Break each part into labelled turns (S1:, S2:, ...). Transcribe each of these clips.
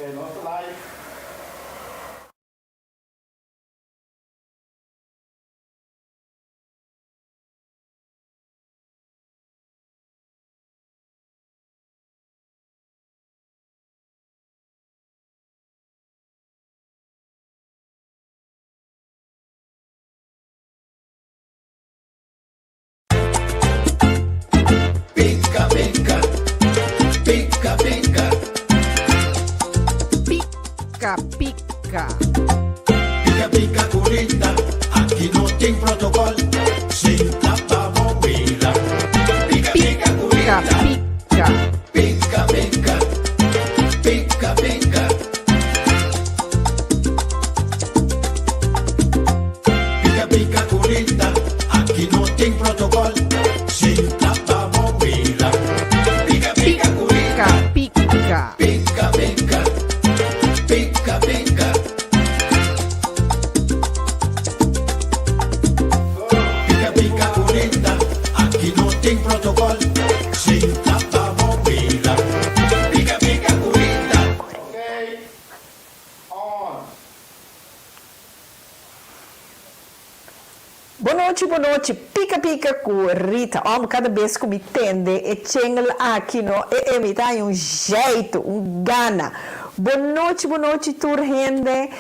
S1: É nosso live.
S2: Pica, pica, pica, pica,
S3: Pica, pica.
S2: pica, pica, curita. Aqui não tem protocolo. Senta pra moída. Pica, pica,
S3: Pica,
S2: curita.
S3: pica.
S2: Pica, pica, pica, pica. Pica, pica, curita. Aqui não tem protocolo. Senta pra moída. Pica, pica, curita.
S3: Pica, pica.
S2: Pica, pica, pica, pica. Pica, pica, curita. Aqui não tem protocolo. Senta pra moída. Pica, pica, curita.
S1: Ok. On.
S3: Boa noite, pica pica com Rita. Cada vez que me tende e chegam aqui no e me dá jeito, gana. Boa noite, tur gente.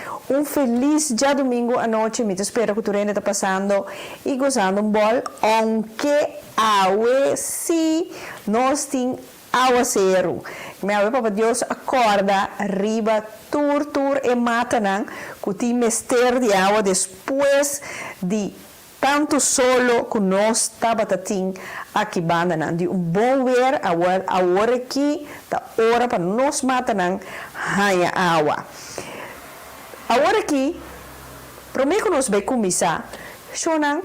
S3: Feliz dia domingo à noite. Me espero que tu gente está passando e gozando bom. Aunque awe se nós tem aguacero. Meu Papa Deus acorda, riba, tur e mata não. Que tem mister de água depois de tanto solo que nós estava aqui banda de bom ver agora aqui da hora para nós matar hanha água agora aqui prometo que nós vai começar chonan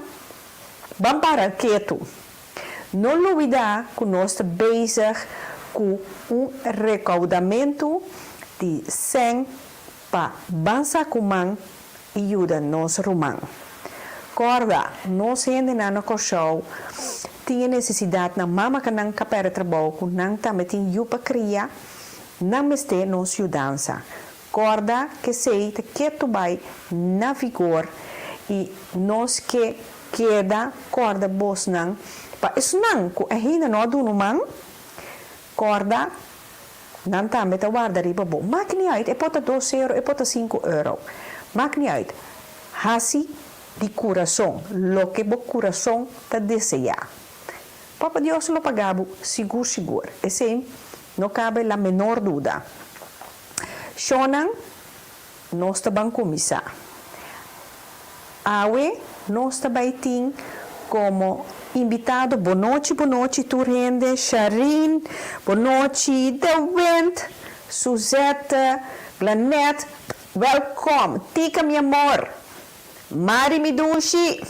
S3: vamos para quieto não olvidar que nós está bezig com recaudamento de 100 para bansa kumang ajuda nós rumang. Corda, nós gente na show tinha necessidade na mama que não capera trabalho, que não também tem yupa cria, não meste nos ajudança. Corda que sei que tu vai na vigor e nós que queda corda bos não, pa isso não, que ainda não do man, corda não também te guarda riba bom. Maak niet uit, pota 2 euro, pota 5 euro. Maak niet uit. Hasi de coração, lo que o coração te deseja. Papa Deus lo pagabo, seguro. Esse não cabe a menor dúvida. Shonan, nós também começar. Awe, nós também tem como invitado, boa noite, Turrende, Sharin, boa noite, The Wind, Suzette, Glanette, welcome, tica meu amor. Mari Midushi,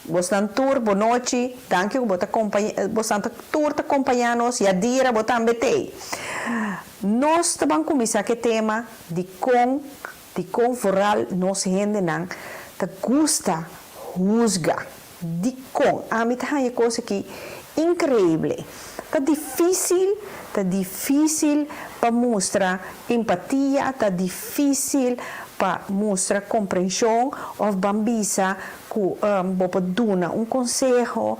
S3: Bostan Tour, boa noite, danke que Bostan Tour te acompanhando-nos, Yadira, botan betei. Nós também começar que tema de com foral nós gente não te gusta juzga, de com, a mim tá coisa que incrível, tá difícil para mostrar empatia, tá difícil para mostrar compreensão ou bambisa que pode dar conselho ou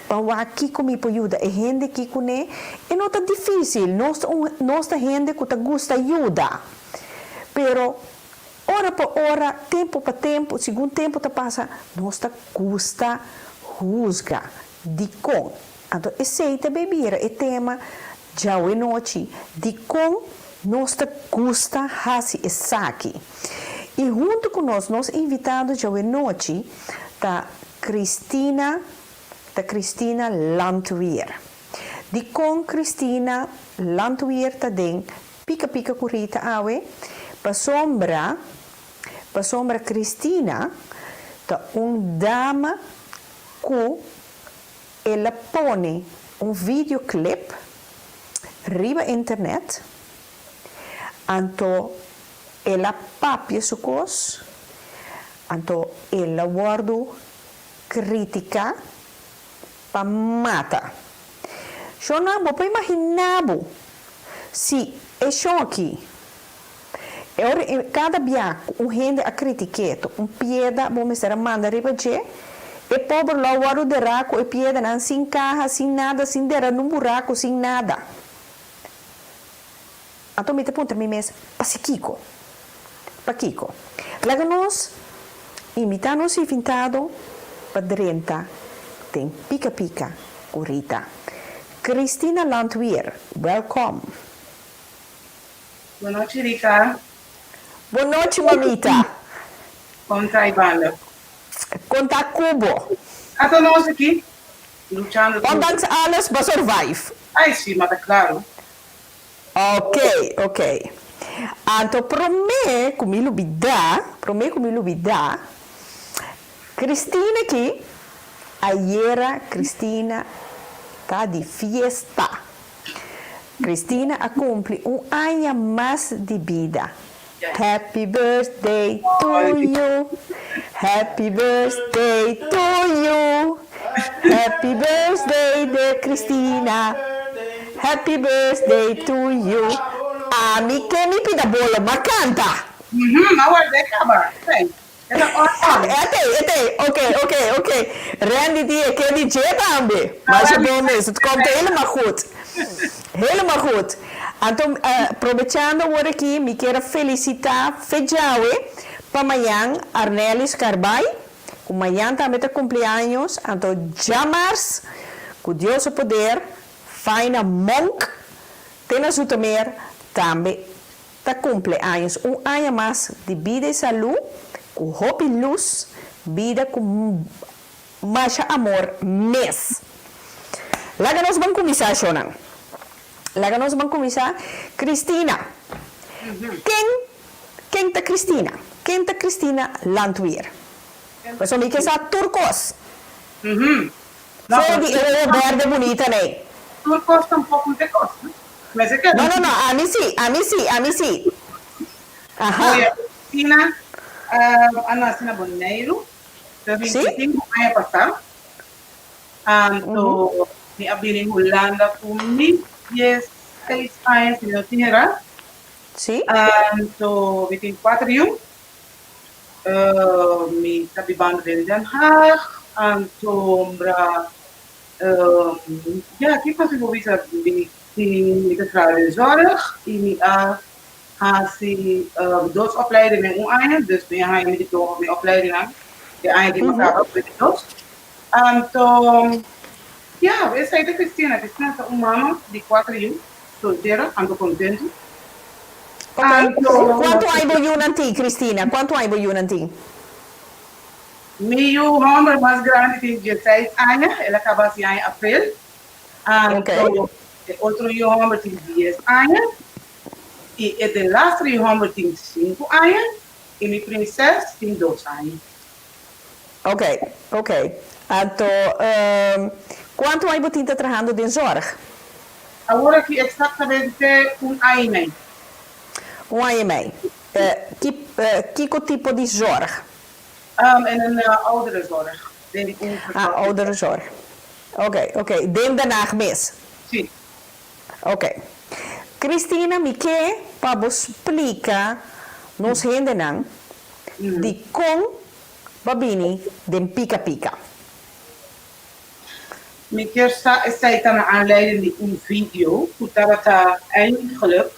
S3: para aqui comigo ajuda e gente que conhe e não é difícil nós gente que gosta ajuda pero hora por hora tempo para tempo segundo tempo te passa nós gosta juzga de com então esse beber é tema já é noite de com nós gosta hasi e saki. E junto com nós invitados já é noite, tá Cristina Landweer. De com Cristina Landweer tá den pica curita awe, pa sombra Cristina tá dama que ela põe videoclip riba internet. Anto ela papia su cos, anto ela guardo critica pa mata. Shona mo pa imaginabo si é aqui Ora, in cada biaco, gente a critiqueto, pieda, vamos dizer, manda ribaje, e pobre lá o aro de raco, e pieda não sem carro, sem nada, sem dera num buraco, sem nada. Então, me te ponta me mes, pasikiko. Pakiko. Laga nós, imitamos e pintado, padrenta, tem pica-pica, curita. Cristina Landweer, welcome.
S4: Boa noite, Rita.
S3: Boa noite, mamita.
S4: Como está aí, banda?
S3: Conta Cubo.
S4: Então, nós aqui, lutando.
S3: Ondanks alles, we survive.
S4: Ai, sim, mas é claro.
S3: Ok. Então, promê comigo bidá, Cristina aqui, ayer Cristina está de fiesta. Cristina cumple ano mais de vida. Happy birthday to you. Happy birthday to you. Happy birthday, dear Cristina. Happy birthday to you. Mi que me pida bolo, ma canta.
S4: Ma guarda, acaba. Sei.
S3: Oké. Randy die que DJ também. Maar zo doen is, het komt helemaal goed. Então, aproveitando agora aqui, me quero felicitar Fejawe para amanhã, Arnelis Carbay, que amanhã também está cumpleaños. Então, jamás, com Deus o poder, Faina Monk, Tena Zutemer, também está cumpleaños. Ano mais de vida e saúde, com hope e luz, vida com mais amor, mês. Lá que nós vamos começar, Shonan. Laga nós vamos começar. Cristina. Quem tá Cristina? Quem tá Cristina Landweer? Mas o que é turcos. Foi de verde bonita, né?
S4: Turcos tampouco não tem costa. Mas é que
S3: Não. A mim sim. Aham.
S4: Foi a Cristina, a Nascina Boneiro, da 25 ano passado. Então, me abri em Holanda com 16 anos de eu tinha.
S3: Sim.
S4: Então, 24 anos. Me trabalhando em Den Haag. Então, ja, aqui faço uma visa de trabalho de zorg. E me assim, duas opleidingen em ano. Dus me ga je de opleidingen. De ano die me gaat op de dos. Então, ja, essa é a Cristina. Cristina é uma mama de 4 anos, solteira, ando contente.
S3: Quanto hai voglio nanti, Cristina? Quanto hai voglio nanti?
S4: Meu homem mais grande tem 16 anos, ele acaba assim em abril. Outro homem tem 10 anos. E o laatste homem tem 5 anos. E minha princesa tem 2 anos.
S3: Ok. Então, quanto hai botinta trabalhando de zorg?
S4: Agora aqui exatamente ano e meio.
S3: Ano e meio. Que tipo de zorg?
S4: En een ouderenzorg.
S3: Ouderenzorg. Ok. Dentro da NAGMES?
S4: Sim.
S3: Ok. Cristina, me quer para explicar nos gente de como babini de pica-pica.
S4: Me quer staat naar aanleiding van een video, dat eigenlijk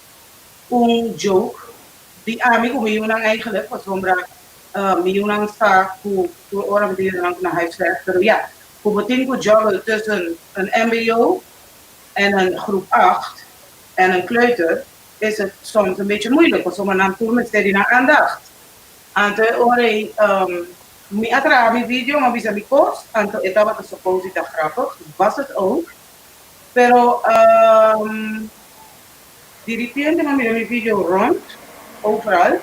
S4: een joke, die amigo miljoen eigenlijk, was sombra miljoen sta voor oren die dan naar huis werkt. Maar ja, voor betekent joggen tussen een mbo en een groep 8 en een kleuter, is het soms een beetje moeilijk, want sommige naam toe met steeds naar aandacht. En te oren, mi atrás mi video, maar bisa mi post, anto estaba te supposita grappig, was het ook. Pero di repente maar mi video rond, overal,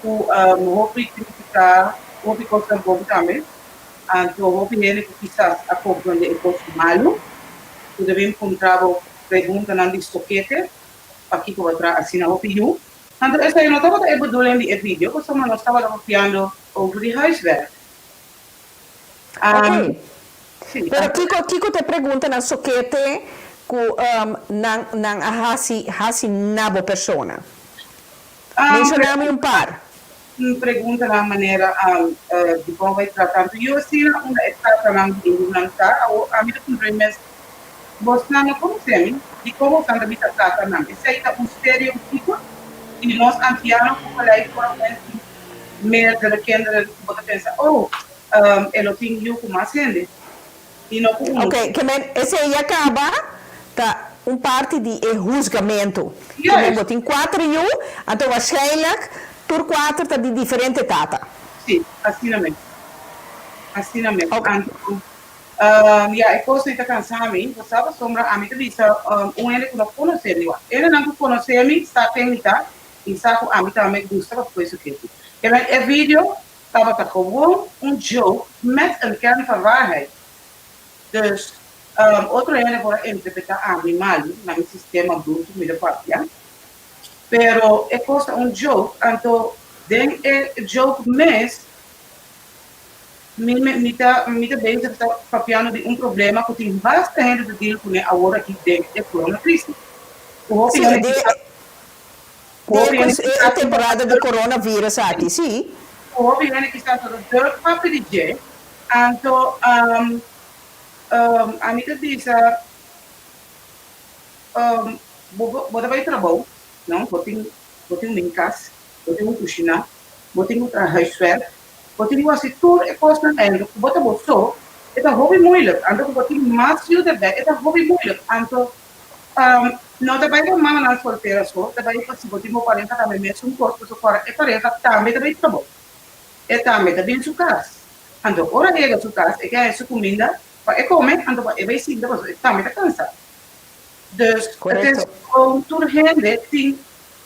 S4: hoop ik criticar, hoop ik ook dan boven kami, anto hoop ik hele quizás a poco donde el post malo, tu deve encontrar pergunta nan di stoquete, aqui que vai assim na hoop you. Anto essa eu não estava a bedoeling die video, porque soms não estava copiando over die huiswerk.
S3: Ok.
S4: Sim.
S3: Pero Kiko te pergunta na soquete ku nang hasi nabo persona. Mencioname um par.
S4: Pergunta na maneira de como vai tratar. Eu assim uma etapa na minha a minha primeira você não conhece de como são da trata na isso aí é um estereótipo e nós antianos como lá por meer de kinderen você pensa ela tem eu como assim e não como
S3: Ok, que men, esse aí acaba tá parte de julgamento.
S4: Yes.
S3: Que men botin 4 ju, então waarschijnlijk tur 4 tá de diferente data.
S4: sim, assim mesmo. Assim mesmo.
S3: Okay.
S4: Ja, ik was niet cansado, você sabe, sombra a mim que disse, ele que não conhecia, ele não conhecia mim, está técnica, e sabe, a mim também gostava por isso que é vídeo, estava gewoon joke met een kern van waarheid. Dus, outro ele voor interpretar animal, na meu sistema bruto, meu papia, pero é coisa joke, então, den joke mes mita bezig está papiando de problema que tem bastante gente de com agora aqui dentro da coronavírus.
S3: Sim, a temporada do coronavírus aqui, sim.
S4: O hobby é que está todo dor para pedir. Então, a minha diz, bota vai trabalho, não, botem em casa, botem cozinha, botem trabalho. Wat ik was die toer, ik was naar eindelijk. Wat ik was zo, het is hobby moeilijk. En dan wat ik maak je erbij, het is hobby moeilijk. En dan, nou daarbij de mannen aan solteren zo, daarbij ik was wat ik moet alleen gaan met mensen kosten zo voor het pareja também daarbij trouble. Het também daarbij zo kaas. En dan ora hij zo kaas, ik ga zo comida, maar ik kom en dan ik weet zien dat was também de kansa. Dus het is gewoon toer heen, ting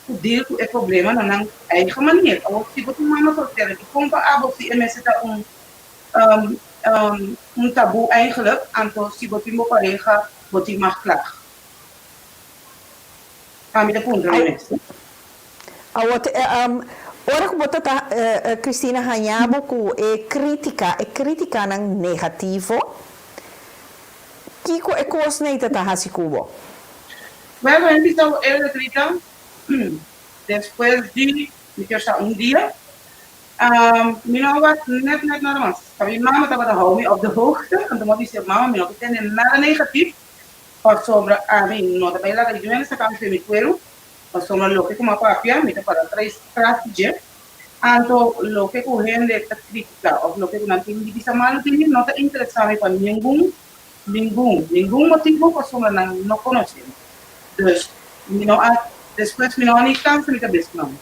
S4: deel com o problema na eigen manier. Ou se você mama solteira que compra a você é mesmo taboe eigenlijk, então se você não pareja, você mag klaar. Kami de punto nesse.
S3: Ora que bota Cristina Hanhabo com crítica nang negativo. Kiko coisa neita tá hasi cubo.
S4: Bueno, então ele grita. Después de dia, minha was net nada mais. Minha mama estava op de hoogte, en toen disse mama, minha não tem nada negativo, sobre a mim, não também lá que eu nessa camisa de cuero, sobre o que como papia, me para trás de, então o que o gente crítica, ou o que não tem disse mal, não está interessado para nenhum motivo para sobre não conhecer. Dus, depois minha não cansa me cabeça não.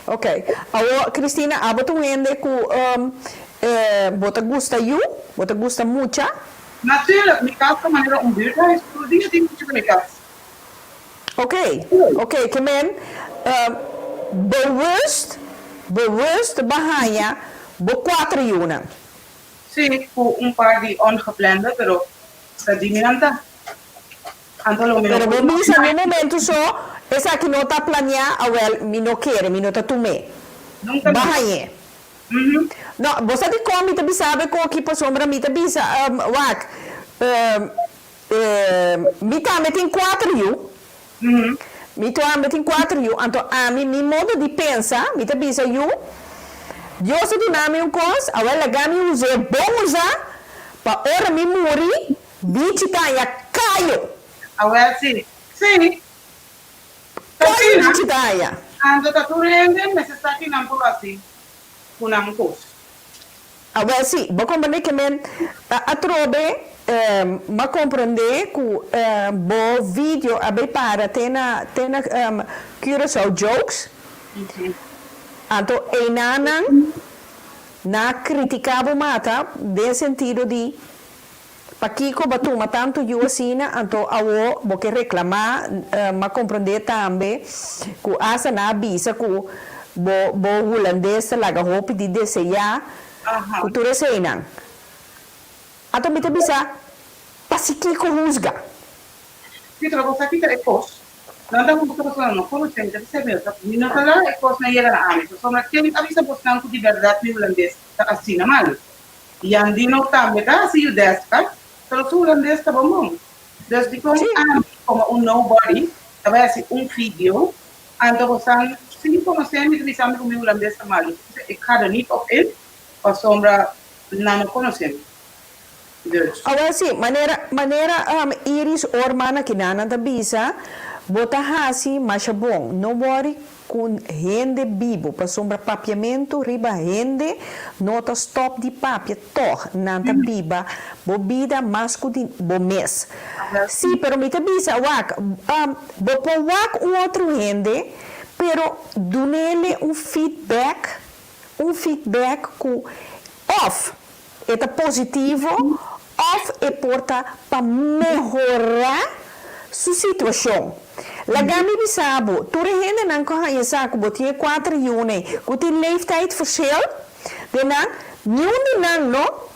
S3: Ok. Agora, Cristina, tu vende com bota gusta you, bota gusta mucha?
S4: Natuurlijk, mijn kaas kan maar een buurthuis, die dingen moet je mijn kaas.
S3: Oké, que men bewust bahaya bo 4 juna.
S4: Sí, un par de ongeplande, pero sa diminanta.
S3: Pero vamos no momento só, essa que não está planeada, me não quer, me não está tomando.
S4: Nunca.
S3: Bahaya. No, você de come te sabe com que por sombra me te bisa wak. Me tá metem 4 ju. Me tô metem 4 ju, então a mi modo de pensar, me te bisa ju. Eu se do nome coisa, agora gami usar bom usar para ora me morrer, bicho tá ya caio.
S4: Agora sim. Sim.
S3: Caio bicho tá ya.
S4: Ando tá tudo ainda, mas está aqui não por assim. Unang course.
S3: Well, sim, vou compreender que a trobe, ma compreender que bo vídeo abe para tena Curaçao jokes. Então, na criticava mata, de sentido de Paquico batuma tanto eu assim, então awo vou que reclamar, ma compreender também que asa na avisa que bo holandês laga hopi di deseja cultura sena. Ato mita bisa pasiki ko husga.
S4: Kita ko sa kita ekos. Nanda ko ko sa no ko sen de se meu, não tá lá ekos na yera na ami. So na kemi avisa bos nan ko di verdade mi holandês ta assim mal. E andino também tá se o deska, pero o holandês tá bom. Desde como como nobody, talvez assim vídeo, ando bosan sim conhecemos e sabe como holandês também. Ik ga er niet op in, para sombra não conhecemos. Dus,
S3: Agora sim, maneira Iris Ormana que nana da bisa, bota hasi, mas é bom, não worry com rende bibo, para sombra papiamento, riba rende, nota stop de papia, toch, nanta biba, bobida, masco de bomes. Sim, pero mita bisa, wak, bopo wak outro rende, pero dunele feedback com off, é positivo, of e porta para melhorar sua situação. Lagami bisabo, tu rehende nan ko ha saco botie 4 juni, kuti leeftijdsverschil, dan nyundi nan no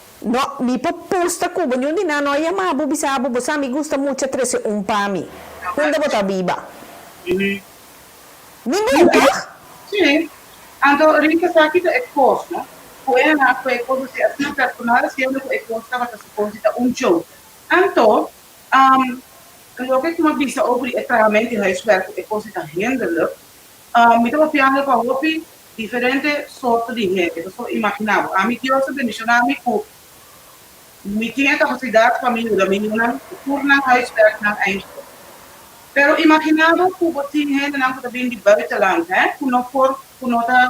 S3: mi proposta ko nyundi nan no yamabo bisabo bosa mi gusta mucho trese un pami. Quando bota biba. Ninguém, tá?
S4: sim. Então, Rita sa kita expose, no? Kung na ako expose siya, na personal siya na ko expose ka sa suppose ita joke. Então, lo que me bisa over het trajecto de huiswerk e cose da handelen, me estava piano para hopi diferente sorte de gente. Eu imaginava, a mim que eu se bendicionava me com me tinha capacidade para me ajudar, me não turna huiswerk na eind. Pero imaginava que o tinha gente não podia vir de buitenland, hè? Kuno for holandês,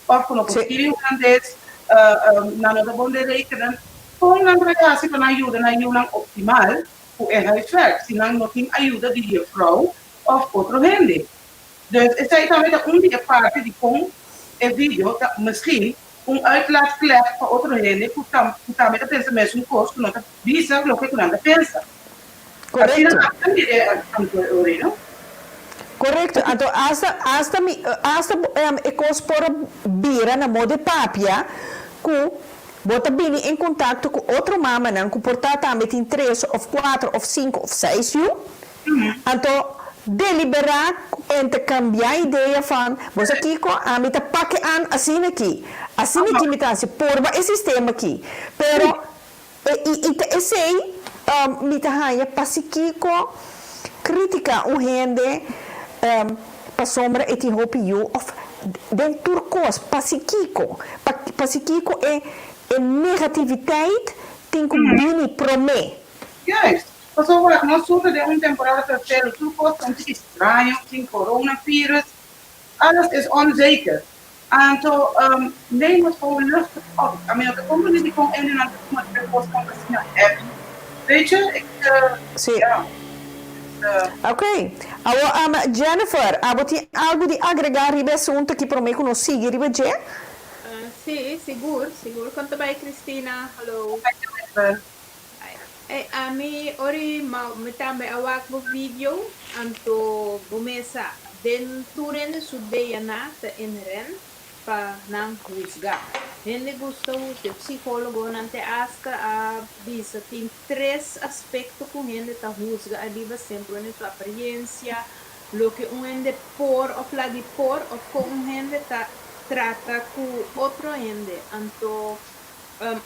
S4: of kuno for holandês, na nota bonde rekenen. Kung nagregasi ka na ayuda optimal, kung huiswerk, sinang noting ayuda de juffrouw of otro gente. Dus het is daarmee dat die parte die kon een video dat misschien een uitlaatklep voor otro gente, kung daarmee dat mensen mensen kost, kung dat bisa lo que kung dat pensa.
S3: Correcto.
S4: ¿No?
S3: Correcto. Então, hasta ecos por bira na moda papia, com bota bini em contato com outro mama, não comportar também em 3 of 4 of 5 of 6 ju. Então, deliberar entre cambiar ideia van, você aqui com a mita pakke aan assim aqui me tá se porba esse sistema aqui. Pero e sei mita haya pasikiko kritika gente pa sombra eti hopi you of den turcos pasikiko é negativiteit tem como bini prome.
S4: Juist. Bijvoorbeeld, nós somos de uma temporada terceiro, turcos são estranhos, tem coronavírus, alles is onzeker. Então, neem het gewoon luchtig op. I mean, de company die komt in en dan moet je het post kan zien hebben. Weet je,
S3: Sim.
S4: ja.
S3: Ok. Agora, Jennifer, tem algo de agregar ribe assunto que promete que nos siga ribe je?
S5: Sì, sicuro. Quanto vai Cristina? Hallo. A mi ori mi tambe awak bo video anto bumesa den turen sudeya na te inren pa nang husga. Hindi gusto de psicólogo nante aska a bisa tem 3 aspectos com gente ta husga a diva sempre na sua aparência, lo que gente por of lagi por of com gente ta trata com outro gente. Anto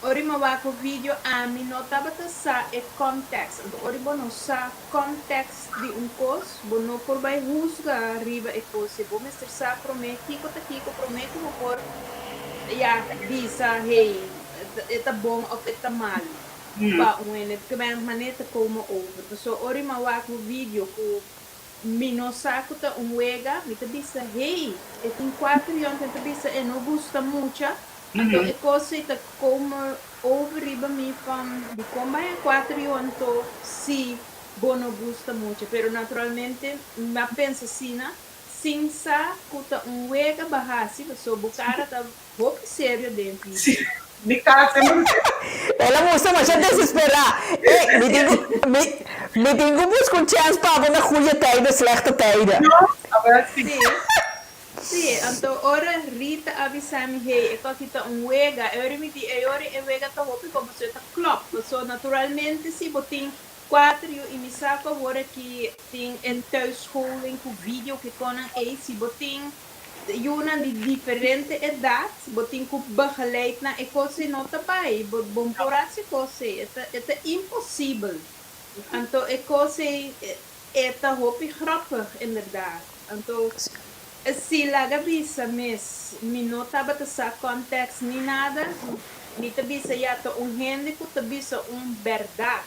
S5: ori mawako video a mi notaba ta sa e context. Anto ori bono sa context di un cos, bono por bai husga riba e cose. Bo mister sa prometi ko prometi mo por ja bisa hey eta bom of eta mal. Pa uene que maneta como over. So ori mawako video ko minosaco ta un wega, mi te bisa hey, et in 4 yon te bisa e no gusta mucho. Então, é coisa que como over riba mi van de como é 4 yon to si bono gusta mucho, pero naturalmente me pensa sina sinsa kuta un wega bahasi, so bukara ta bob sério dentro.
S4: Mi cara sempre.
S3: Ela mostra mas já desesperar. Me tenho buscar chance para na goede tijden, slechte tijden.
S4: Agora sim.
S5: Sì, então ora Rita avisami hey, ecco kita un wega, ora mi di e wega ta hopi como se ta klop, so naturalmente si boting 4 e mi saco ora que tem en thuisscholing com video que konan si boting Jonan die diferente edad, botin ku begeleid na ekose nota pai, bomporasi kose, het impossível. Anto ekose eta hopi grappig, inderdaad. Então, se laga visa mes, mi no taba sa context ni nada, mi te bisa ya to gente que te bisa verdade.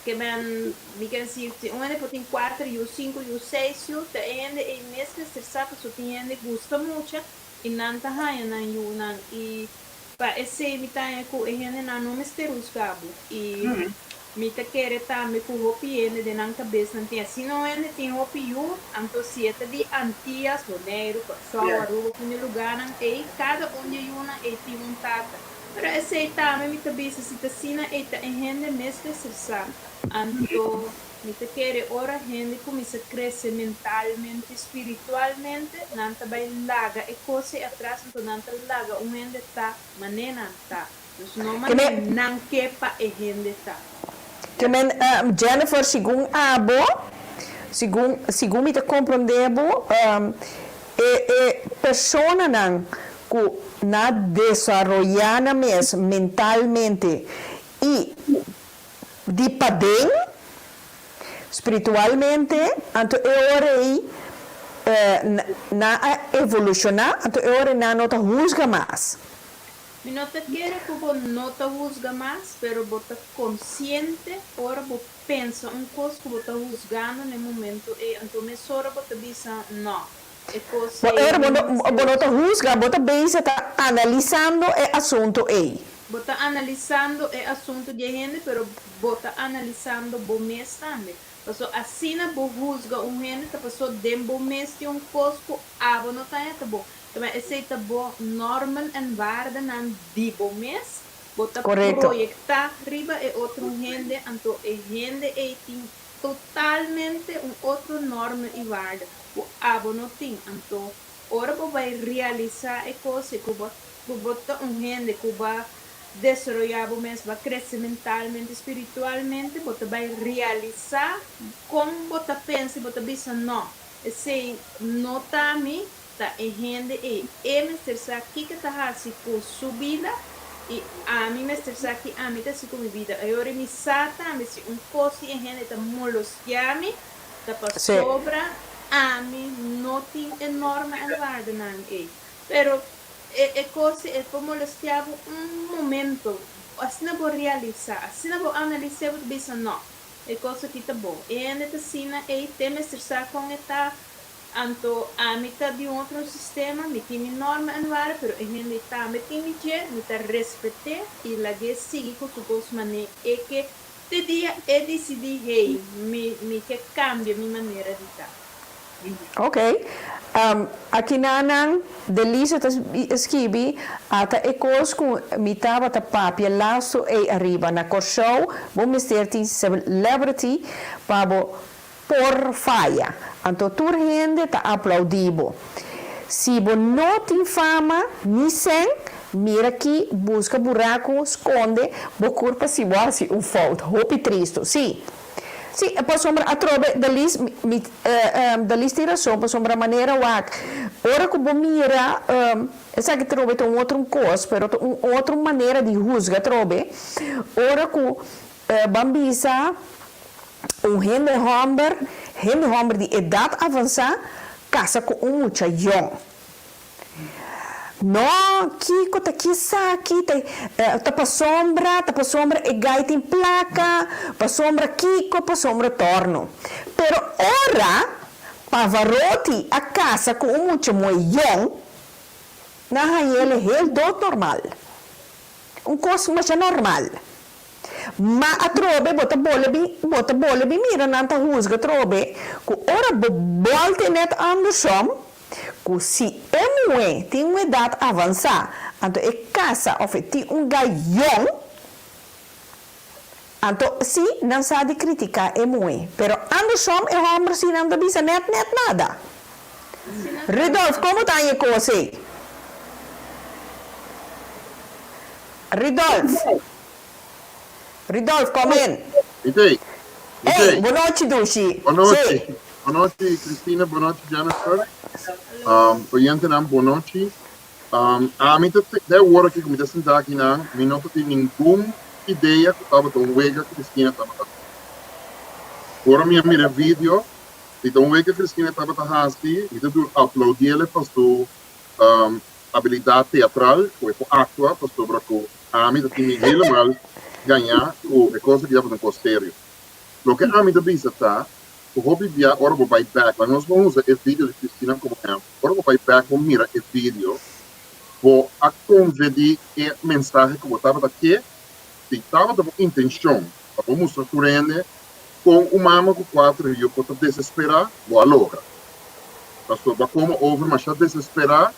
S5: Que men, mi kan si, gente por tem 4, e 5, e 6, te ende e mes que se sabe so tem gusta muito, e nanta haya nan yunan, e pa esse mi tanya ko e gente na no misterus cabo, e mi te quere também com hopi ende de nan cabeça não tem assim não ende tem hopi yu anto siete de antias roneiro só aruba com lugar não e cada de yuna e tem tata pero esse também mi te bisa se te sina e te ende mesmo se sa anto mi te quere ora gente começa a crescer mentalmente espiritualmente nanta vai laga e cose atrás anto nanta laga ende tá maneira tá não maneira não quepa e gente tá
S3: que men Jennifer segundo abo segundo me te compreendebo persona nan que na desarrollada mesmo mentalmente e de padem espiritualmente anto eu na evolucionar anto eu na nota juzga mais.
S5: Mi no te quiere que vos no te juzga más, pero vos te consciente, ahora vos pensa cosa que vos te juzgando en el momento, y entonces ahora vos te dice no.
S3: Ahora vos no te juzga, vos te base está analizando el asunto ahí.
S5: Vos estás analizando el asunto de gente, pero vos estás analizando vos mesmo también. Pasó así na vos juzga gente, pasó de vos mesmo de cosa que vos no está vos. Também aceita boa normas e waarden aan die bomes. Bota proyectar riba e outro gente, então e gente e tem totalmente outro norma e waarde. O abo não tem, então ora vai realizar e coisa que bota gente que vai desarrollar bomes, vai crescer mentalmente, espiritualmente, bota vai realizar como bota pensa, bota bisa não. Esse não tá me e gente e Mr. Saki que tá assim com subida e a mim Mr. Saki a mim tá assim com vida eu me sata me se coisa e gente tá molosquiame tá para sobra a mim não tem enorme valor não pero coisa é como molosquiavo momento assim não vou realizar assim não vou analisar vou pensar não coisa que tá bom e ainda tá assim e tem Mr. Saki com eta anto a mitad de outro sistema, me tem norma e vara, pero a gente está me tem me tá respeite e lá que sigue com suas maneiras e que te dia é decidir hey, me que cambia minha maneira de estar.
S3: Ok. Aqui nanang delícia tas esquibi ata ecos com mitava ta papia laço e arriba na show bom misterti celebrity pabo por faia. Então, toda gente está aplaudindo. Se você não tem fama, mira aqui, busca buraco, esconde, você curpa se você foto, roupa triste. Sim. Sim, por sombra, a trobe da listiração, por sombra, maneira wak. Ora que você mira, essa que trobe tem outro coisa, mas outra maneira de juzgar trobe. Ora que bambisa, homem de idade avançada casa com mucha jong. Não, Kiko, tá aqui, tá para sombra, e gai tem placa, para sombra Kiko, para sombra torno. Pero ora, Pavarotti, a casa com mucha jong, na ele é do normal. Coisa mais normal. Ma a trobe bota bolle bi mira nanta husga trobe ku ora bolte net andersom ku si emue tem uma idade avançada anto e casa of ti gaion anto si não sabe criticar emue pero andersom e homem si não bisa net nada. Ridolf, como tá aí com você? Ridolf, come in. Hey, boa noite, Dushi.
S6: Boa noite. Boa noite, Cristina. Boa noite, Jennifer. Oyente nam, boa noite. A mim até o hora que eu me sentar aqui não tenho nenhuma ideia que estava tão wega que Cristina estava fazendo. Agora minha mira vídeo, então o que a Cristina estava fazendo, então uploadie para sua habilidade teatral, ou para actuar, para sobre que a mim tem helemaal ganhar o coisa que já foi um posterior. Lo que a mim da bisa tá, o hobby via ora vou vai back, mas nós vamos usar esse vídeo de Cristina como é. Ora vou vai back, vou mirar esse vídeo, vou a converter a mensagem que eu estava daqui, se estava com intenção, para mostrar que rende com o mama com 4 e eu posso desesperar, vou a logra. Pastor, va como over, mas já desesperar,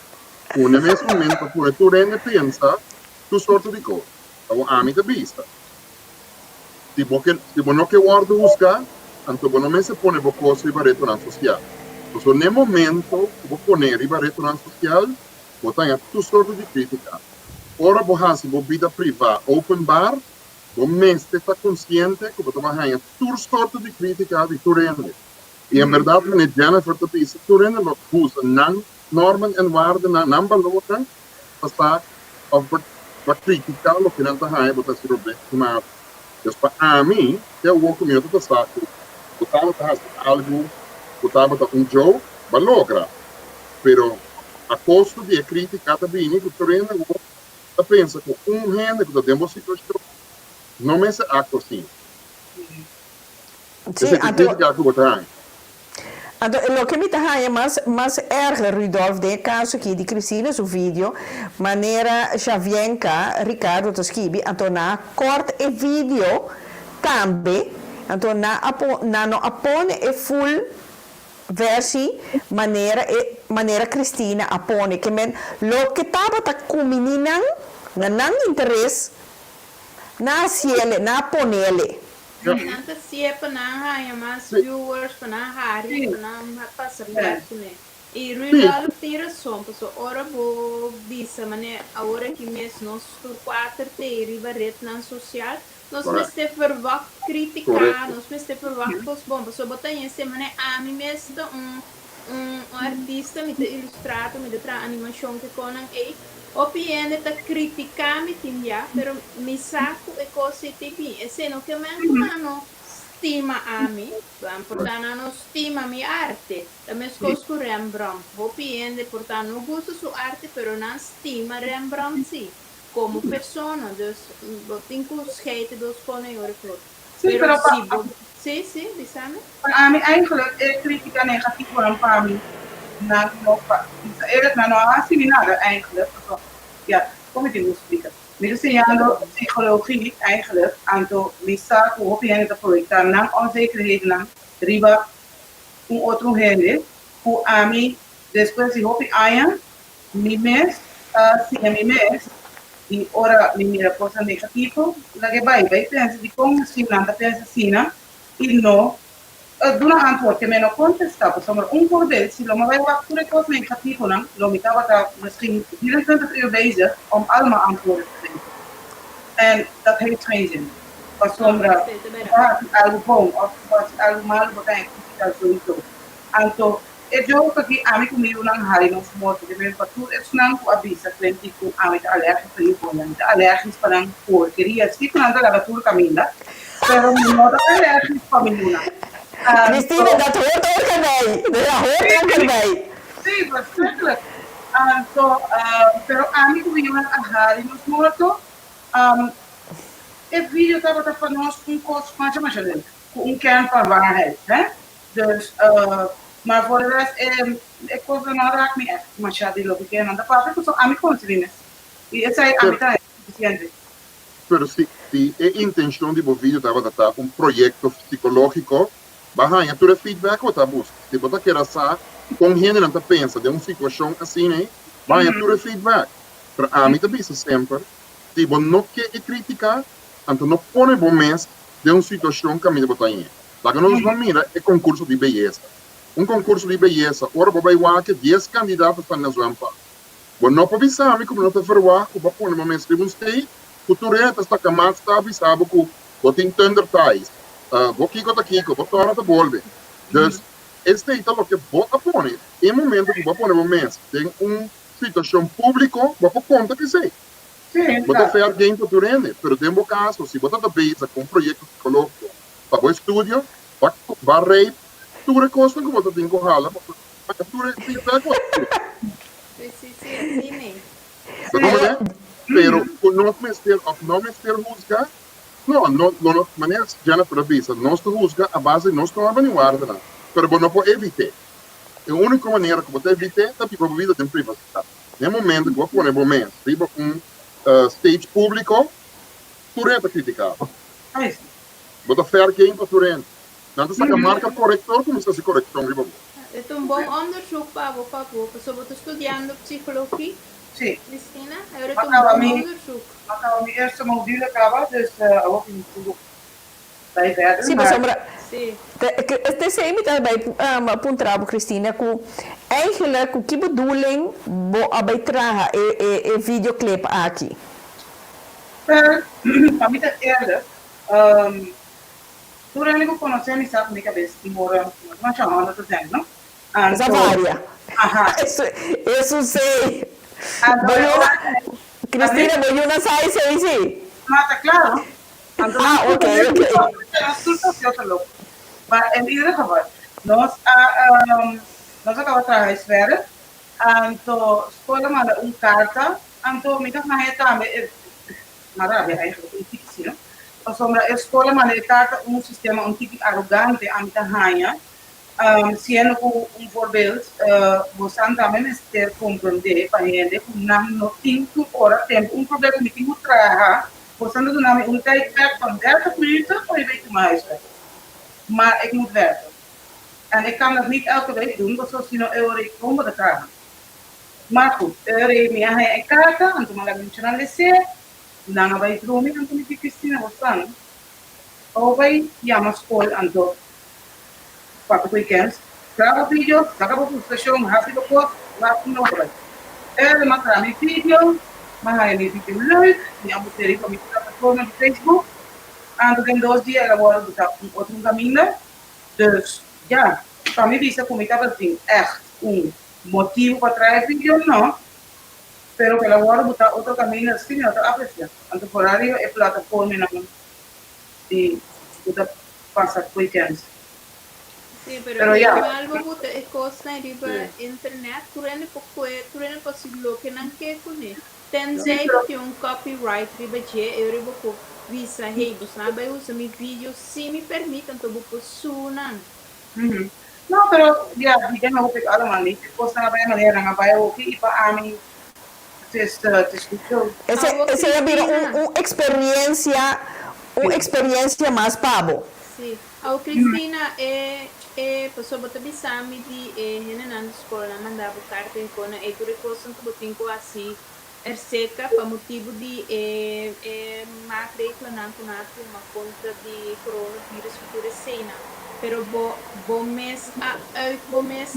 S6: com o mesmo momento, por tu rende pensa, tu sorte de coisa. Então, a mim da vista. Se você não quer guardar buscar, então você não se põe para coisa e para restaurante social. Então, no momento que você põe para restaurante social, você tem tu sorte de crítica. Ora, você tem vida privada, open bar, você está consciente que você vai ter tu sorte de crítica de tu rende. E, em verdade, meneer Jennifer, dat is tu rende nog goed. Normen en waarden, não valores, para para criticar o que não está aí, botar se roubando, mas para mim, eu vou comer tudo isso. Eu estava fazendo algo, eu estava com jogo, mas logra. Pero a custo de criticar também, que tu rende, eu penso que rende que tem uma situação, não me se acto assim.
S3: Sim,
S6: criticar que botar aí.
S3: Lo que me está é mais erger, Rudolf, de caso aqui de Cristina, seu vídeo, maneira Xavienka, Ricardo Toschibi, então na corta e vídeo também, então na não apone e full versi maneira Cristina apone, que men lo que estava tá com menina, não interesse, na ciele, na ponele.
S5: Nanta siya panahaya, mas viewers panahari, panahapasarlato ne. E Rudolf tem razão, porque ora vou bisa, mas agora que mesmo nós por 4 ter ribaret na social, nós mesmo verwacht criticar, nós mesmo verwacht bos bom, porque botar esse mas a mim mesmo artista, me ilustrado, me tra animação que conan e opiende ta criticami timia, pero mi saco e cose tipi, e se no che mano stima a mi, portano no stima mi arte, la me scosco Rembrandt, opiende portano gusto su arte, pero non stima Rembrandt sì, come persona, dus tenho scheiden dos pone ore voor. Pero sì, sì, diciamo.
S4: A mí eigenlijk critica negatieve aan Pami. Eerlijk naar nou assimileren eigenlijk. Ja, kom ik in moet spreken. Medicinando psychologie eigenlijk aantal misa hoe op je het project na onzekerheden na riba outro rende hoe ami después si hopi ayan mi mes si mi mes e ora mi mira cosa negativo la que vai pensa di como si nanda pensa sina e no doen antwoord que me no contesta, pues somos voorbeeld, si lo me voy a cosas negativo, dan, lo me estaba misschien 24 uur bezig om allemaal antwoorden te geven. En dat heeft geen zin. Pas sombra, algo bom, of was algo malo, botei criticar sowieso. Anto, eu jogo aqui, a mim comigo não hari não se mostra, de mesmo para tudo, isso não com avisa, frente com a mim alérgico para ir com ele, alérgico para não porqueria, se não anda tudo caminho, pero não é alérgico para mim não.
S3: Cristina, dat hoort ook erbij. Dat hoort ook erbij.
S4: Sí, verschrikkelijk. Pero a mí como iban a hari nos morto, het video estava para nós coisa mais ou kern van waarheid, hè? Dus, maar voor de rest, ik was er nou raak me echt, maar ja, die lopen keer aan de paard, dus a mí considerines. E essa aí a mí tá suficiente.
S6: Pero si a intenção de vídeo estava a dar projeto psicológico, bahaya tu feedback ou tá busca. Se você quer assar, com gente não tá pensa de uma situação assim, né? Bahaya tu feedback. Para a mim também sempre, se você não quer criticar, então não põe bom mês de uma situação que a mim botar aí. Lá que nós vamos mirar é concurso de beleza. Concurso de beleza, ora vai igual que 10 candidatos estão na sua parte. Você não pode avisar, como não está ferroar, que você põe bom mês de um stay, que tu reta está camada, está avisado que você tem tender ties. Vou aqui, vou tornar a volver. Então, este é o que você põe. Em momento que você põe um mês, tem uma situação pública, você conta que sei. Você faz alguém para tu rende, mas tem um caso, se você está bem com um projeto psicológico para o estúdio, Waar rijdt toeren kosten como dat ding halen? Maar toeren is niet dat
S5: Sí, así, né?
S6: ¿verdad? Pero no me estar juzga, no, maneira já na prevista, nós te juzga a base nós estamos averiguando, pero não pode evitar. A única maneira que você evitar é tipo a vida de privacidade. No momento que você põe momento, tipo stage público, tu renta criticar.
S4: Aí,
S6: Bota fair game para tu renta. Não te saca marca corretor, como se corretor, riba.
S5: Ito un buong onderzoek pa, por favor. So, wat estudiando psicologie,
S4: sim.
S5: Cristina? Ahora ito un
S4: Acaba
S5: buong
S4: mi-
S5: onderzoek.
S4: Acaba minha eerste module acaba, dus ook in het bij verder.
S3: Sim, mas sombra.
S5: Sí.
S3: Het is even bij puntrabo, Cristina, que eigenlijk o que bedoeling bo abay traha e videoclip aqui.
S4: Para mim é eerlijk, toen ik conheci me sabe minha cabeça que mora, mas chamando de tempo, não?
S3: Essa varia.
S4: Aha.
S3: Isso sei.
S4: Então,
S3: Cristina, voglio una sai sei sì.
S4: mata claro.
S3: Ah, ok.
S4: Maar in ieder geval, nós acabamos de huiswerk. En toen spelen we een kaarta. En toen ik na het também, maravilha, eigenlijk een fictie, no? Mas sombra escola mas a carta sistema tipo arrogante a mita hanha. Sendo com voorbeeld, você também me ter compreender para ele que não tem hora tempo problema que tem que trabalhar. Você não tem tijd van 30 minuten voor je weet maar maar ik moet werken. En ik kan dat niet elke week doen, want zoals je nou euro komen te krijgen. Maar goed, euro me hij een kaart en toen ik nationaliseer, dan bij het roaming en toen ik Cristina was dan. Bij Yama School en door Papa Weekends. Grava video, saca para o station, rápido post, laat hem nog bij. Er maakt aan die video, maar hij heeft niet leuk, die abonneren van die platform op Facebook. En toen dois dias ela agora está com outro caminho. Dus ja, para mim isso como estava assim, echt motivo para trazer vídeo não. Pero que ela agora botar outro caminho assim, outra apreciação. Então por aí é plataforma não de botar passar weekends.
S5: Sí, pero
S4: Pero ya.
S5: algo puta es cosa na riba internet, turene posible que não quer conhecer. Tenzij que um copyright riba je, eu riba ko visa hey, você sabe usa mi vídeo se me permitem to buko sunan.
S4: Não, pero ja, die dingen hoop ik allemaal niet. Ik kost naar bij meneer en bij ook die para mim het is goed zo.
S3: Essa é uma experiência mais pabo.
S5: Sim. A Cristina passou bota bisami di henan escola mandava carta com e tu recosan que botinco assim seca para motivo de macro declanando uma conta de coronavírus futura cena. Pero bo mês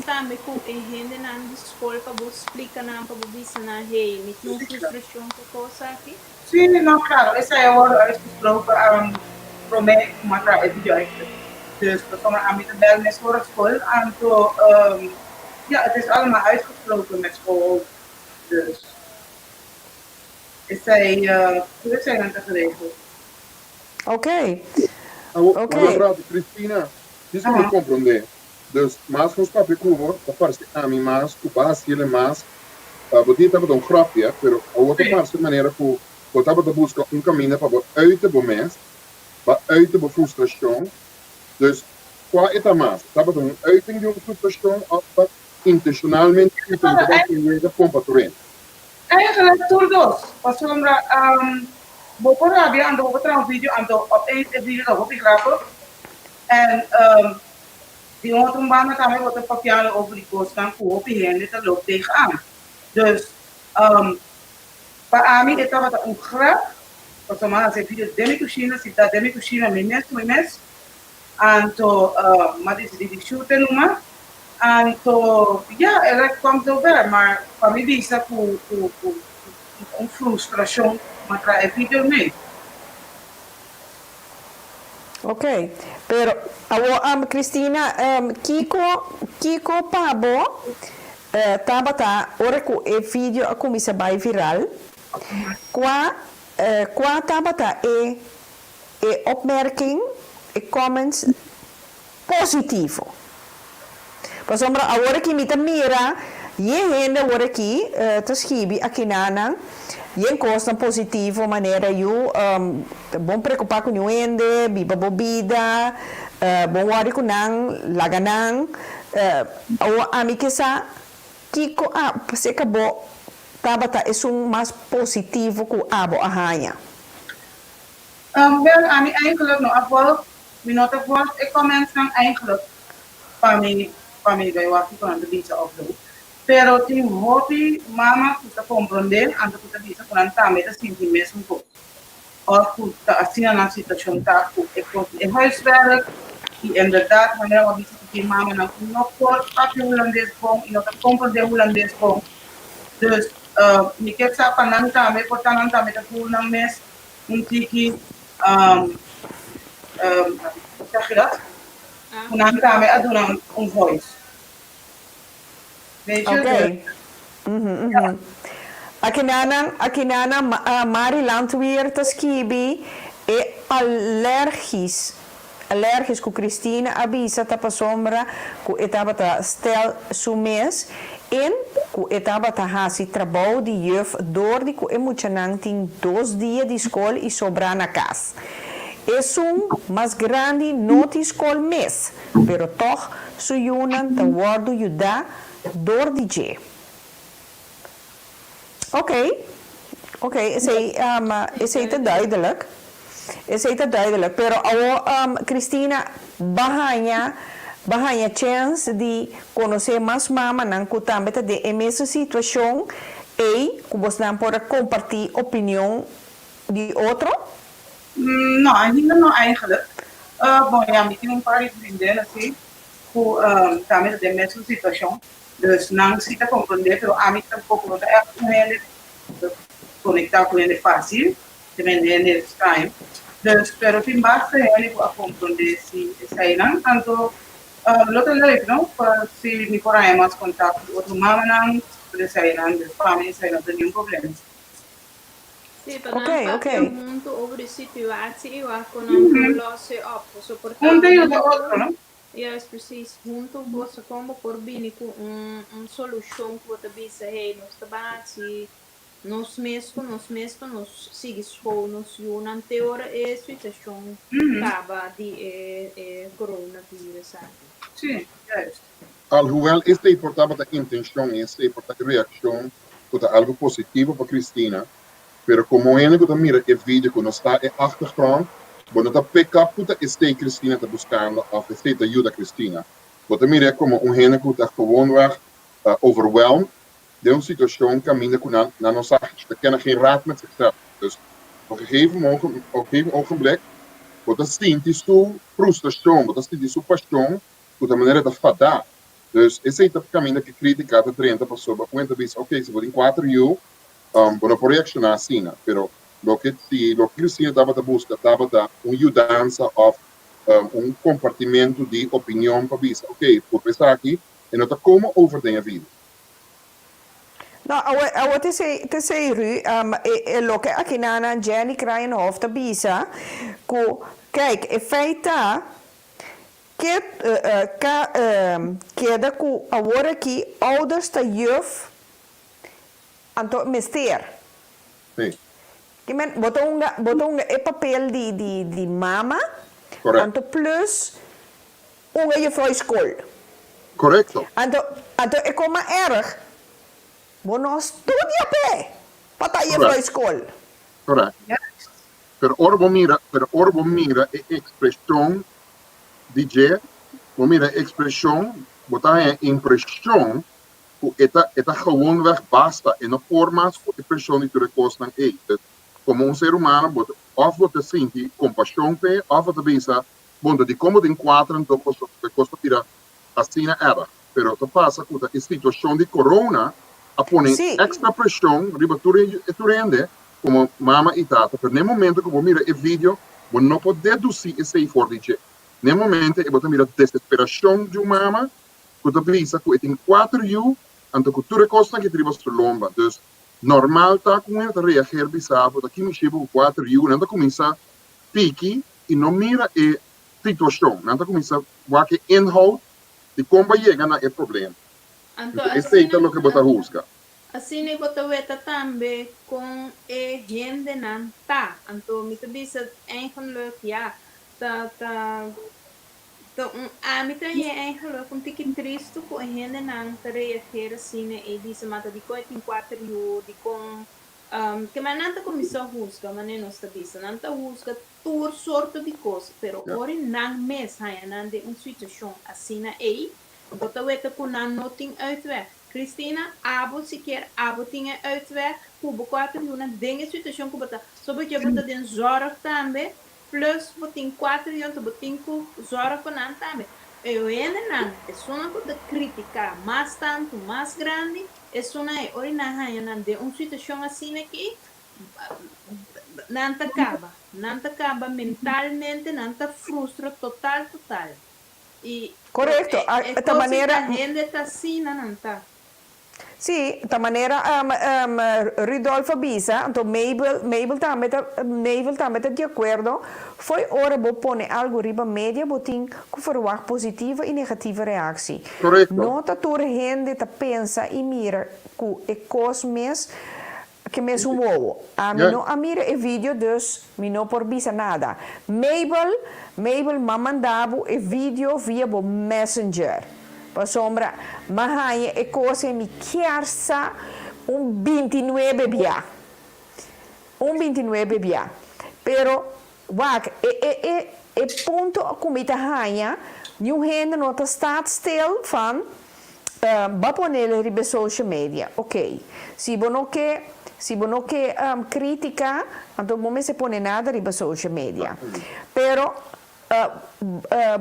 S5: também com gente na escola para bo explicar na para bo bisa na hey, me tinha frustração com coisa aqui.
S4: Sim, não, claro, essa é a hora uitgesproken voor mij om te video. Dus we komen aan met de bel met school en toen, ja, het is allemaal uitgesproken met school. Dus is zij, hoe zijn het geregeld?
S3: Ok.
S6: Agora, Cristina, isso me compreender. Dus, mas com os papéis cubo, a parte a mim mais, o base ele mais, você estava dando grapje, pero a outra parte maneira que você estava buscar caminho para uit de momento, para uit de frustração. Dus, qual é a mais? Estava dando uiting de frustração of intencionalmente que você estava compartilhando.
S4: Eigenlijk door dos. Pas sombra, boven rabia en door een video en door op een video dat op ik grappen. En die andere baan kan wat een papier over die kost kan kopen en dit loopt tegenaan. Dus para mim het was een grap. Pas sombra ze video demi cucina, si dat demi cucina mes. En to maar dit is die shooten noemen. En to ja, er kwam zo ver, maar para mim visa com frustração, mas traz vídeo nem.
S3: Ok. Pero, Cristina, Kiko Pabo, tabata, ora que o vídeo a começa vai viral, qua tabata opmerking, comments, positivo. Por sombra, agora que me mira, e ainda agora que tá escrevi aqui na e encosta positivo maneira eu bom preocupar com o ende, biba bobida, bom wari com nang, laganang, a mim que sa kiko se acabou tabata é mais positivo que abo a rainha.
S4: Wel, aan eigenlijk nog afval, we noten voor, ik comments dan eigenlijk van mij bij wat ik kan de deze opdoen. Pero ti hobby mama kuta comprender anda kuta bisa kunan tame da sinti mesmo ko. Of kuta assim na situação tá ku é huiswerk e inderdaad wanneer we bisa die mama na nog voor papi holandês bom e nota comprender holandês bom. Dus ik heb sa panan tame portanan tame da kunan mes tiki hoe zeg je dat? Kunan tame adunan voice. Weet je?
S3: Okay. Aqui na Mari Landweer te skibi é allergisch com Cristina Abisa tapa sombra com etapa ta stel sumes en com etapa ta hasi trabalho de juf door die com emocionang ting 2 dias de escola e sobrar na casa. Es mais grande not escola mes, pero toch suyunan ta wardo yuda door DJ. Oké, is het duidelijk? Is het duidelijk? Pero Cristina, bahanya chance de conhecer mais mama nan kutambeta de essa situação e kubos nan para compartilhar opinião de outro?
S4: Nou, ainda não eigenlijk. Bom, ja, ik heb een paar vriendinnen, assim, who também de mesma situação. Dus não se está compreender, pero a mim tampouco não é com ele conectar com ele fácil, também ele estranho. Dus pero tem bastante ele a compreender se sai não, tanto lo tenho não, se me por aí mais contato com outro mama não, por sai não, de família sai não tem nenhum problema.
S5: Sim, para muito over a situação, eu acho que não losse op, suportar.
S4: Um tem o outro, não?
S5: Juist, precies. Junto você como por bem com solução que você bisa hey nos trabalhos nos mesmos nos sigue school nos yun anterior é situação tava de coronavírus sabe.
S4: Sim, juist.
S6: Alhoewel este importava da intenção, este importava da reação, que algo positivo para Cristina, pero como ene que mira o vídeo que não está em achtergrond. Quando está pick-up, puta, este Cristina está buscando, of este ajuda Cristina. Porque mira como gente que está gewoonweg overwhelmed, de uma situação que caminha com na nossa arte. Ze kennen geen raad met zichzelf. Dus op een gegeven ogenblik, wat zien die zo frustração, wat zien die zo passion, op de maneira de falar. Dus esse é o caminho que critica a 30 pessoas, para conta diz, ok, se for em 4 anos, vou por reaccionar assim, pero lo que Cristina estava a buscar, estava a mudança of compartimento de opinião para dizer, ok, por pensar aqui, e não está como over de vida.
S3: Nou, wat is Ru, lo que aqui na Jenny Krijnhof te bisa, kijk, in feite, que da ku agora aqui ouders da juf anto mister.
S6: Sim.
S3: Que men botonga é papel de mama,
S6: Correto.
S3: anto plus unga juffrouw school.
S6: Correcto.
S3: Anto é como erg. Bono studia pe, pata juffrouw school.
S6: Correto.
S4: Juist.
S6: Pero orbo mira a expressão DJ, mira a expressão, botar a impressão que eta gewoonweg basta en não por mais que a pessoa de tu costa ei. Como ser humano, of você sente compaixão pe, of você pensa, bom, de como de enquadra, então costa tira assim era. Pero te passa que a situação de corona a põe extra pressão, riba tu rende, como mama e tata. Pero no momento que mira o vídeo, você não pode deduzir esse for DJ. No momento que você mira a desesperação de uma mama, que você pensa que tem 4 anos, então que tu recosta que triba se lomba. Dus normal tá com ele reagir bisavo, daqui me chega 4 anos, então começa pique e não mira e situação. Não está começando a que inhoud de como chega na problema.
S5: Então,
S6: Esse é o que você busca.
S5: assim eu vou weta também com e gente não tá. Então, me tambisa eigenlijk ja, dat amita je eigenlijk um tique triste com gente não te reagir assim e disse mata de coisa em 4 uur de com que mas não tá começou a buscar, mas não está bisa, não tá busca tour sorte de coisa, pero ori não mes hai não de uma situação assim aí, então tá weta com não tem uitweg. Cristina, abo sequer abo tinha uitweg, cubo 4 uur na dinge situação que bota, sobre que bota den zorg também. Plus, botin 4 uur, botin ku zorg van aan também. Eu ainda não, é só uma coisa crítica, mais tanto, mais grande, é só uma orina de uma situação assim aqui, não te acaba mentalmente, não te frustra total. E
S3: Correto. Da maneira.
S5: A gente está assim, não está.
S3: Sim, da maneira Rodolfo Bisa, então Mabel também está de acordo. Foi hora de pôr algo riba média, botin que forward positiva e negativa reação.
S6: Correto.
S3: Nota toda gente tá pensa e mira que é coisa mesmo que mesmo movo. A mim não a mira é vídeo, dus me não por bisa nada. Mabel mandava o vídeo via o Messenger. Para sombra, mas é coisa me quer 29 bia. 29 bia. Pero, wak, ponto como está hanha, nu gente não está stil van, baponele ribe social media. Ok. Se você não quer criticar, então não se põe nada ribe social media. Pero,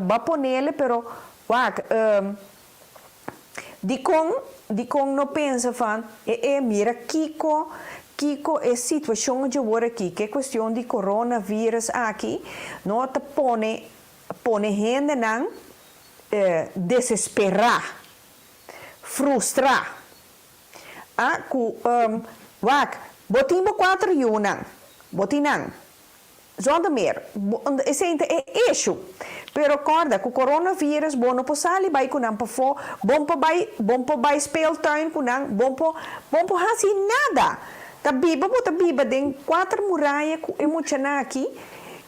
S3: baponele, pero, wak, de com não pensa van, mira, Kiko é situação de agora aqui, que é questão de coronavírus aqui, não te põe gente não desesperar, frustrar. Botimbo 4 uur não, botinang. Zonder meer. Esse é eixo. Pero recorda que o coronavírus, bom não pode vai com não pafo, bom para vai speeltuin com não, bom para fazer nada. Tá biba tem 4 muralhas que emocionar aqui,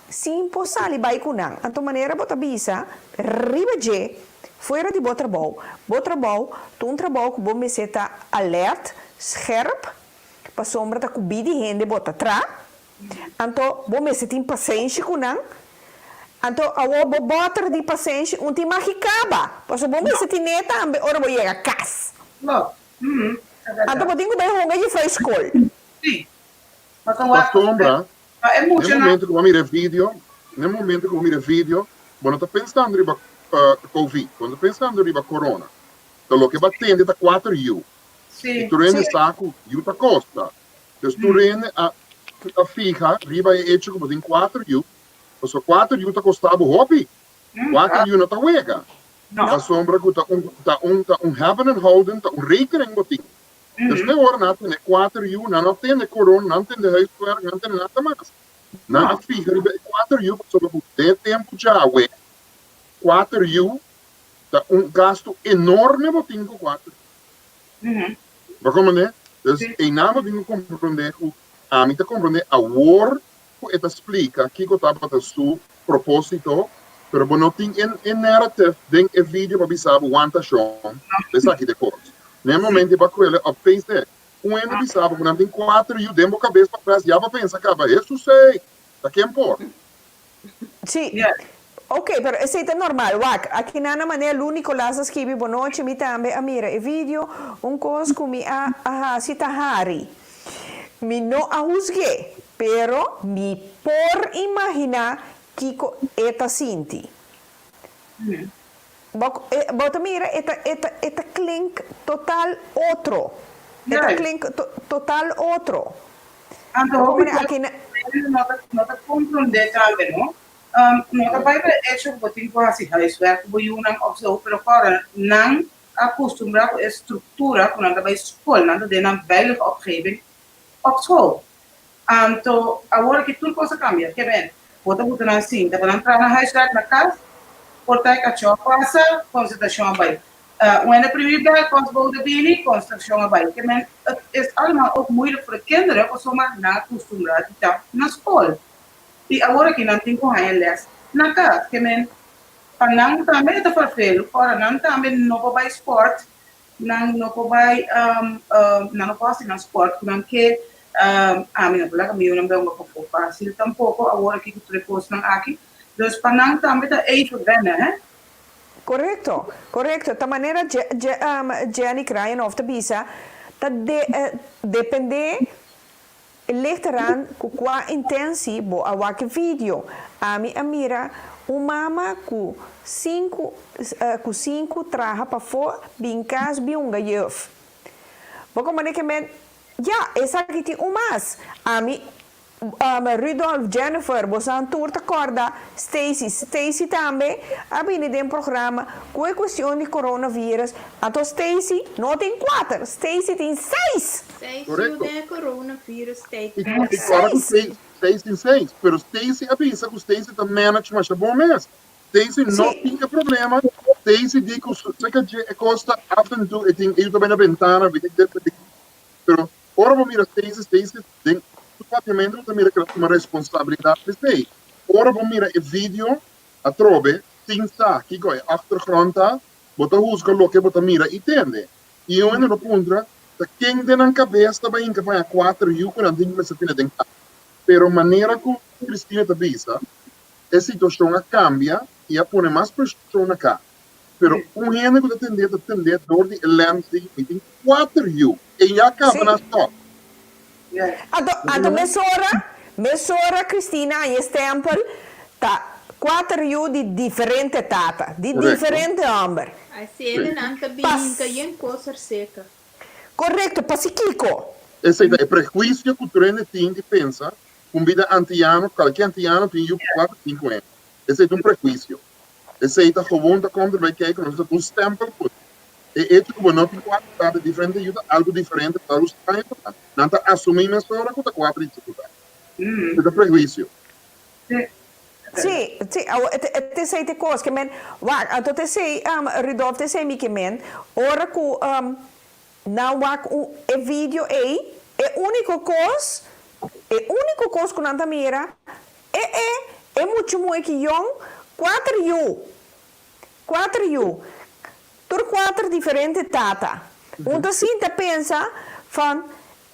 S3: sim pode vai com não. Então maneira bota bisa, riba de, fora de bom trabalho, tu trabalho que bom me seta alert, scherp, para sombra tá com bidi gente bota atrás. Então, bom, se tem paciência com não. Então, a botar de paciência, um time que acaba. Porque bom, se tem neta, ora vou chegar a casa.
S4: Não.
S3: Então, eu tenho que dar um ganho para a escola.
S4: Sim.
S6: A sombra, no momento que eu miro vídeo, eu não estou pensando em Covid, eu estou pensando em Corona. Então, o que batendo é 4 uur.
S4: Sim.
S6: E tu rende saco, e tu costa. Então, tu rende a fica, riba é hecho como tem 4 uur. Mas 4 uur tá costado o hobby. 4 uur não tá wega. A sombra que tá hebben en houden, tá rekening boting. Dus não hora nada, né 4 uur, não tem de corona, não tem de huiswerk, não tem nada mais. Na fica, riba 4 uur, sobre o tempo já wega. 4 uur, tá gasto enorme boting com 4. Waarom né? Dus em nada de compreender a mim te compreender a war que te explica que eu estava para seu propósito, pero não tem em narrative den e vídeo para bisar quanta show, dessa aqui de cores. No momento para ele a face ano bisar porque não tem 4 e o demo cabeça para trás já para pensar acaba isso sei, tá que importa.
S3: Sim. Ok, pero esse é normal. Aqui na maneira, o único las escreve boa noite, me também a mira e vídeo, coisa como a cita Hari. Me não a juzguei, pero me por imaginar que eta sinti. Bota mira, eta klink total outro. Eta klink total outro.
S4: Então, não te compreender também, não? Não te vai ver isso que botin com assim, huiswerk, boiunang of zo, pero agora não acostumar com a estrutura, quando não vai escola, não tem uma veilige omgeving op school. Então, agora que tudo coisa cambia, que bem, você pode assim, você vai entrar na huiswerk na casa, portanto, a chão passa, concentração vai. Wanneer primeiro komt de bini, construção abai. Que men, het is allemaal ook moeilijk voor de kinderen, om zomaar na acostumbrado na school. E agora que não tem como les na casa, que men, panang também está farfelo, fora não também não pode vai sport, não pode vai, não pode ir na sport, não que a minha colega meu não vai uma pouco fácil, tampouco agora que tu repouso não aqui, dus panang também está even wennen, hè?
S3: Correcto, correcto. Da maneira Jenny krijgen of de visa, dat depende ligt eraan qua intentie bo a welke video. Ami amira mama ku cinco traga para fora binkas biunga juf. Boko maneke men ja, esa kiti umas. Ami Rudolf, Jennifer, bosan tour te corda, Stacy também, abini de programa, com a questão de coronavírus, então Stacy não tem 4, Stacy tem 6.
S5: 6 de coronavírus,
S6: E claro que Stacy tem 6, mas Stacy avisa que Stacy está manage mais bom mês. Stacy não tem problema, Stacy diz que costa af en toe, eu também na ventana, mas ora vou mirar Stacy tem praticamente também é uma responsabilidade de você. Ora vamos mirar o vídeo, a trove, tinta, que é a achtergrond, bota husga lo que bota mira e tende. E eu ainda não puntra, da quem tem na cabeça vai incapaz a 4 e o que não tem que se pina tentar. Pero maneira que Cristina te visa, a situação cambia e a põe mais pressão cá. Pero gente que atender dor de lente e tem 4 e já acaba na stop.
S3: Ado mesora Cristina e stempel ta 4 di differente tata, di differente amber.
S5: Assim, ele não está bem, que é coisa seca.
S3: Correcto, passiquico.
S6: Esse é o prejuízo que o treino tem de pensar, com vida antiano, qualquer antiano tem 4, 5 anos. Esse é um prejuízo. Esse é o gewoon da conta vai que nós temos um stempel. E isso que não tem 4 tatas diferentes, algo diferente para os três. Não está assumindo essa hora com 4 e 5 tatas. Esse é o prejuízo.
S3: Sì, te sei te cose che men, guarda, te sei Ridolf, te sei mi che men, ora cu na wak e video e unico cos con anta mira e mucho muy que young 4 you tur 4 differente tata. Então assim te pensa van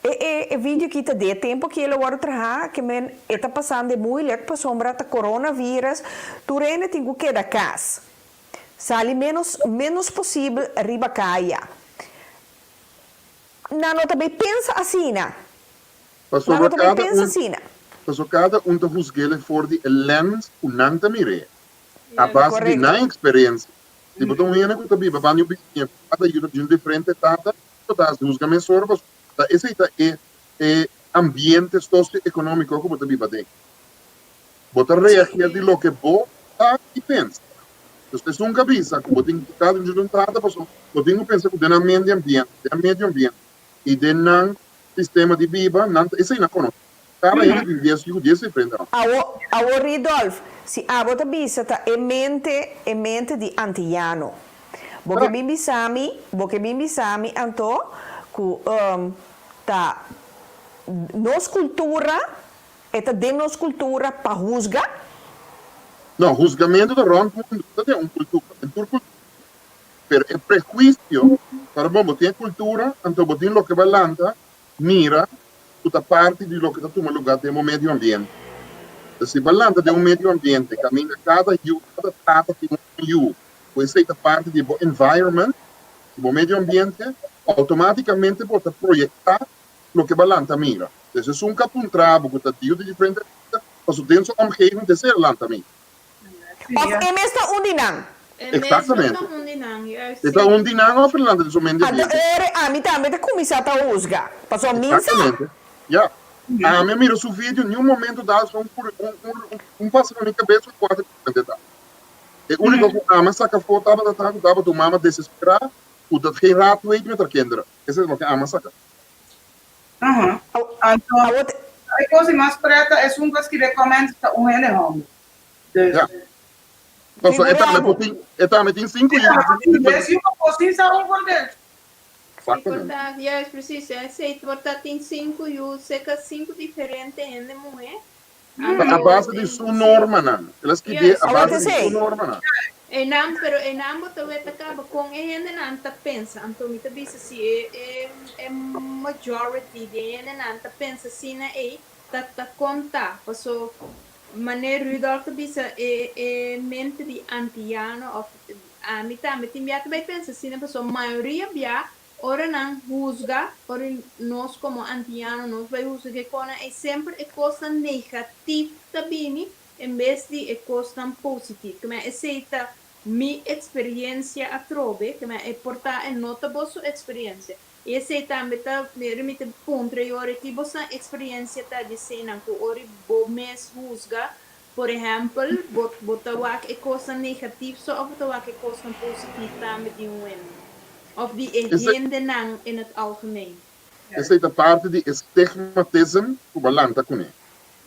S3: e vídeo que te dê tempo que ele agora traga que men está passando moeilijk para sombra da coronavírus tu reine tem que da casa sali menos possível riba caia não também pensa assim não também pensa assim
S6: Passou cada te husgele voor die lens unanta mire a base de na experiência tipo então ele que também banho bem cada de diferente tata todas husga sor esse é ambiente socioeconômico como também vai botar reagir de lo que vou e pensa então se nunca visa como tem que cada de tata passou eu tenho que pensar que na meio ambiente e de não sistema de vida não esse não conosco cada ele de 10 frente
S3: a Ridolf se a bota visa tá em mente de antiano porque bimbi sami anto ku ta nos cultura eta de nos cultura pa juzga
S6: não juzgamento de ron é cultura pero el prejuicio para bom tem cultura então botin lo que balanta mira toda parte de lo que está tomando lugar de um meio ambiente se balanta de um meio ambiente caminha cada tata tem pois essa parte de environment do meio ambiente automaticamente pode projetar o que balanta mira. Dus is een kapuntrabo que está de diferente para o denso omgeving de ser lanta mira.
S3: Of emesta undinang.
S6: Exatamente. Está undinang of lanta de somente.
S3: A mim também está começando a usar. Passou minha.
S6: Exatamente. Ja. A mim mira o vídeo em momento dá passo na minha cabeça 4 da. É único que a massa saca foto tava do mama desesperada. Dat geen raad weet met haar kinderen. Is het wat je aan me zeggen?
S4: Então, a coisa mais preta é um que recomenda um rende home.
S6: Então,
S3: Figuramos.
S6: está met 5
S4: Desse
S6: anos.
S4: uma posição importante.
S6: Exatamente.
S5: Verdade, é preciso. Se você tem 5 e você tem 5 diferentes em mulher.
S6: A base de sua norma, não. Elas que dê a
S3: Agora
S6: base de
S3: sei.
S6: sua norma, não.
S5: Pero enam talvez acaba com a gente não tá pensa, então me também se é majority de gente não tá pensa assim na tá conta, passou maneira Rudolf bisa mente de antiano of a mitad me timbia também pensa assim na pessoa maioria bia ora não juzga, ora nós como antiano nós vai juzgar que quando é sempre é coisa negativa também em vez de é coisa positiva, como é aceita mi experiência a trove, que é portar em nota boa experiência. E esse também tá me ponto e ora que boa experiência tá dizendo que ora bo mes juzga, por exemplo, botar o que é coisa negativa, só botar o que é coisa positiva também de of die agenda não in het algemeen.
S6: Essa é a parte de estigmatismo que o balanta com ele.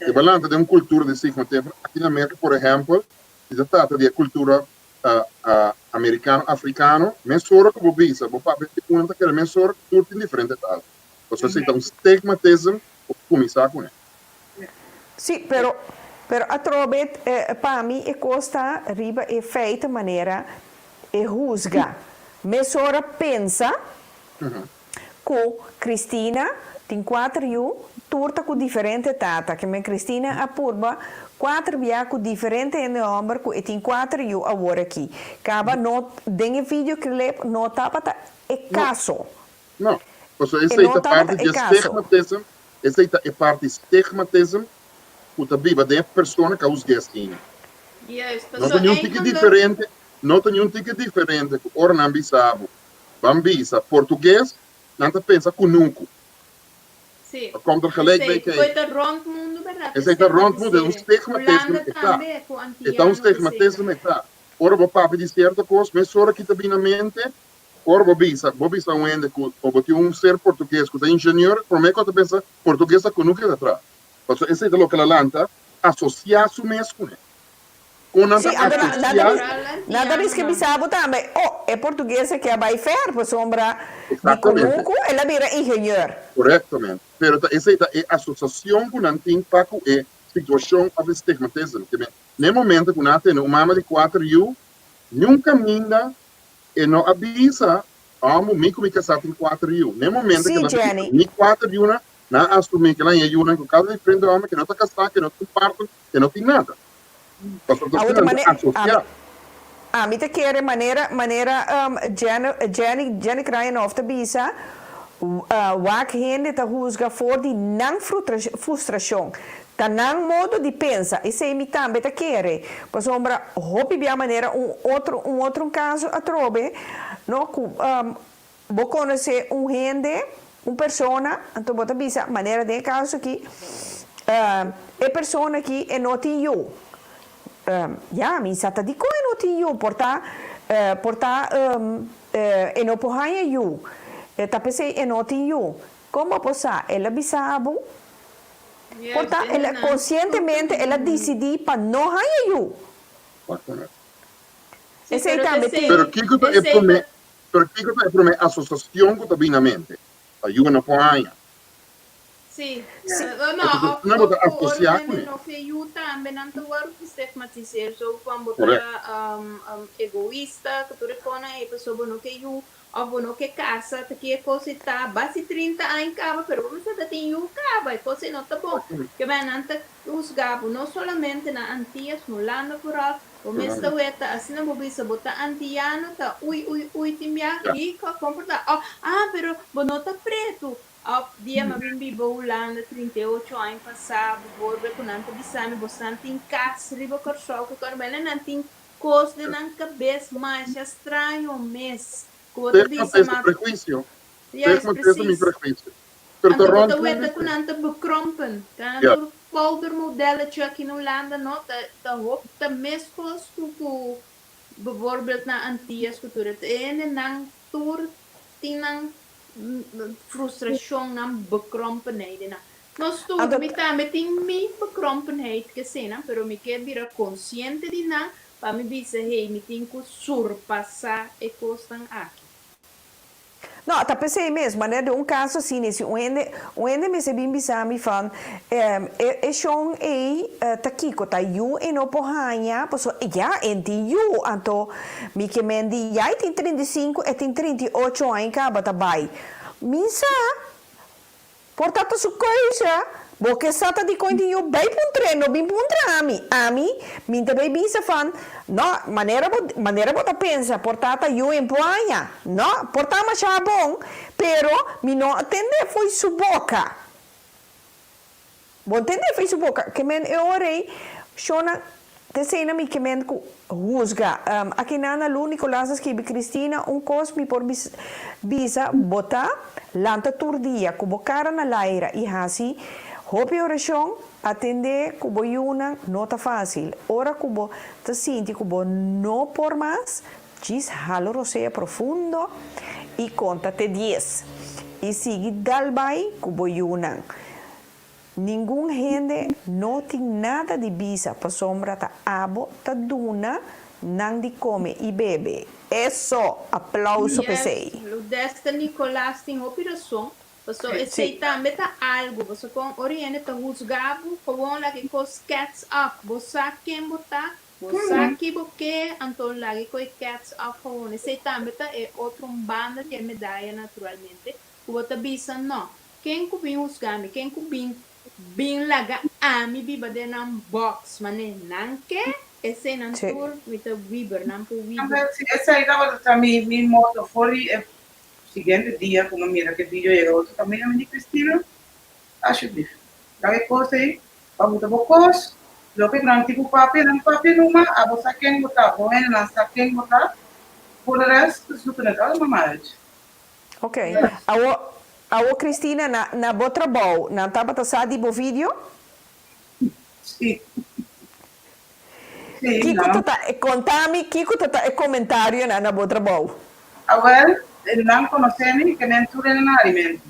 S6: O balanta tem uma cultura de estigmatismo. Aqui na América, por exemplo, se trata de cultura americano, africano, mesura que você visa, você pode ter conta que é mesura tudo em diferente tal. Você aceita um estigmatismo que começar com ele.
S3: Sim, pero a trove, para mim, é costa riba é feita maneira é rusga. Mesora pensa que Cristina tem 4 anos, turta com diferente tata, que minha Cristina a purba 4 via com diferente homem que tem 4 anos agora aqui. Acaba no den vídeo que le no tapa é caso.
S6: Não, você aceita a parte de estigmatismo, aceita a parte de estigmatismo que tá viva de pessoa que usa assim.
S5: Yes,
S6: Não tem um tique diferente. Não tem um tique diferente que ora não bisabo. Bambisa, português, não te pensa com nunca.
S5: Sim.
S6: Komt er gelijk bij
S5: Foi
S6: kijken.
S5: de rondmundo, verdade?
S6: É feita rondmundo, é um estigmatismo que está. Então, um estigmatismo que está. Ora, vou papo de certa coisa, mas só que está bem na mente. Ora, vou bisa um ende que vou ser português, que é engenheiro, por mim, quando pensa português, que nunca está atrás. Então, esse é o que ela lanta, associar su mesmo.
S3: Sim, nada diz que bisabo também. Oh, é portuguesa que vai fer, por sombra de conuco, ela vira engenheiro.
S6: Corretamente. Pero essa é a associação que não tem para a situação de estigmatismo. No momento que não tem uma mama de 4 anos, nunca minda e não avisa amo me como que está tem 4 anos. No momento que não tem 4 anos, não assume que ela é uma que cada diferente homem que não está casado, que não tem parto, que não tem nada.
S3: A outra maneira, a mim te quer maneira Jenny krijgen of te bisa, waar gente te juzga voor die não frustração, tá não modo de pensa, e se me também te quer, por sombra, hobby de maneira outro caso a trobe, no, vou conhecer gente, persona, então bota bisa maneira de caso aqui, é persona que é not you. Ja, mi sata di ko eno ti yu porta eno pohaya yu tapese eno ti yu como posa ela bisabo porta ela conscientemente ela decidi para não haya yu esse é também
S6: pero Kiko é para mim associação que tá bem na mente ajuda na pohaya.
S5: Sim.
S6: Não vou associar com ele.
S5: Não feio também não te vou estigmatizar so quando você egoísta que tu recona e pessoa não que eu ou não que casa te que coisa tá base 30 anos cava pero você tá tem eu cava e coisa não tá bom que vai não te usgabo não somente na antias no lando rural o mesmo weta assim não vou bisa botar antiano tá ui timia e comportar pero não tá preto. Op dia mabimbi boulanda 38 anos passado, borbe com nanta bisame, bastante em casa, riba corso, que quando bem não tem coisa de na cabeça, mas estranho mês.
S6: Tem uma prejuízo. Tem uma prejuízo. Pero
S5: de ronde weta com nanta bekrompen, kan folder modellen aqui no landa não tá hoop tá mes coisa que bijvoorbeeld na antias cultura, en nang tour tinang frustração na bekrompenheid na nós tudo me tá me tem mi bekrompenheid gezien na pero me quer vira consciente de na para me bisa, hey, me tem que surpassar e costam aqui.
S3: Não, tá pensei mesmo, mas é um caso assim, nesse um ende me se bim bisami van schon tá kiko tá you e no porranha, posso já enti you anto mi que mendi já tem 35 e tem 38 anos acaba tá bai. Misa portanto su coisa porque sata di cointi io bei pun treno bim pun ami minta bei bisa fan no manera bota pensa portata io in poanha no portama chabon pero mi no atende foi su boca bon tende foi su boca que men e orei shona Desena mi que men juzga. Aqui nana l'unico lasas que Cristina un cos mi por bisa bota lanta turdia kubo cara na laira e hasi hopi oração atender kubo yuna nota fácil. Ora kubo te sinti kubo no por mais diz halo rosea profundo e conta te 10 e sigue dalbai kubo yuna. Ninguém gente não tem nada de bisa para sombra ta abo ta duna não de come e bebe. É só aplauso para você.
S5: O desta Nicolás tem operação, você aceita meta algo, você com oriente ta usgabo, como lá que cos cats up, você quem botar, você que boque, então lá que coi cats up, como aceita meta é outro banda de medalha naturalmente, o bota bisa não. Quem cubim usgami, quem cubim bin laga ami biba de nam box mane nanke esse nan tour with a Weber nam po Weber.
S4: Essa aí estava também mi moto foi o seguinte dia como mira que vídeo chegou também a minha Cristina acho que daí coisa aí vamos dar bocos lo que não tipo papel numa a você quem botar bom é não sabe quem botar por o resto tudo na casa mamãe.
S3: Ok. A Cristina na botra bom, na taba ta di bo video?
S4: Sim.
S3: Kiko tata contami Kiko tata comentário na botra bom.
S4: Well, não conhecem que nem tudo na alimento.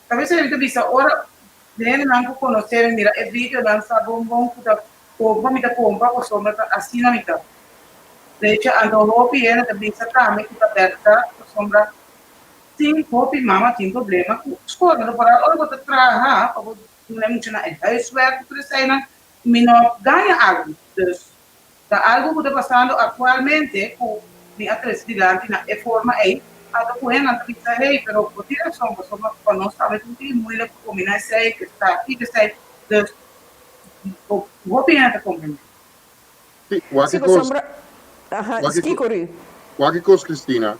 S4: Talvez ele bisa ora nem não conhecem mira é vídeo não sabe bom puta pompa me da pompa ou sombra assim na mita. De hecho, ando hopi era de bisa também que tá aberta sombra tem hopi mama tem problema com escola não para ora botar traha ou não é muito na é isso é que precisa na menor ganha algo da algo que está passando atualmente com minha atrás na é forma aí a do cohen na pizza hey pero por direção você não nós sabe que muito combinar sei que está aqui que sei o hopi é da combinar
S6: qualquer coisa Cristina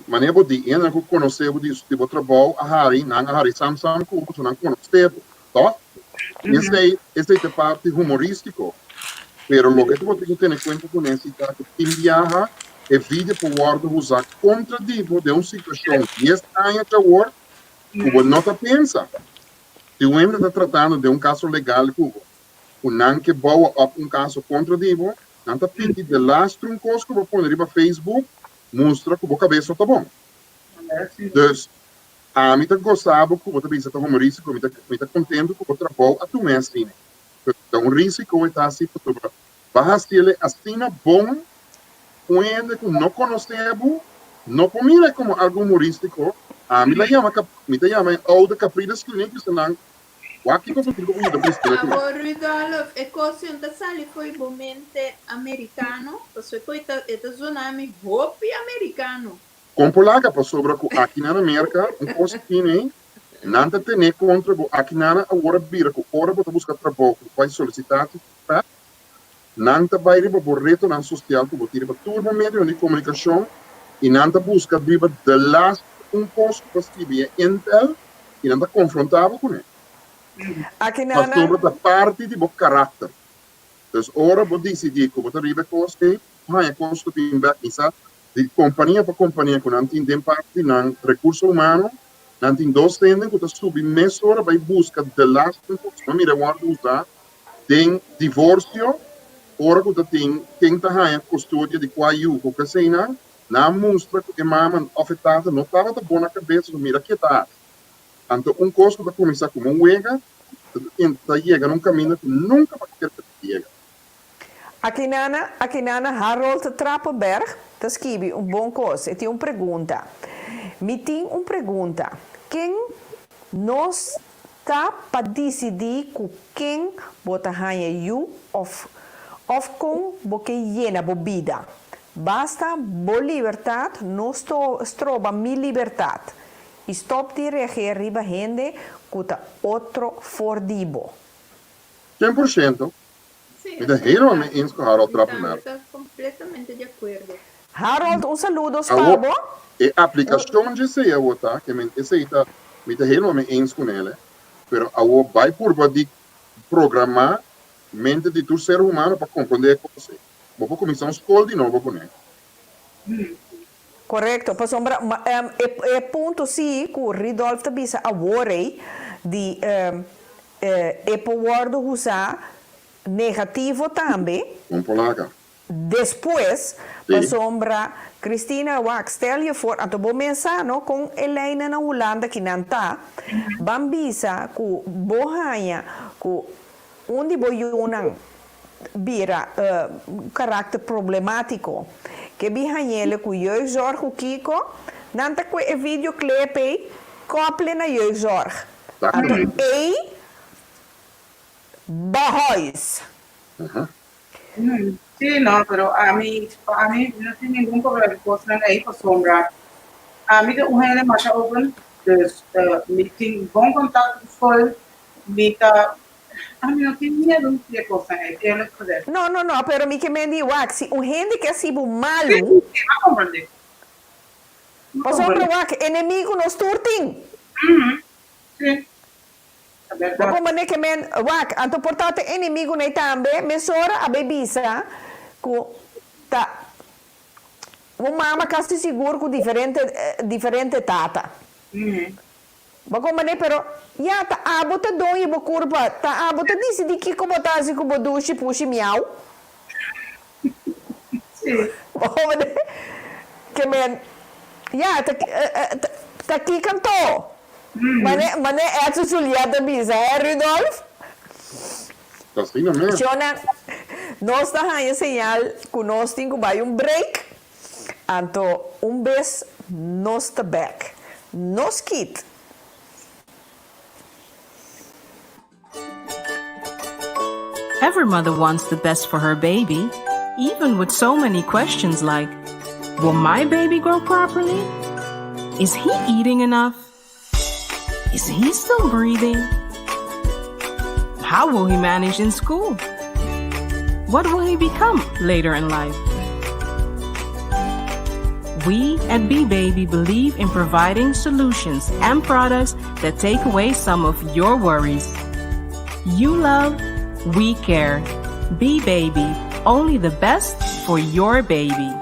S6: maneira de ainda que conhecer o tipo trabalho a Hari não a Hari Samsung que você não conhece tá esse é a parte humorístico pero lo que tu tens que ter em conta com esse é que quem viaja é vídeo por guarda usar contradivo de uma situação 10 anos atrás que não te pensa se o homem está tratando de um caso legal que o não que boa um caso contradivo não te pedi de lastro um coisa que vou pôr no Facebook mostra que a cabeça está bom. Então, a mim está gostado que você pensa que é humorístico, me está contente que o trabalho a tu me assim. Então, o risco é estar assim, para ser assim bom, quando não conhecemos, não para mim é como algo humorístico, a mim me chama Oude Capriles Clinic, senão, aqui que eu fico com isso.
S5: Agora, Ridolf, é coisa que sali foi bomente americano, você foi esta zona me hopi americano.
S6: Com polaca para sobre aqui na América, coisa que nem nada tem contra aqui na agora vira que ora para buscar trabalho, vai solicitar para nada vai ir para o reto na social que botar para todo meio de comunicação e nada busca viva de last posto para escrever intel e nada confrontável com ele.
S3: Aqui
S6: Mas sobre a parte de caráter. Então, ora vou decidir que vou arriba com você, mas é custo de investir de companhia para companhia que não tem parte de recurso humano, não tem dois tendas que está subindo mês hora vai buscar de lá, mas mira guarda usar tem divórcio, ora que tem quem está em custódia de qual o que sei não mostra que a mama afetada não estava tão boa na cabeça, mira que está. Então, custo vai começar como wega, chega num caminho que nunca vai ter que chegar.
S3: Aqui nana Harold Trappenberg, tá escreve bom coisa. Tem uma pergunta. Me tem uma pergunta. Quem nós está para decidir com quem bota ganha you of com boque llena bebida. Basta bo liberdade, nós troba mi liberdade. Stop de reagir riba gente kuta outro fordibo.
S6: 100%.
S5: Sim,
S6: Ik ben helemaal mee eens met Harold Trappenberg.
S5: Está completamente de acuerdo.
S3: Harold, un saludo,
S6: Awo,
S3: Pabo.
S6: e applicação de se eu tá, que men esse tá, me tá helemaal mee eens com ele. Pero awo vai por de programar mente de tu ser humano para compreender coisas. Vou começar uma escola de novo com ele.
S3: Correcto, pa sombra, e punto si, ku Ridolf te bisa a worry di e powardo usar negativo também.
S6: Com polaca.
S3: Depois,
S6: Sim.
S3: pa sombra, Cristina Wax, stel je voor, ato bo mensano com Helena na Holanda que não tá, bambisa ku bohanha, ku onde bo yunang bira karakter problemático, que bihanhele ku jeugdzorg ku kiko, nanta ku e videoclipe koppelen naar jeugdzorg. Ato Bahois.
S4: Sí, no, pero a mí no tiene ningún problema con ahí por sombra. A mí de un hele más open, dus met een bon contact vol, met a mí no tiene miedo de cosas, eerlijk gezegd.
S3: No, pero mi que me di wax, si un gente que si bu malu,
S4: Sí, va a comprender.
S3: pa sombra wax, enemigo nos turting.
S4: Sí. La verdad.
S3: Bako man que men wak anto portate inimigo na tambe mesora a bebisa ku ta uma mama casi seguro com diferente tata. Bako man pero ya ta abo ta don e bokurpa ta abo ta disse di que como tá assim como dushi pushi miau.
S4: Sí.
S3: Bako man que men ya ta ki canto. Mane é a Julieta Bisa, Rudolf?
S6: Assim mesmo.
S3: Jona, nós estamos a señal que nós temos break. Então, vez, nós está back. Nós kit.
S7: Every mother wants the best for her baby, even with so many questions like, will my baby grow properly? Is he eating enough? Is he still breathing? How will he manage in school? What will he become later in life? We at B-Baby believe in providing solutions and products that take away some of your worries. You love, we care. B-Baby, only the best for your baby.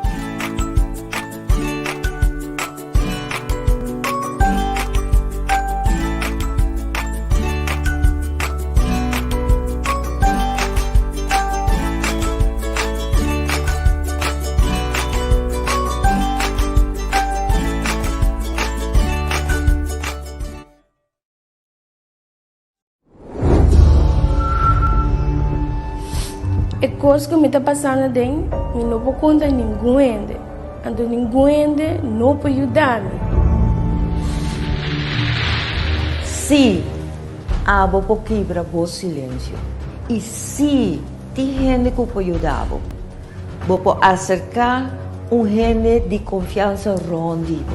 S8: E coisa que me está passando dentro, eu não vou contar ninguém. Então ninguém não pode ajudar-me.
S9: Se abo po quebra o silêncio e se tem gente que pode ajudar, vou acercar gente de confiança rondido,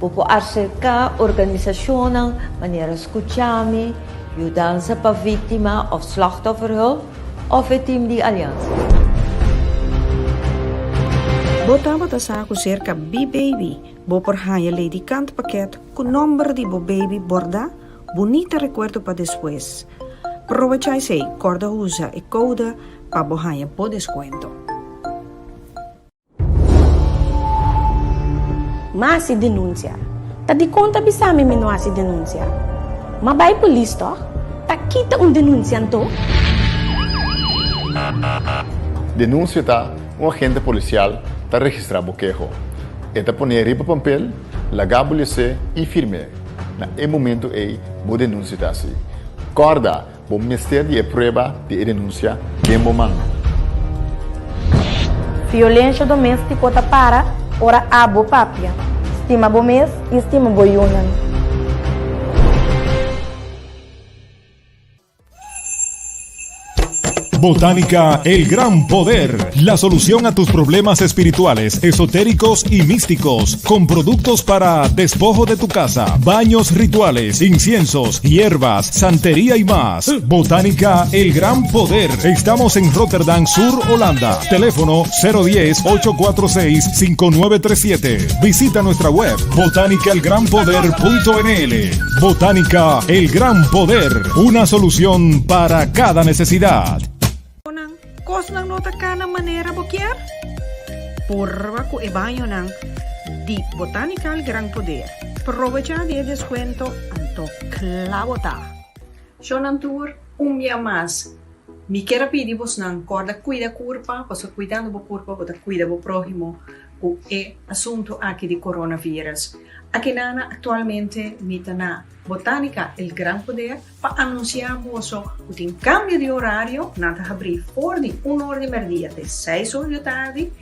S9: vou acercar organisações maneira escutar-me, ajudança para vítima ou slachtofferhulp of het team de aliança.
S10: Botava sa ako cerca B-Baby, bo por haya lady kant paket com number de bo baby borda, bonita recuerdo para después. Aprovechai sei, corda usa e code pa bo haya po descuento.
S8: Mas se denuncia. Tá de conta bisami me não se denuncia. Mas vai polícia, toch? Tá kita denunciante.
S11: Denúncia tá, agente policial está registrado o queijo. Eta poner riba papel, lagabo-lhe e firme. Na momento bo denúncia tá assim. Corda, bo ministério de prova de denúncia, bem bom man.
S8: Violência doméstica tá para, ora abo papia. Estima bo mês e estima bo yunan.
S12: Botánica El Gran Poder, la solución a tus problemas espirituales, esotéricos y místicos, con productos para despojo de tu casa, baños rituales, inciensos, hierbas, santería y más. Botánica El Gran Poder. Estamos en Rotterdam Sur, Holanda. Teléfono 010-846-5937. Visita nuestra web botánicaelgranpoder.nl. Botánica El Gran Poder, una solución para cada necesidad.
S10: Kos ng nota ka ng manera bokier? Purwa ko ibayo ng di Botanical Gran Poder. Aprovecha de descuento anto clavota. Shonan tour dia mais. Mi quero pedir vos ng corda cuida curpa, posso cuidando bo curpa, bota cuida bo prójimo, o assunto aqui de coronavírus. Aqui nana atualmente mitana Botánica El Gran Poder para anunciar vosso que tem cambio de horário, nada abrir for de 1 hora de merdia até 6 horas da tarde,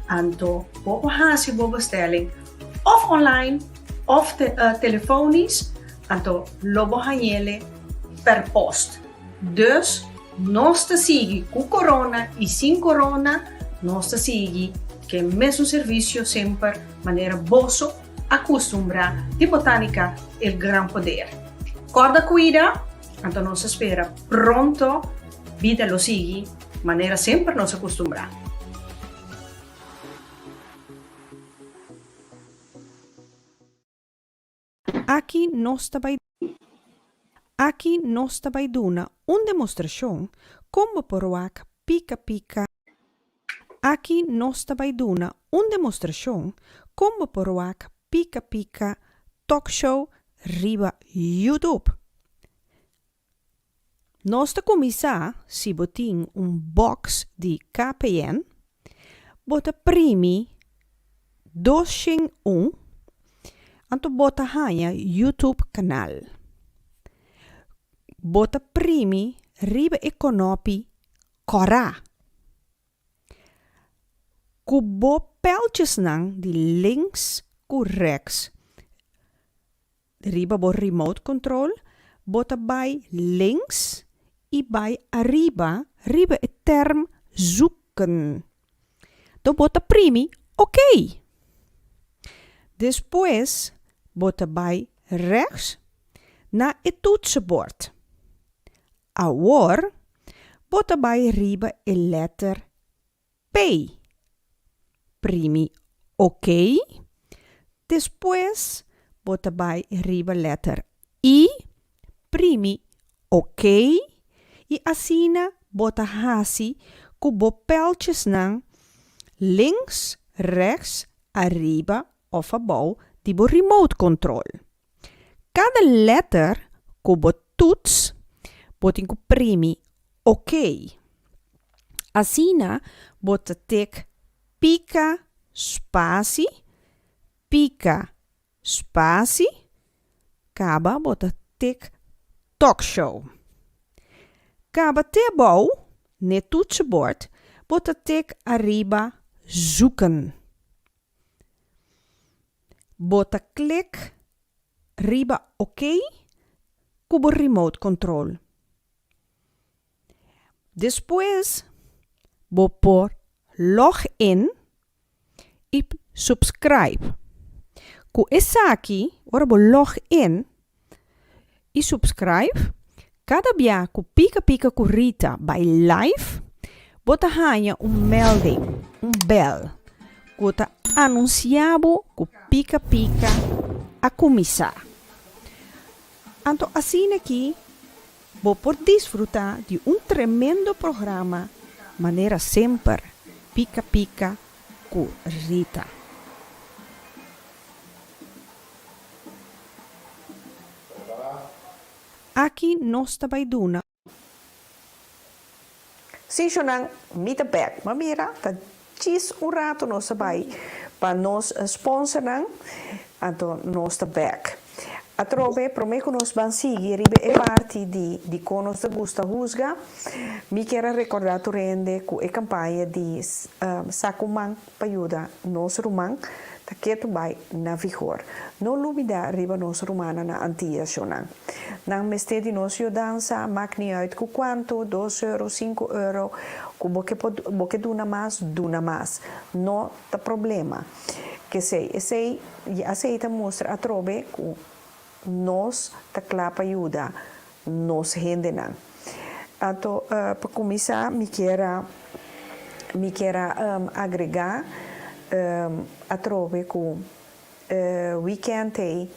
S10: anto bobo hasi bobo bestelling of online of telefonisch, anto lobo hanjele per post. Dus nós te sigue com corona e sem corona, nós te sigue que mesmo serviço sempre maneira bosso acostumbra de Botánica El Gran Poder. Corda cuida, então nos espera pronto, vida lo sigue, maneira sempre nos acostumbra. Aqui nós também duna demonstração como poroak pica-pica. Aqui nós também duna demonstração como poroak pica-pica talk show riba YouTube. Nós começar se botin box de KPN, bota primi 201, anto bota hanha YouTube canal. Bota primi riba econopi Cora. Kubo peltjes nang die links ku rechts. Riba bo remote control, bota bij links e bij arriba, riba e term zoeken. Do bota primi, ok. Después, bota bij rechts na het toetsenbord. Ahora, bota bij riba e letter P. Primi, ok. Después, bota bij riba letter I. Primi, ok. E assina bota hasi kubo pijltjes nang links, rechts, arriba of above die bo remote control. Cada letter kubo toets botin ku primi ok. Assina bota tek pica spasi, kaba bota tek talk show. Kaba tebou, net toetsenbord, bota tek arriba zoeken. Bota klik riba ok, kubo remote control. Después, bo por login e subscribe. Ku esaki, ora bo login e subscribe. Cada dia ku pica ku Rita bij live, bota hanya melding, bel. Kota anunciabo ku pica a comissar. Anto assim aqui, vou por desfrutar de tremendo programa, maneira sempre pica ku Rita. Aqui nós também duna.
S3: Sim, Shonan, mita back. Maar mira, dat is rato nós também para nos sponsoren, então nós back. A trove, prometo nos bansigi, ribe e parti di conos de gusta husga. Mi quero recordar tu rende cu e campanha de Sacuman Payuda nos rumang, ta keto bai na vigor. No lubida riba nos rumana na antia shonan. Nang meste di nos yo dansa, maakt niet uit cu quanto, 2 euro, 5 euro, cu boke duna mas. No ta problema. Que sei, aceita mostra a trove cu nos ta klapa ajuda, nos hendenan. Então, para começar, me quero agregar a trove com weekend aí,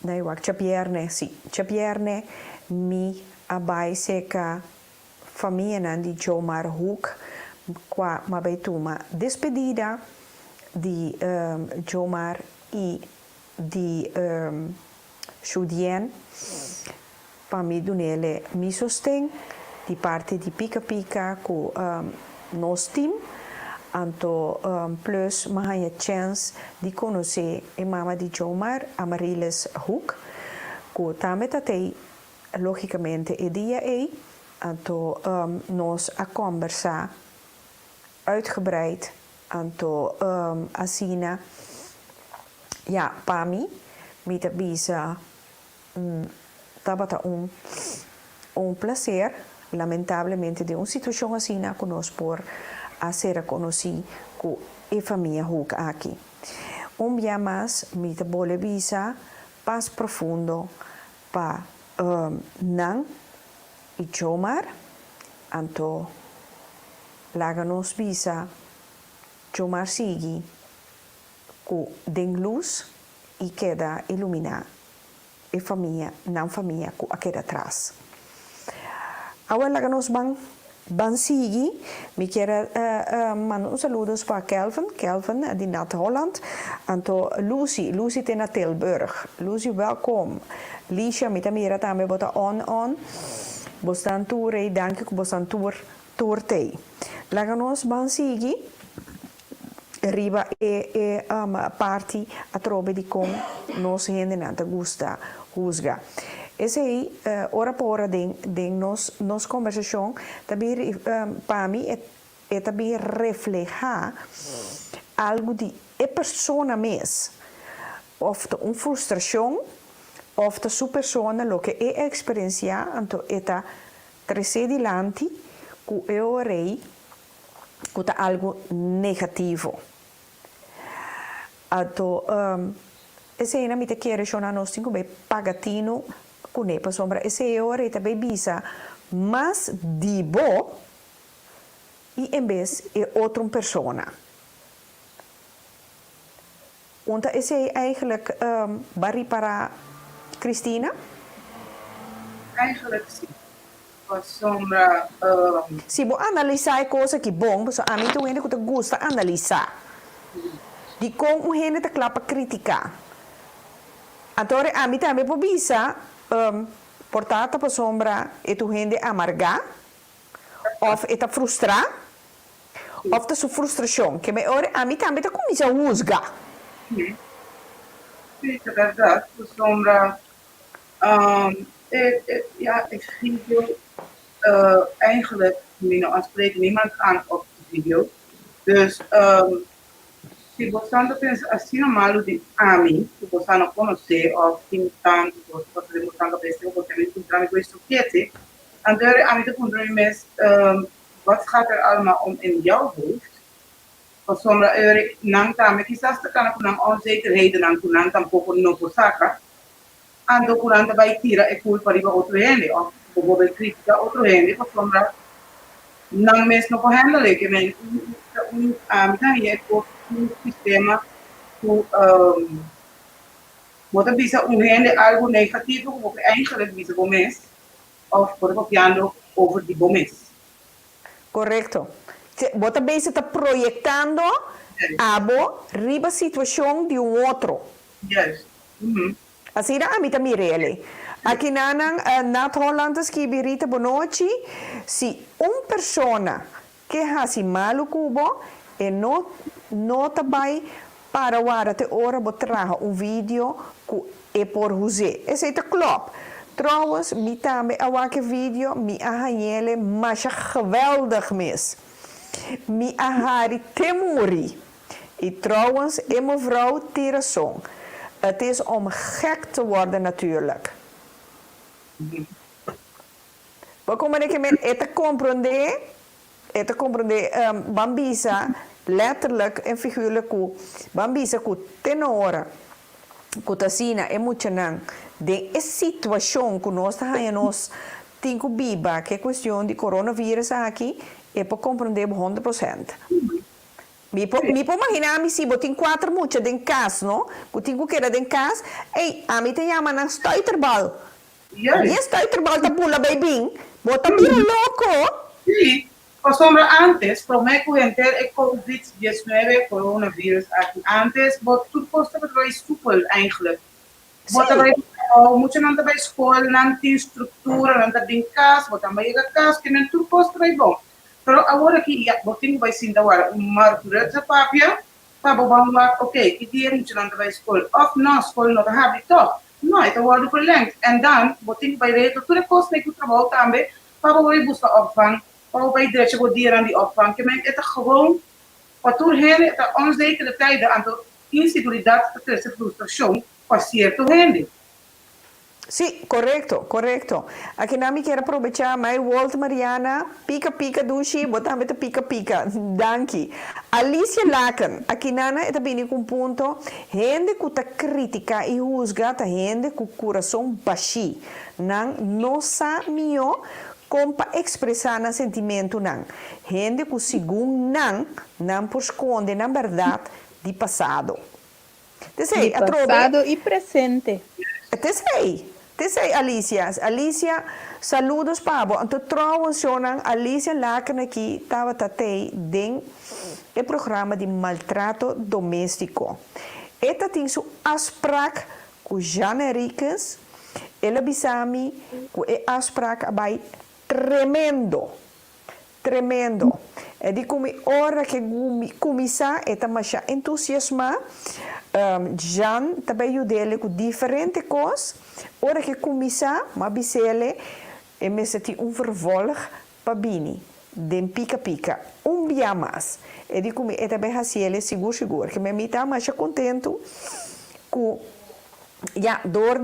S3: daí o chapierne me abai seca família de Jomar Hoek qua mabaituma despedida de Jomar e di Shudien para mi donele mi sosten di parte di Pika Pika ku nos team anto plus mahanya chance di conoscer e mama di Jomar Amarilis Hoek ku tametatei logicamente e dia anto nos a conversa uitgebreid anto asina. Ja, Pami, met de bisa, tabata un placer, lamentablemente, de una situación así na conos por hacer conocer con la familia Hoek aquí. Un día más, met de bole bisa, pas profundo, pa Nang y Jomar, anto laganos bisa, Jomar sigi, ku den luz e queda iluminar e família, não família, ku queda atrás. Agora nos ban sigi, me quero mandar saludos para Kelvin de Nat Holland, anto Lucy tem na Tilburg. Lucy, welkom. Licia, met mira também bota on. Bostan tour e danke ku bostan tour tei. Nos ban sigi, riba e parti a trobe di com nos gente nanta gusta husga. Esse aí, ora por ora, den nos conversação, também para mim é também reflejar algo de a persona mesmo. Of uma frustração, of a sua persona, lo que é experienciar, então é trazer dilante, que eu orei, que é algo negativo. Então, esse aí, na minha queira, eu não tenho bem pagatino, com nepa sombra. Esse aí, eu orei também bisa, mas de bo, e em vez é outra persona. Então, esse aí, eigenlijk, barri para Cristina?
S4: Eigenlijk sim. Sombra.
S3: Se você analisar coisas que bom, a mim tu ainda que gosta analisar. De como gente te clapa criticar. Agora a mim também pode bisa, portanto para sombra e tu gente amargar, ou eta frustrar, ou ta sua frustração, que ora a mim também te começa a juzgar.
S4: Sim, é verdade. Sombra. Ik video eigenlijk aanspreken niemand aan op de video. Dus se você não pensa assim normal de ami, se você não conhece ou tem tanto, você pode mostrar para você, você tem que entrar com isso que é. En door aan te kunnen met wat gaat er allemaal om in jouw hoofd. Voor sommige uren nang tame quizás te kan kunang onzekerheden nang kunang tampoco no posaka. Ando kurang bij tira e culpa riba otro gente o bijvoorbeeld critica otro gente voor sommige nang mes no ko handle que men je un sistema hoe moet bisa un gente algo negativo como que eigenlijk bisa gomes of por copiando over die gomes.
S3: Correcto. Você bem está projetando abo riba situação de outro.
S4: Yes.
S3: Assim a mim também reale. Aqui na Hollandas que birita bonochi, se persona que ha si malo cubo e no tabai para wara te ora botraga vídeo ku e por José. Esse é klopt. Trouwens, mi também awake vídeo, mi ahanhele, mas geweldig mis. Mi ahari temuri. E trouwens, en mevrouw Tirason. Het is om gek te worden natuurlijk. Maar kom maar ik met het comprende, bambisa, letterlijk en figuurlijk, bambisa, tenora, kutasina, emocionang, de situação que nós temos, tenho biba, que é questão de coronavírus aqui, é para compreender 100%. Me pode imaginar se eu tenho 4 muchas em casa, não? Eu tenho que ir em casa, ei, a mim te chama na stuiterbal. E a stuiterbal tá pula baby, bota mira louco.
S4: Sí, por sombra antes, prometo entender el COVID-19 coronavirus aqui. Antes, tudo posta para o super eigenlijk. Bota para muito não para escola, não tem estrutura, não tem casa, bota para ir a casa, que não tudo posta para bom. Pero agora que já botinho vai sim dar uma dureza papia, para vamos lá, ok, que dia muito não para escola, of não escola não tá habito, não, então agora verlengd. En dan botinho vai reto tudo posta que trabalho também, para vai buscar opvang, para vai deixar o dia aan die opvang. Que men het gewoon, wat toen hen het onzekere tijden aan de inseguridade, de frustração, passeert toen hen.
S3: Sí, correcto. Aqui na me quero aproveitar mais volta Mariana, pica dushi, botar meta pica, danke. Alicia Laken, aqui nana é também um ponto, gente que tá crítica e juzga, tá gente com coração baixo, não sabe melhor como expressar o sentimento não. Gente que segundo não por esconde na verdade de passado.
S5: De passado e presente.
S3: Te sei, Alicia, saludos, Pablo. Então, trouwens, Alicia Laken aqui estava tatei den o programa de maltrato doméstico. Esta tem sua afspraak com Jan Henriques. Ela bisami com a afspraak bij tremendo. E di come ora che começa eta masha entusiasma, Jan também ajudele com diferente coisas. Ora que começa, mas bisele e me senti vervolg para bini. Den pica, dia mais. E di come eta bem hasiele seguro, que me mita masha contento com ja, door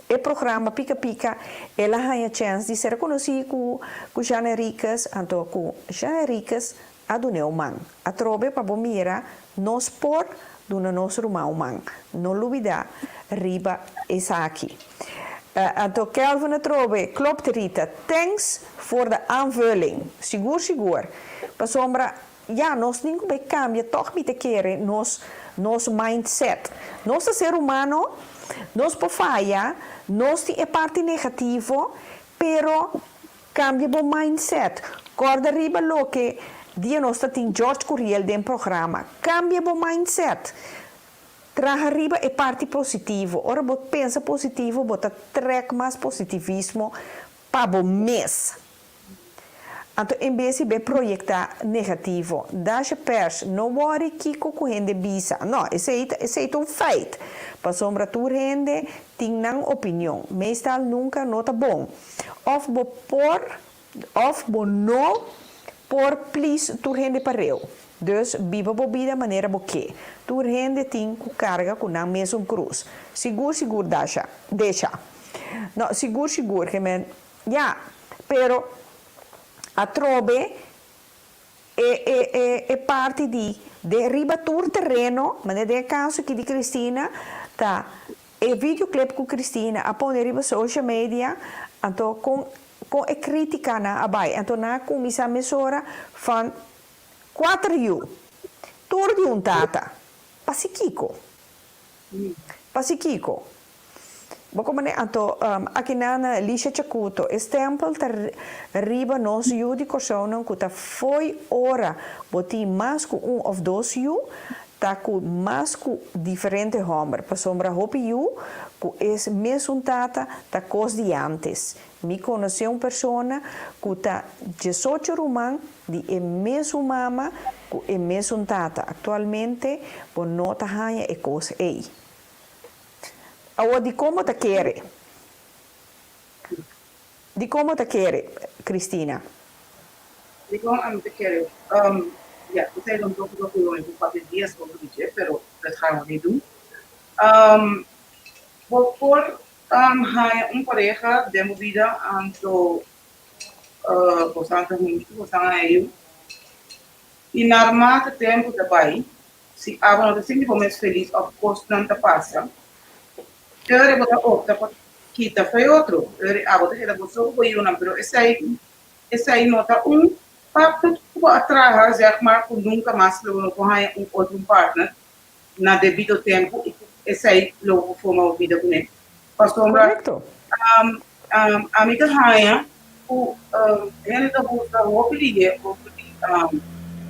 S3: het programma Pica, ela tem a chance de ser conhecida com Jan Henriques, então com Jan Henriques a do man. A trobe para bomira nos por do nosso irmão. Não olvida riba essa aqui. Então Kelvin a trobe, klopt Rita, thanks voor de aanvulling. Seguro. Para sombra, ja, nós ninguém vai cambiar, toch me te querer nos mindset. Nosso ser humano nós por falha, nós tem parte negativa, pero cambia o mindset. Corda riba lo que dia nós tem George Curiel den programa, cambia o mindset. Traga riba é parte positiva. Ora bot pensa positivo, bota trek mais positivismo para o mês. Então, em vez de projetar negativo, deixa pers, não worry que com rende bisa. Não, esse é um feito. Para sombra tu rende, tem não opinião. Meestal nunca nota bom. Of bo não por please tu rende para eu. Dus biba bobida maneira boque. Tu rende tem com carga com não mesmo cruz. Seguro deixa. Não, seguro que men. Ja, pero a trobe é parte de ribatur terreno, mas é caso que de Cristina tá e videoclip com Cristina a pôr riba social media, então com a crítica na abai, então na comissão mesora van 4 uur, tour de tata, pasikiko. Bocomane anto aqui na Lixa Chacuto, stempel riba nos ju de corsonen que foi hora boti mais com of 2 ju, está com mais com diferente homem. Para sombra hopi you, que é mesmo tata da cos de antes. Me conheci uma pessoa que está 18 romãs de é mesmo mama, que é mesmo tata. Atualmente, por nota hanha é coisa aí. Agora, de como te quer? De como te quer, Cristina?
S4: De como te quer? Ja, we zijn dan toch nog gewoon een paar dias over die jet, pero dat gaan we niet doen. Por hay un pareja de movida anto posanta muito, posanta aí. E na armata tempo também, se a não tem momentos felizes, of course não te passa. Eu vou dar opta para kita foi outro. Eu vou ter que dar só o não, pero esse aí nota pacto atrás, zeg maar, nunca mais não vai outro partner na devido tempo e esse aí logo foi uma vida com ele.
S3: Correcto.
S4: Amiga Raya, ele da busca o pedir,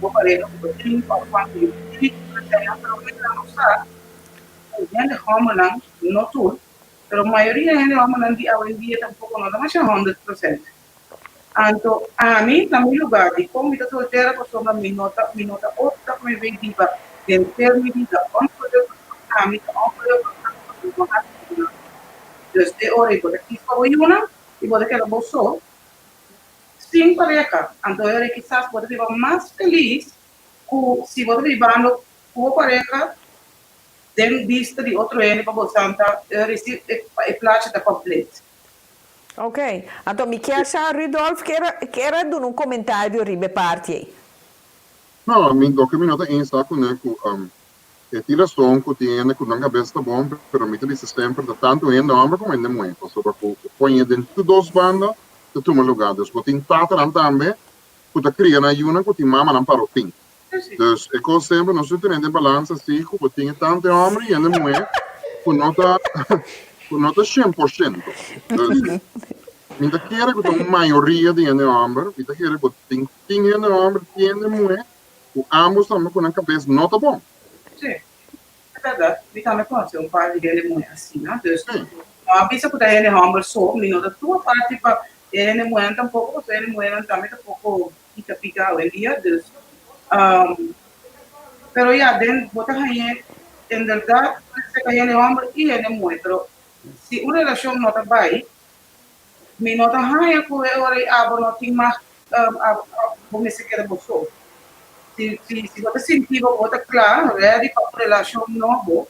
S4: o parede, o time, o quanto ele tem para o usar. Gente homeland no tour, pero a maioria gente homeland de hoje em dia tampouco não dá mais 100%. Então, a mim, na meu lugar, de como eu estou solteira, pessoa me nota outra como eu venho viva, de ter minha vida, onde eu a mim, onde eu dus de hora eu vou aqui para o Iuna, e vou aqui no bolso, sem pareja. Então, eu quizás vou viver mais feliz se vou viver com a pareja, de vista de outro ano para o Santa, eu recebo a placa da completa.
S3: Ok, então me quer achar, Ridolf, quer dar um comentário ribe parte aí?
S6: Não, a mim, do que me nota em saco, né, que tira som que tem, que não cabeça tá bom, pero me diz sempre, da tanto ainda homem como ainda mulher, sobre que põe dentro de duas bandas, de toma lugar, dus que tem tata também, que tá criando aí uma que tem mama não parou tem. Dus ik wil sempre, nós temos de balança assim, que tem tanto homem e ainda mulher, que não tá 100%. Dus, minta quer que a maioria de homem, minta quer que tem homem, tem mulher, que ambos também com a cabeça não tá bom.
S4: Sim, é verdade. E também pode ser par de mulher assim, né? Então, a pessoa que tem homem só, me nota tua parte para ele mulher tampouco, porque ele mulher também tampouco pica hoje em dia, dus. Pero ya, den botar aí, em verdade, se cai homem e ele mulher, pero se uma relação não está bem, me nota aí que eu não tenho mais, vou se querer bolso. Se você sentir, você claro, ready para uma relação nova,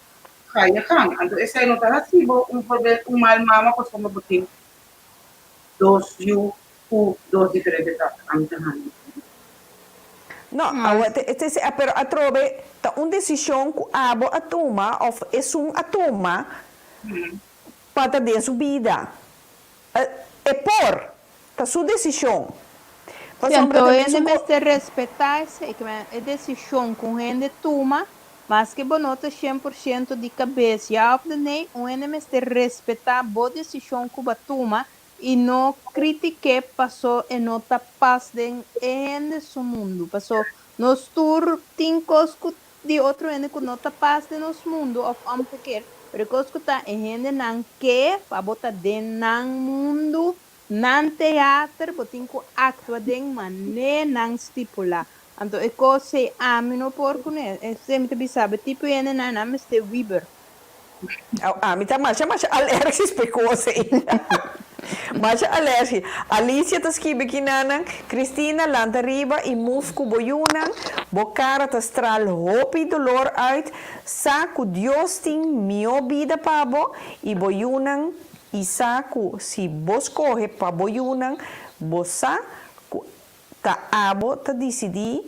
S4: aí kan. Então esse aí não está assim, um mal mama com como botin dois diferentes amigas.
S3: Não, pero a trove tá uma decisão que a toma ou é toma para ter sua vida. É por tá sua decisão.
S5: Então, ele deve respeitar-se, é decisão que ele toma, mas que bonota 100% de cabeça. Já nem ele deve respeitar a decisão que ele toma e não criticar passou e não tá passando em seu mundo. Passou nós tur tem coisas de outro ele que não tá passando no nosso mundo of ampequer, pero coisas que tá em não que para botar dentro do mundo. Nan teatro, botin ko actua deng mané nang stipula. Anto eko se amino por kune, sempre bisabe tipo ene na name ste Weber.
S3: Mita mas alergies precose. Mas alergie. Alicia tas kibe kinanang, Cristina lanta riba e move ku boyunang, bocara tas tral hopi dolor uit, sa ku Dios ting mio vida pabo e boyunang isaku si bos coge pa boyunang bosa ta abo ta decidi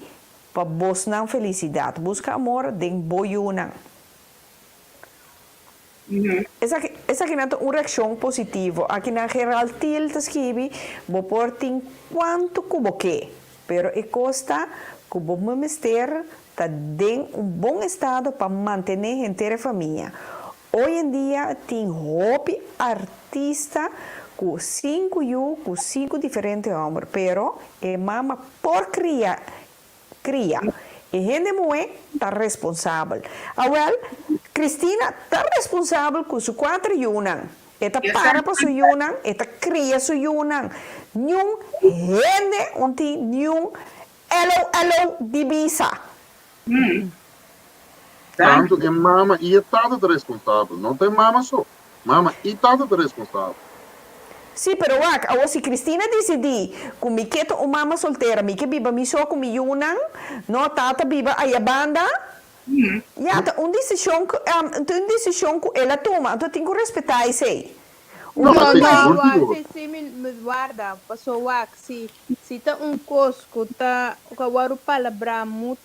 S3: pa bos nang felicidade busca amor den boyunang. Essa aqui não é uma reação positiva. Aqui na geral til ta escrevi bo porting quanto cubo que, pero e costa cubo mister ta den bom estado para manter a inteira família. Hoje em dia tem hobby artista com 5 diferentes homens, pero é mama por cria E gente moe está responsável. Well, Cristina está responsável com su 4 yunan. Eta para para su yunan, eta cria su yunan. Nyung gente onti nyung elo divisa.
S6: Tanto que mama e tata é responsável. Não tem mama só. Mama e tata é responsável.
S3: Sim, pero agora se Cristina decidir que me queto uma mama solteira, me que biba me só com me yunan, não tata biba aí a banda. Ja, uma decisão que ela toma, então tem que respeitar isso aí.
S5: Não, se me guarda, passou se tá cosco, tá o palavra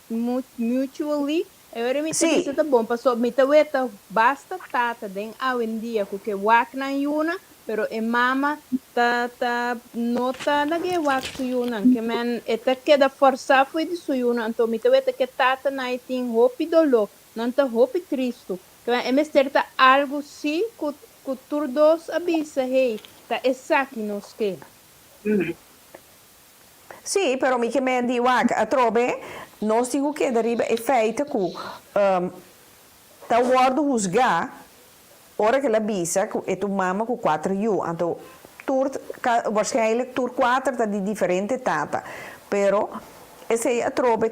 S5: mutually, eu me disse tá bom, passou me tá basta tata den em dia que wak na yuna, pero mama tá nota na que wak su yuna, que man eta queda força foi de su yuna, então me tá que tata na tem hope dolo, não tá hope tristo, que é certa algo se que todos avisa, hey, tá exato nos que.
S3: Sim, pero mi que me digo a trobe, nós digo que deriva é feito que tá guardo rusgar, ora que ela avisa que é tu mama com 4 yu, então waarschijnlijk tur 4 tá de diferente tata, pero esse a trobe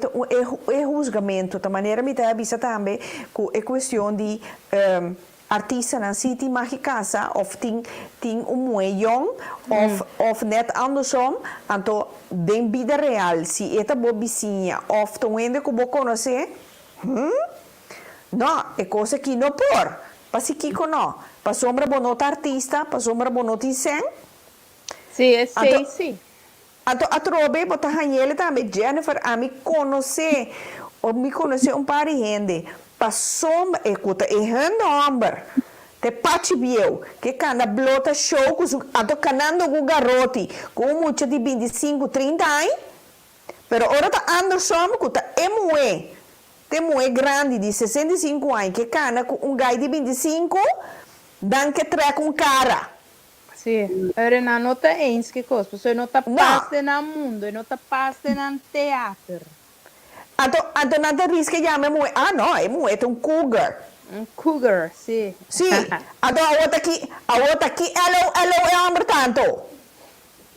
S3: é rusgamento, da maneira me tá avisa também que é questão de artiesten aan City mag je casa of ting jong of net andersom anto den vida real si eta bo vizinha of to wende que bo conhecer no é coisa que não por pasi kiko no pa sombra bonota artista pa sombra bonota sen
S5: sim é sim
S3: anto atrobe bota hanhele também Jennifer a me conhecer ou me conhecer par de gente passou escuta errando homem te pachibieu que cana blota show com ato canando com garoti com mucho de 25 30 anos pero ora tá Anderson que tá moe grande de 65 anos que cana com guy de 25 dan que treca cara
S5: sim era na nota eens que coisa você não tá passe na mundo não tá passe na teatro.
S3: Anto nada risca ya me mue. Ah, no, é mueta um cougar.
S5: Cougar, sim.
S3: Sim. Anto a outra aqui, ela é homem tanto.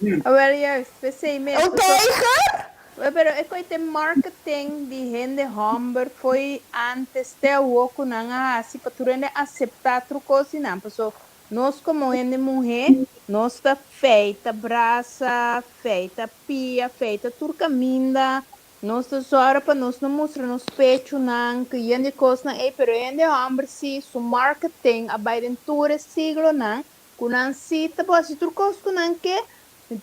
S5: Well, yes, pensei mesmo.
S3: O tiger?
S5: Pero é que o marketing de gente homem foi antes de o que não assim para tu rende aceitar outra coisa não. Pessoal, nós como gente mulher, nós tá feita braça, feita pia, feita turcaminda. Nós só para nós não mostrar nos peitos não que ainda coisa não é pero ainda homem se su marketing a dentro siglo não que não se tá para se turcos que não que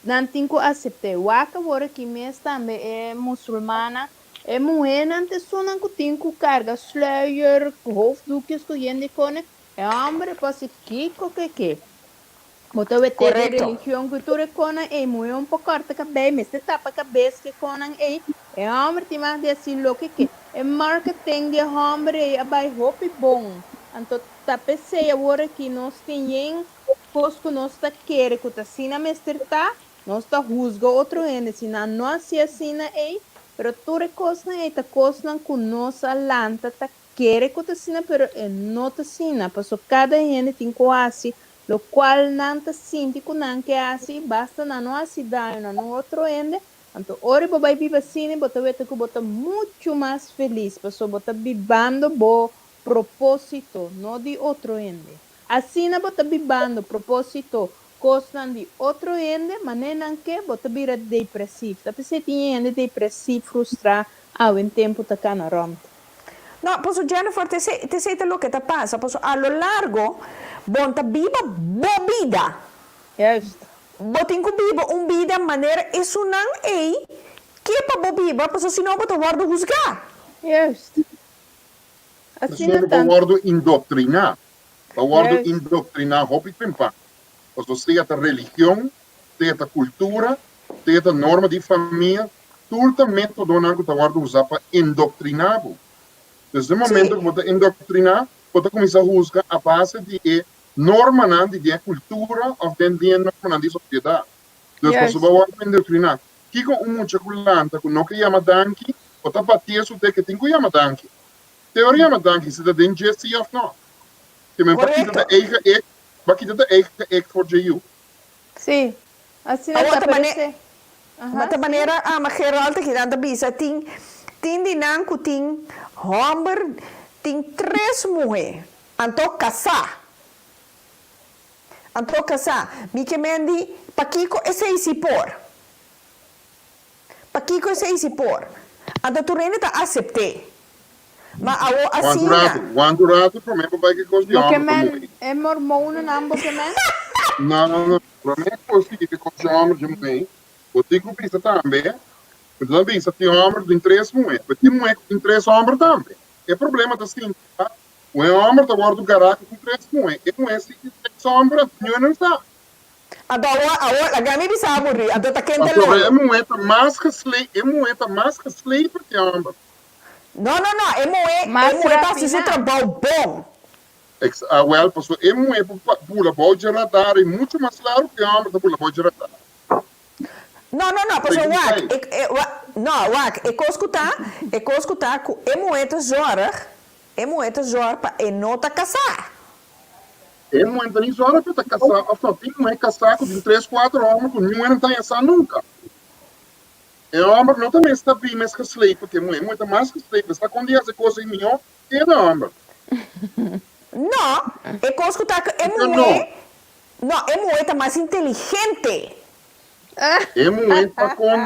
S5: não tem que aceitar o agora que mesmo também é muçulmana é mulher não tem só não que tem que carga sluier hoofddoekjes que ainda cone é homem para se que Mutta ter religião que tu recona é muito corta cabeça, mas te tapa cabeça que conan é homem te mais assim lo que é marketing de homem é vai hope bom. Então tá pensei agora que nós tem coisa que nós tá querer que tá sina mesterta, nós tá rusga outro ende, se não assim é, pero tu recona é tá coisa que nós alanta tá querer que tá sina, pero é não tá sina, porque cada ende tem quase lo qual não te sente que assim basta não assim daí no outro ende então ora vai viver assim bota vete que bota muito mais feliz pessoa bota vivendo bo propósito não de outro ende assim na bota vivendo propósito coisa de outro ende maneira que bota vira depressivo tapi se tinha ende depressivo frustrado ao tempo tá cá na rom.
S3: No, pues Jennifer, te sei lo que te pasa, pues a lo largo, bonta viva vida.
S5: Yes.
S3: Botin que viva vida de maneira isso não é que para viva, pues senão bota guardo juzgar.
S5: Yes. Assim
S6: não tá. Guardo indoctrinar. Guardo indoctrinar, hopi pimpa. Pues você tem a religião, tem a cultura, tem a norma de família, tudo método não que guardo usar para indoctrinar. Dus no momento que você indoctrinar, você começa a juzgar a base de norma de cultura ou de norma de sociedade. Dus você vai indoctrinar. Que com muita culanta, que não que chama danki, o tá batia su de que tem que chamar danke. Teoria mas danke se da den Jesse of não. Que me bakita da eigen ek voor JU.
S5: Sim. Assim
S3: A outra
S5: aparece.
S3: outra maneira, mas Geraldo que dá bisa tem dinanco tem homem tem 3 mulheres. Anto casar. Mi que mendi Paquico é 6 por. Paquico é 6 por. Anto tu rende tá aceitar. Mas assim.
S6: Quanto rato para mim vai que coisa de
S5: Porque
S6: homem.
S5: men é mormone ambos que men.
S6: Não. Para mim coisa que coisa de homem de mim. O tico pensa também. Mas também se tem homem tem 3 mulheres. Mas tem mulher tem 3 homens também. É problema tá assim, tá? O homem tá guardando garaco com 3 mulheres. E não é assim que 3 homens não está.
S3: A gami bisa aburri, ado tá quente
S6: Agora
S3: lo.
S6: é moeda mais que slave porque homem.
S3: Não, é
S5: Mas
S3: moeda se
S5: rafina.
S3: trabalho bom.
S6: Well, pastor, é moeda pula pode radar e muito mais claro que homem tá pula pode radar.
S3: Não, pastor, é escutar que é moeda jora para não tá casar.
S6: É moeda nem hora para casar, só tem que casar com 3, 4 homens, com nenhum não tá essa nunca. É homem não também está bem mais que slave, porque é moeda mais que slave, está com dias de coisa em melhor que é homem.
S3: Não, é escutar que é moeda mais inteligente.
S6: É moeda com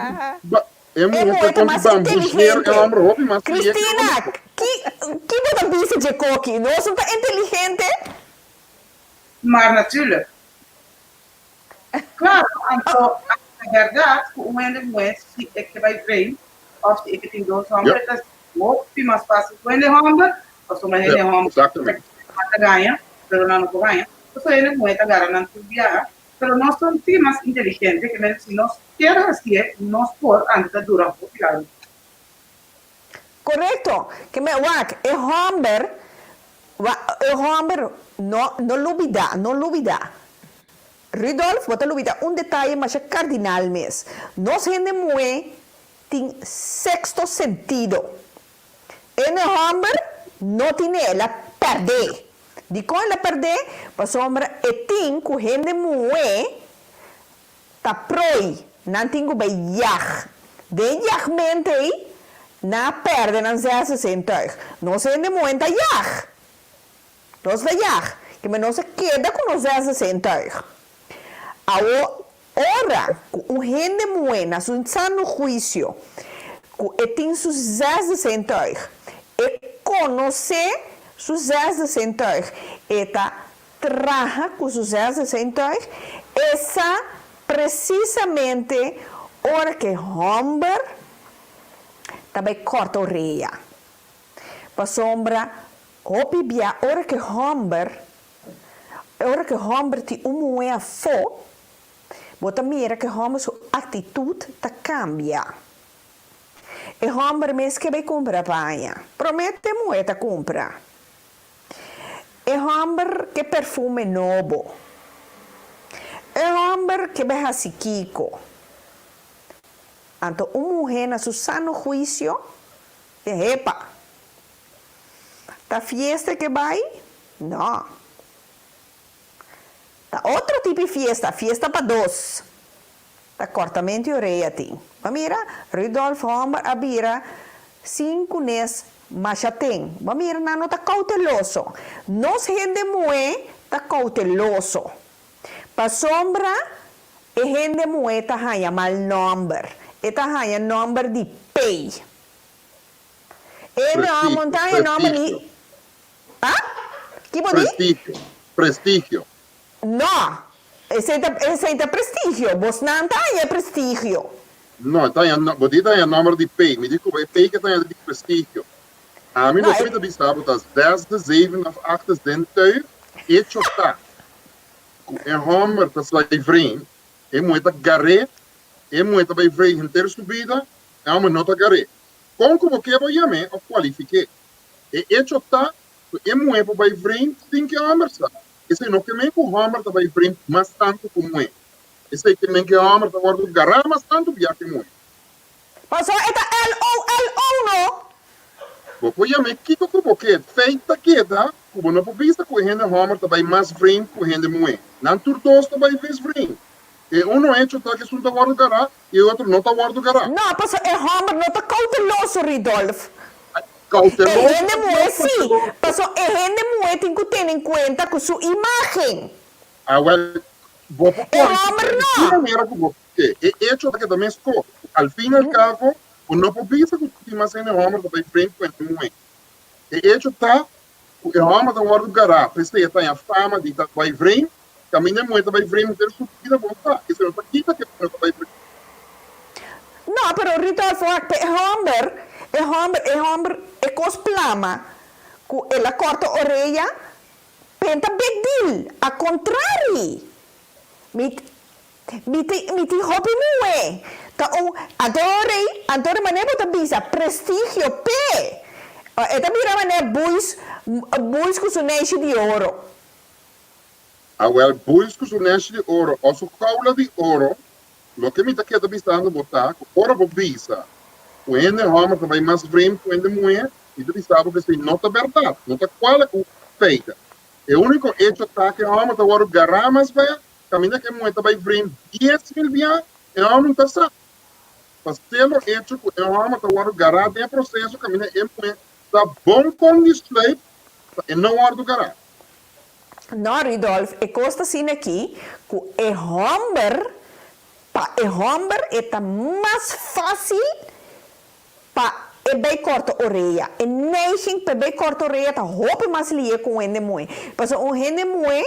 S3: mais inteligente.
S6: é homem roupa mais
S3: Cristina, que você pensa de coque? Não sou tão inteligente?
S4: Maar natuurlijk. Claro, então, a verdade, o ende moed, se é que vai ver, of se é que tem 2 homens, é muito mais fácil com ele homem, ou se uma ele homem,
S6: exatamente.
S4: ganha, pero não ganha, ou se ele moed agarra não viaja, pero nós somos mais inteligentes, que mesmo se nós queremos assim, nós por antes da dura um pouco.
S3: Correto. Que me é homem, não lubida. Ridolf, bota lubida, detalhe mais cardinal mesmo. Nós gente moe tem 6º sentido. En homem não tem ela perder. De com ela perder, para sombra e tem que gente moe tá proi, não tem que beijar. De mente na perde não se hace sentir. Não se gente moe tá jar. Nós veiar, que não se queda com nós hace sentir. Agora, o gente moe na seu sano juízo, que tem sucesso de sentir, e conhecer sucesso de sentir, e traja com sucesso de sentir, essa precisamente hora que homem também corta a orelha. Para sombra, opibia, hora que homem tem moeda fo, bota mira que homem sua atitude cambia. E homem mesmo que vai comprar banha, promete moeda compra. E homem que perfume novo. E homem que vai hasiquico. Então, mulher na seu sano juízo, epa, tá fiesta que vai? Não. Tá outro tipo de fiesta para 2. Tá cortamento de orelha tem. Mas mira, Rudolf Homer abira 5 nes mas já tem. Mas mira, não tá cauteloso. Nós gente moe tá cauteloso. Para sombra, e gente moe tá haya mal number. E tá haya number de pay. E na montanha number ni... Ah? Que pode?
S6: Prestigio.
S3: Não. Esse é prestígio. Você não tem prestígio.
S6: Não, tem o número de pay. Me digo, é pay que tem de prestígio. A mim não sei sabe das 10, 7, 8, 10, e está. É homer que está livre. É muito garé. É muito bem feito inteiro subida. É uma nota garé. Como que eu vou chamar ou qualifiquei? E está. É muito bem feito. Tem que homer está. Esse não que me com homer está bem feito mais tanto como é. Esse que me que homer está guardando garé mais tanto que é.
S3: Mas é LO
S6: Bopo ya me kiko ko porque feita queda, como não vista com gente homer também mais vriend com gente mulher. Não tur dos também vis vriend. E uno hecho tá que sunta guardo gará e o outro não tá guardo gará.
S3: Não, mas é homer não tá cauteloso, Ridolf.
S6: Cauteloso.
S3: É gente mulher, sim. Mas é gente mulher tem que ter em conta com sua imagem.
S6: Ah, well, bopo
S3: É homer não.
S6: Maneira que bopo que e hecho tá que também esco. Al fin e al cabo, o não vista com que mais gente homer também vriend com gente mulher. E hecho tá o homem tá guardo gará, precisa tá a fama de tá vai vriend. Caminha muito, vai vir muito subida voltar. Isso não está aqui, tá que não vai vir.
S3: Não, pero Ridolfo, é homem, é cosplama, que ela corta a orelha, penta big deal, a contrário. Me hobby não é. Então, adore maneira de bisa, prestígio, pé. Esta mira maneira buis com suneixe de ouro.
S6: Ah, well, busco su neste de ouro, ou su caula de ouro, lo que me está aqui avistando botar, ouro por visa. O ende homem também mais vrem com ende mulher, e tu sabe que se não está verdade, não está qual é o feita. O único hecho tá que o homem está agora garra mais velho, caminha que a mulher também vrem 10.000 via, e o homem está só. Mas pelo hecho que o homem está agora garra de processo, caminha que a mulher está bom com display, e não guarda garra.
S3: Não, Ridolf, é costa assim aqui, que é homem é mais fácil para bem corta a orelha. E nem para bem corta a orelha, tá roupa mais lia com o ende moe. Mas o ende moe,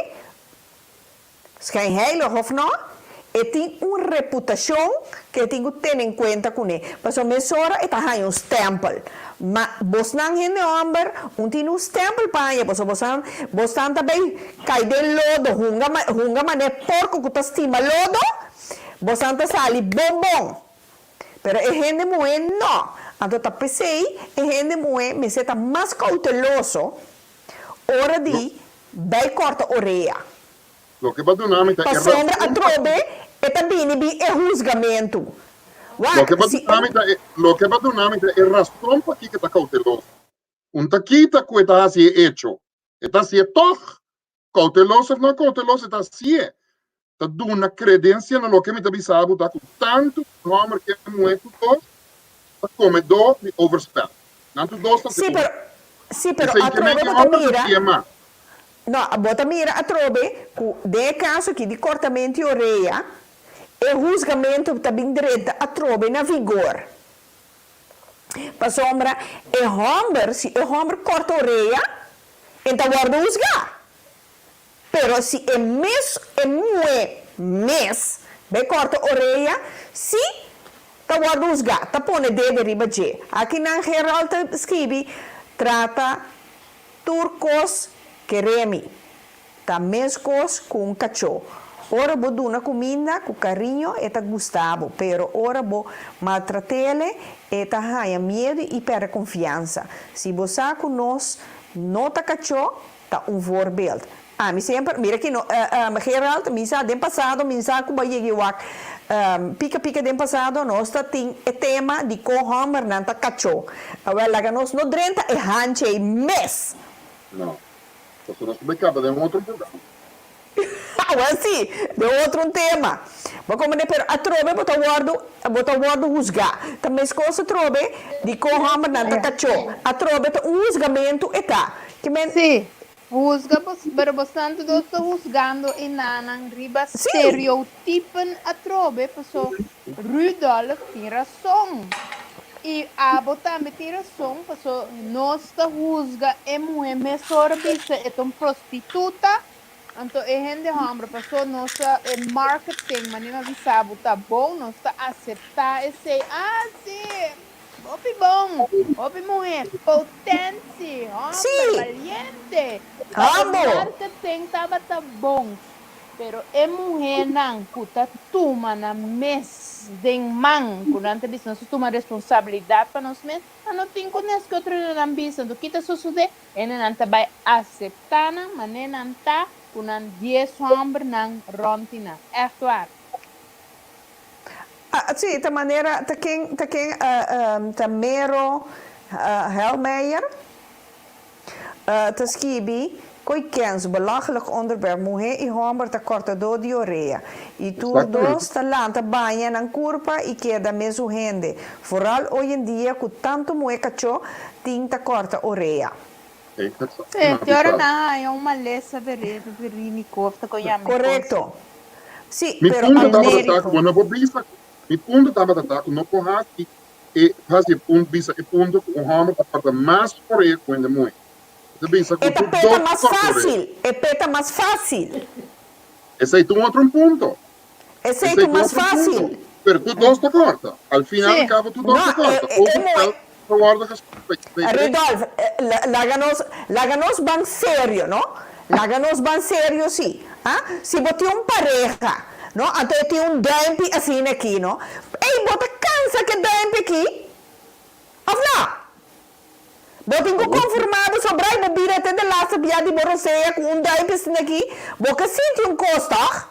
S3: se é heilo of não, e tem uma reputação que tem que ter em conta com ele. Mas o mesora é tá um stempel. Mas vos não hende homem, tem um stempel para ele. Vos também cai de lodo, hunga mané porco que tá estima lodo, vos não sali bombom. Pero é gente moe não. Então tá pensei, é gente moe me seta mais cauteloso hora de bem corta a orelha.
S6: Lo que va a dinamita
S3: para sombra a trobe e também é julgamento.
S6: Lo que va a dinamita é razão para que está cauteloso. Taquita que está assim hecho. Está assim toch. Cauteloso não cauteloso está assim. Está dando uma credência no que me está bisabo está com tanto nome que é muito dos está comedor de overspel. Tanto dos está
S3: Sim, pero a trobe bota mira. Não, bota mira a trobe, de caso aqui de cortamento de orelha, e julgamento também direito a trobe na vigor. Para sombra, se o homem corta a orelha, então guarda usgar. Pero se é mês, bem corta a orelha, se tá guarda usgar, tá põe dedo riba de. Aqui na Herald escreve, trata turcos queremi, tá mescos com cachorro. Ora vou dar uma comida com carinho e tá gustavo, pero ora vou maltratá-le e tá ganha medo e perde confiança. Se você com nós não tá cachorro, tá voorbeeld. Me sempre, mira aqui no Gerald, me sa den passado, me sa com baiegiwak, pica den passado, nós tá tem o tema de co-homer não tá cachorro. Agora nós no drenta e hanche mes.
S6: Não. Você não se acaba de outro programa.
S3: Sim, de outro tema. Mas como pero a trobe botar guardo rusgar. Também as coisas trobe de corromper na cachorro. A trobe tá rusgamento e tá.
S5: Sim. Rusga, pero bastante do estou rusgando e nanan riba stereotipen a trobe, so Rudolf tem razão. E a botar me tem razão, so nossa rusga é muito mesor bisa é uma prostituta. Então, é gente homem, passou nossa marketing, mas não avisava, tá bom, nós tá aceitar e sei, sim, opi bom, opi mulher, potente, homem, valiente. O marketing estava tá bom, pero é mulher não, puta, toma na mes de man, quando antes disso, nós toma responsabilidade para nós mesmos, não tem com isso que outro não bisa, do que tá sucedendo, e não tá vai aceitar, mas não tá kunan 10 homens ng rontina. Echt waar.
S3: Sim, de maneira, tá mero Helmeijer. Te schibi, koi kens belachelijk onderwerp. Mohe I homer te korte do diarrea. I tu dos te lanta banha nan curpa e queda mesu hende. Vooral hoy en día, com tanto moe cacho, tinta corta oreia.
S5: Teora na é uma lesa verini kofta com yami.
S3: Correcto. Sì,
S6: Mi
S3: però
S6: punto tava
S3: Americo.
S6: ataco, quando eu bisa, mi punto tava ataco, não corrati e fazia punto bisa e punto com o hammer para mais por aí quando muito. De bisa com
S3: É peta mais fácil. É peta mais fácil.
S6: Esse aí tu outro ponto.
S3: Esse aí tu mais fácil.
S6: Pero tu dos te corta. Al final
S3: Sì.
S6: acaba tu dos
S3: No,
S6: te corta. Guarda que
S3: Rodolfo, láganos van serio, ¿no? Láganos van serio, sí. ¿Ah? Si vos tienes un pareja, ¿no? Entonces tienes un duimpje así aquí, ¿no? Ey, vos te cansa que duimpje aquí. Habla. Vos tengo conformado sobre aí, vos vira até de laatste via die borosea com um duimpje assim aqui. Vos que sente costa.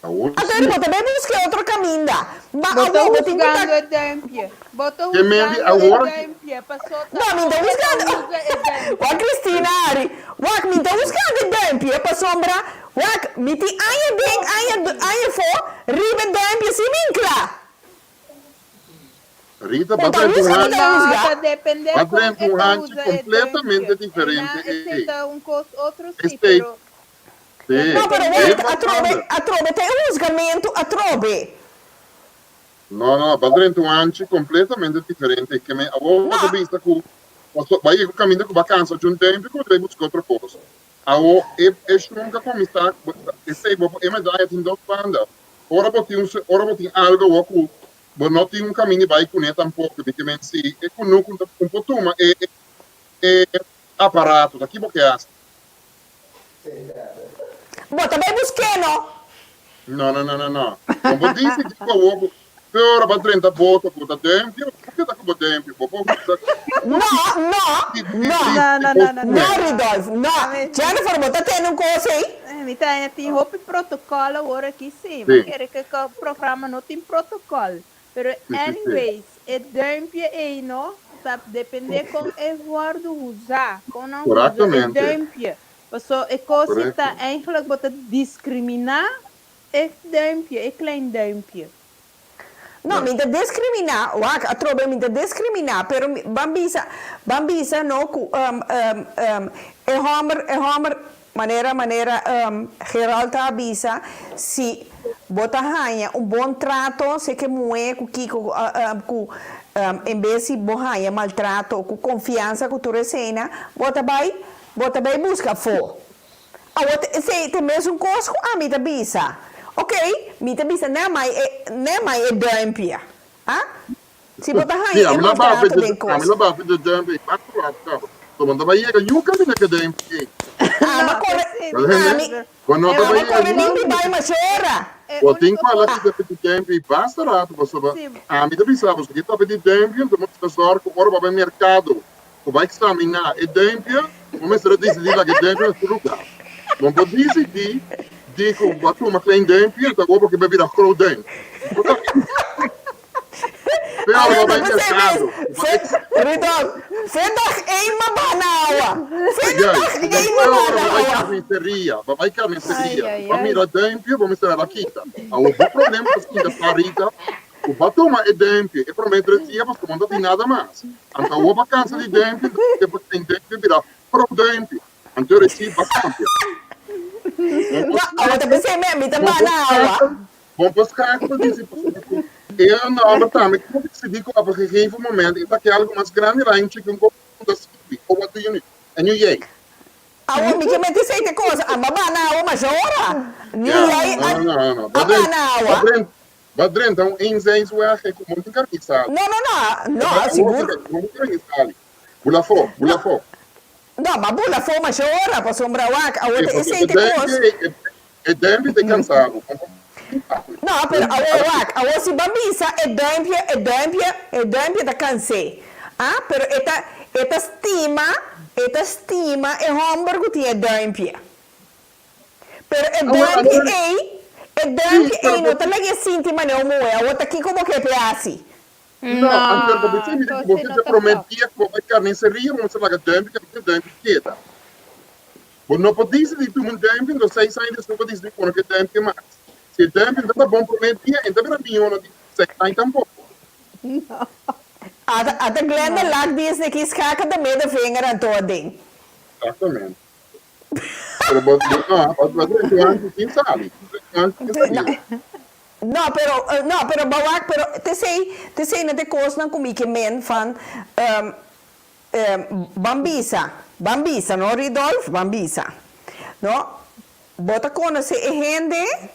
S3: Então, vos também busca outro caminho. Mas
S5: Botou
S3: vos tengo
S5: usando o dempie. Botou
S6: Que maybe
S5: usando o
S6: agora-
S5: dempie. Passou
S3: Não, me dá buscando. Wa Cristina Ari, wak me dá buscando duimpje para sombra. Wak me ti aya ding aya fo, ribe duimpje si vincla.
S6: Rita,
S3: Então,
S6: Padre
S3: isso
S6: Duran,
S3: que dá uns
S5: Tá dependendo
S6: Padre
S5: como
S6: Duran
S5: usa
S6: completamente diferente.
S5: Esse é um outro sim,
S6: Este-
S5: pero
S6: Sim,
S3: Não, pero
S6: é
S3: wak, atrobe, tem um julgamento, atrobe.
S6: No, Padre Duran completamente diferente. Que me agora de vista que vai ir o caminho que vai cansar de um tempo que vai buscar outra coisa. Agora, nunca começar, esse aí, é medalha em duas bandas. Ora, botei algo que não tem um caminho vai com ele tampouco, porque me si, é com um pouco uma é aparato, daqui porque é.
S3: Bom, também busquei, não?
S6: No. Como disse que o ora para 30 votos, bota tempo, que tá com tempo,
S3: Não, Rodolfo, não. Jennifer, você tem um coisa aí?
S5: me tem roupa protocolo agora aqui sim.
S6: Sim.
S5: Quer que o programa não tem protocolo. Pero anyways, é dempie aí, não? Tá depender com Eduardo usar, com não usar
S6: Correctamente.
S5: dempie. Passou é coisa
S6: Correcto.
S5: tá eigenlijk wat het discriminar é dempie, é klein dempie.
S3: Não, me dá discriminar, wak, atrobe me dá discriminar, pero bambisa não, é homer, maneira, Geralta avisa, se bota ranha, bom trato, se que moe, em vez de bohanha, maltrato, com confiança que tu recena, bota bem busca fo. Se tem mesmo coisa, me dá bisa. Ok, me dá bisa, não é duimpje. Ah? Se bota ranha, é maltrato bem coisa.
S6: A minha de tempo, então vai ir que nunca me que tempo.
S3: Ma
S6: Quando
S3: ma
S6: vai
S3: come mi vai machora?
S6: O tem que falar que de tempo e basta rato, você vai. A minha bisa, você que tá pedindo tempo, então você só que agora vai mercado. Vai examinar e tempo, começa a decidir lá que tempo é tudo lugar. Não pode decidir, digo, batu uma klein tempo, então agora porque vai virar crow tempo. Pero vai mercado.
S3: Ridon, fedag een mabanawa.
S6: Vai carniceria, vai mirar tempo, vamos mirar a quinta. O problema é que a parita, o batuma é tempo, e prometer dia, mas como não tem nada mais. Então, o vacância de tempo, depois tem tempo de virar pro tempo. Então, eu recebo vacância.
S3: Agora você mesmo, tá banawa.
S6: Vamos buscar aquilo que eu não também como se diz que a gegeven moment is dat je algo mais grande ruimte kan komen dat is of wat doe je nu en nu jij
S3: Awo mi que me dice que cosa, a mabanawa machora. Ni aí,
S6: não
S3: mabanawa.
S6: wat drin então em zijn weg é como um carniçado
S3: não, seguro.
S6: Bula fo
S3: Não, mas bula fo machora, para sombra wak, awo esse que cosa.
S6: é tempo de cansado.
S3: Não, pero agora se bambisa é duimpje da cansei. Ah, pero esta estima é hamburgo tinha duimpje. Pero é duimpje não tá legal assim, mas não moe. Agora aqui como que é assim.
S6: Não, antes da você me
S5: então
S6: você
S5: não
S6: te
S5: tá
S6: prometia que vai carniceria, vamos lá que dumping queda. Mas não pode dizer que tu um dumping, não sei se ainda não pode dizer que dumping mais. Se dumping tá bom prometia, então para mim não sei ainda tampouco.
S3: Até Glenda lag Disney que escaca da meia vinger aan todo.
S6: Exatamente. Mas quem sabe?
S3: Não, pero bawak, pero te sei na te kos nang kumike men van Bambisa, no Ridolf, Bambisa. No? Bota kona se ehende,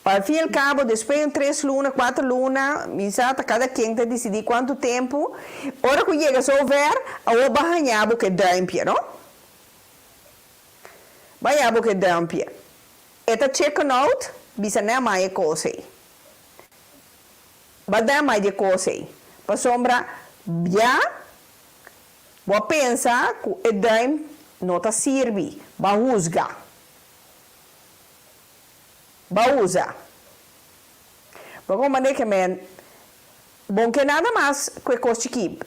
S3: para fin al cabo, después en 3 lunas, 4 lunas, misata cada quien te decidir quanto tempo. Ora que llegas a ver, a bahanhabo que duimpje, no? Bahanhabo que duimpje. Eta checken out, bisa na mai kose. Bada mai de kose. Pa sombra, ja, vou pensar que o duim não tá sirve, ba usga. Ba usa. Vamos maneira que men bom que nada mais que coste aqui.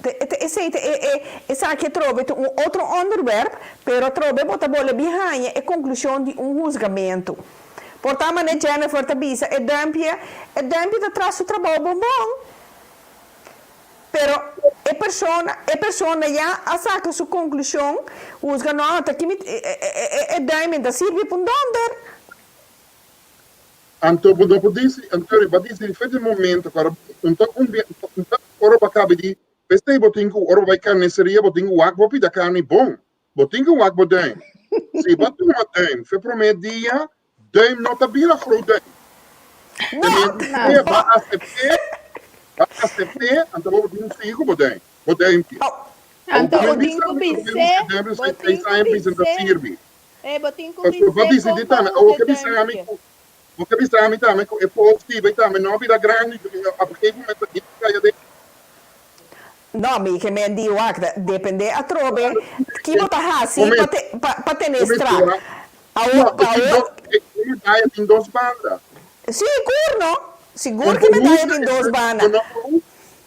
S3: Esse aqui trove um outro onderwerp, pero trove bota bola behind a conclusão de julgamento. Portanto, a Jennifer Tabisa é dumpia da trás do trabalho bom. Pero a pessoa já a saca sua conclusão, usa nota que é dumpia da sirve para um donder.
S6: Então, dopo disso, em momento, agora acaba de Peste botinho, ora vai carniceria, botinho o água da carne bom. Botinho o água tem. Se batu uma tem, foi promedia, tem nota bira fro tem. Vai aceitar, então vou botinho fico botem. Botem.
S5: Então botinho bise, botinho bise.
S6: Porque bisami também é positivo também não vira grande a porque momento que sai de
S3: não me que me digo depende a trobe que bota assim para ter extra a
S6: medalha tem 2 bandas
S3: seguro que medalha tem 2 bandas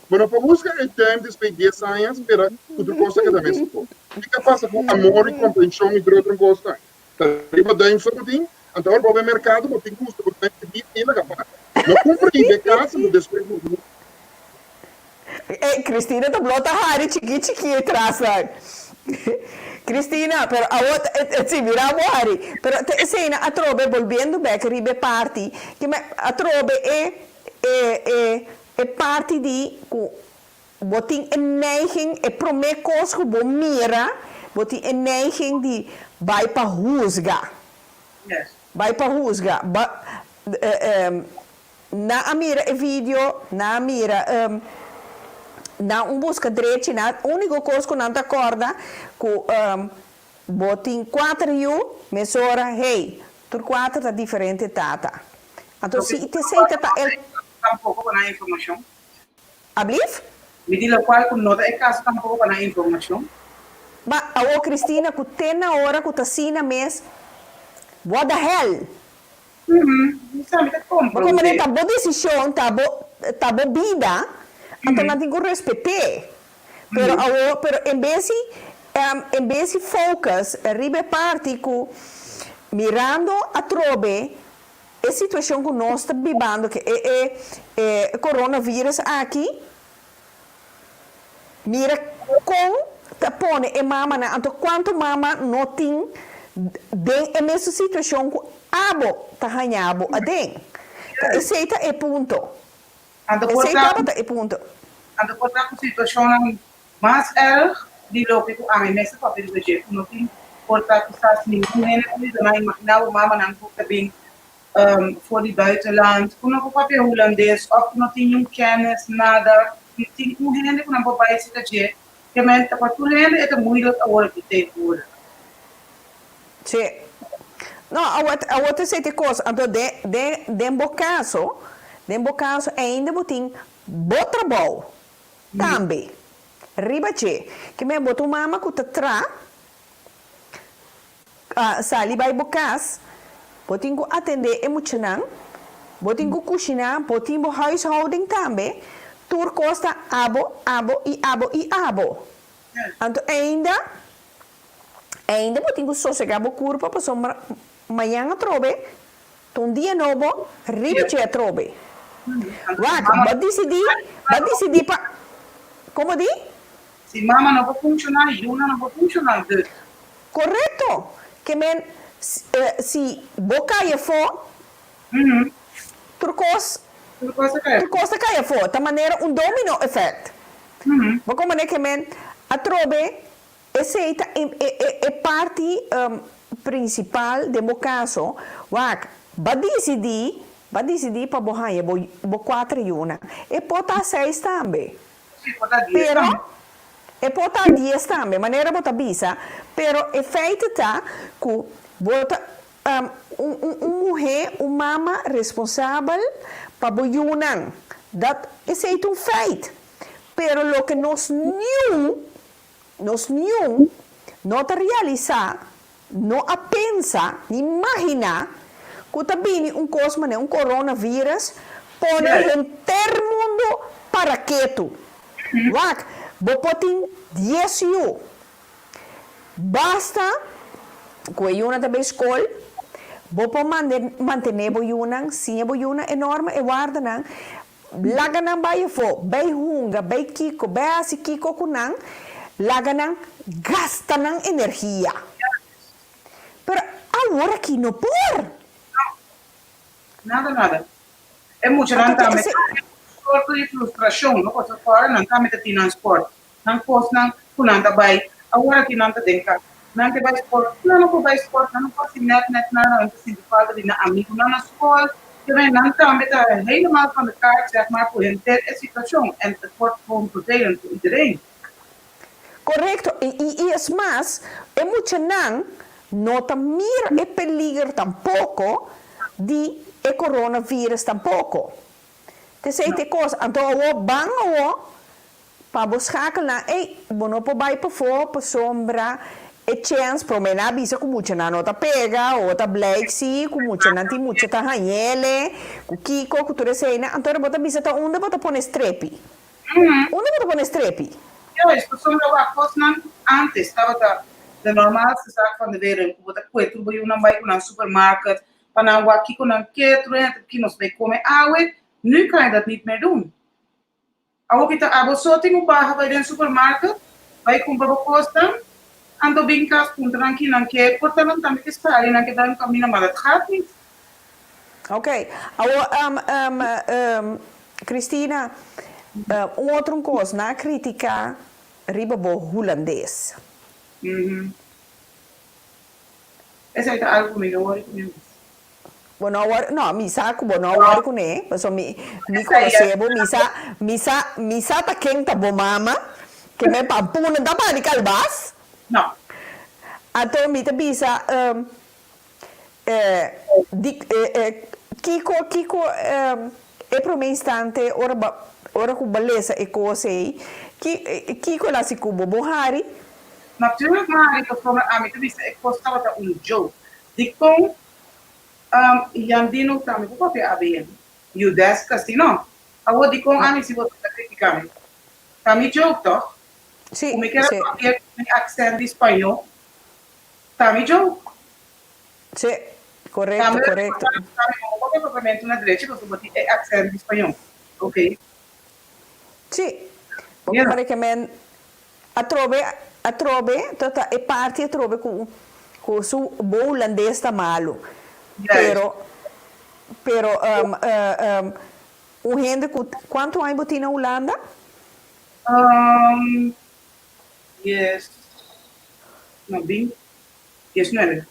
S6: bueno para buscar el tempo después de 10 anos para outra coisa que também se pode fica passa com amor e compreensão e outra coisa riba da informação. Então, eu vou ao mercado, vou ter custo, vou ter que ir na capaz. Não compreende casa, não despejo.
S3: Cristina, tá blota hari, chiqui, atrás, Cristina, pero a outra, sim, vira a hari. Pero, cena, a trobe, volvendo back, ribe party, que a trobe é parte de, botin neiging, prome coisa que bom mira, botin neiging de, vai para rusga.
S4: Yes.
S3: Vai para rusga. Na amira e vídeo, na amira, na busca direito, na única coisa que não te acorda, que botin 4 yu, mesora, hey, tu 4 tá diferente tata. Então se te senta tá el
S4: tampoco na informação.
S3: Ablif?
S4: Me diz qual que não é caso tampoco na informação.
S3: Mas a Cristina, que tem na hora que tá sina mês. What the hell? Porque quando tá boa decisão, tá boa vida, então não tem que respeitar. Pero em vez de focus, arriba parte que mirando a trobe, a situação que nós estamos vivendo, que é coronavírus aqui, mira com tá põe e mama na, então quanto mama não tem den é mesma situação que abo tá ganhado a den. Aceita é ponto. Aceita é ponto.
S4: Ando portar com situação mais erg die loop ik aan mijn mensen papel de jeep no tin portar com sas ninguém nem de na imaginar mama nan ko tabing voor die buitenland kuno ko papel holandês of no tinha kennis nada tinha ninguém com na papai se de jeep que men tá patulendo é muito a hora que tem por.
S3: Sim. Não, a outra sete coisa, então de caso ainda botin botra bom. Também. Riba che, que me botou mama que tá tra. Sali vai bocas. Botin ko atender emocional. Botin ko cozinhar, botin ko huishouding também. turcosta abo, abo e abo e abo. Então ainda vou ter que sossegar o corpo para sombra amanhã a trobe, um dia novo, ribe a trobe. Vai decidir para como di?
S4: Se mama não vai funcionar, Yuna não vai funcionar.
S3: Correto. Que men se boca é for, turcosta cai for, de maneira domino effect. Vou como é que men a trobe é parte principal do meu caso. Vai decidir para borrar bo 4 Yuna. E pode estar 6 também. Pero e pode estar 10 também, maneira bota bisa, pero o feito tá que bota mulher, mama responsável para boiunan. Dat is um feito. Pero lo que nos não te realizar, não a pensar, imaginar que também cosmo, coronavírus, pode enter mundo para quieto. Vou poder 10 anos. Basta que eu também escolha, vou manter boiunan, sim boiunan enorme e guarda laganan vai fo, vai hunga, vai kiko, vai asi kiko kunan, laganan gastanan energia. Pero agora que não por.
S4: Nada. É muito também. Sorte de frustração, não pode fora, não também tem transporte. Não posso não kunanda vai. Agora que não tem cá. Não tem vai esporte, não vai esporte, não pode net não precisa falar de amigo na escola. Também não também está helemaal van de kaart, zeg maar, voor hen ter situatie. En het wordt gewoon vervelend voor iedereen.
S3: Correcto. E es más, é muito não tá mira é peligro tampouco de coronavírus tampouco. Te sei te coisa, então o bang para buscar na bono po vai para fora, para sombra, chance para mim avisa que muito não tá pega ou tá black se com muito não tem muito tá hanhele, com kiko, com tudo sei na, então bota avisa tá onde bota pôr strepi. Onde bota pôr strepi?
S4: Isso sombra o acosto não antes estava de normal se sabe quando ver bota coito vai uma vai no supermarket, para não aqui com não que nos vai comer água, nu kan je dat niet meer doen. Ook kita abo soting barra vai dentro supermarket, vai comprar o costa, ando binkas punta aqui não quer, porta não também que está ali não quer dar caminho mas het gaat niet.
S3: Ok. Cristina, outra coisa, na crítica riba bo holandês.
S4: Essa é a algo melhor comigo.
S3: Bueno, no, mi sa ko bono war ko ne, so mi conhecebo, mi sa ta quem bo mama, que me pampuna da pa ni calbas.
S4: No.
S3: Ato mi ta bisa Kiko e pro me instante ora ku beleza e cose Kiko la si kubo bohari.
S4: Natuurlijk maar ik kom aan met ik postava dat joke. Die kom Yandino também vou copiar a bem. E o 10 casino. Agora de com a se você criticar. Também jogo toch?
S3: Sim.
S4: Como é que era copiar com accent de espanhol? Também jogo.
S3: Sim, correto.
S4: Também qualquer propriamente na direita você botar accent de espanhol. Ok?
S3: Sim. Porque praticamente a trove tota e parte a trove com su bom holandês tá malo. Pero o gente quanto há em na Holanda?
S4: Yes. No, 19.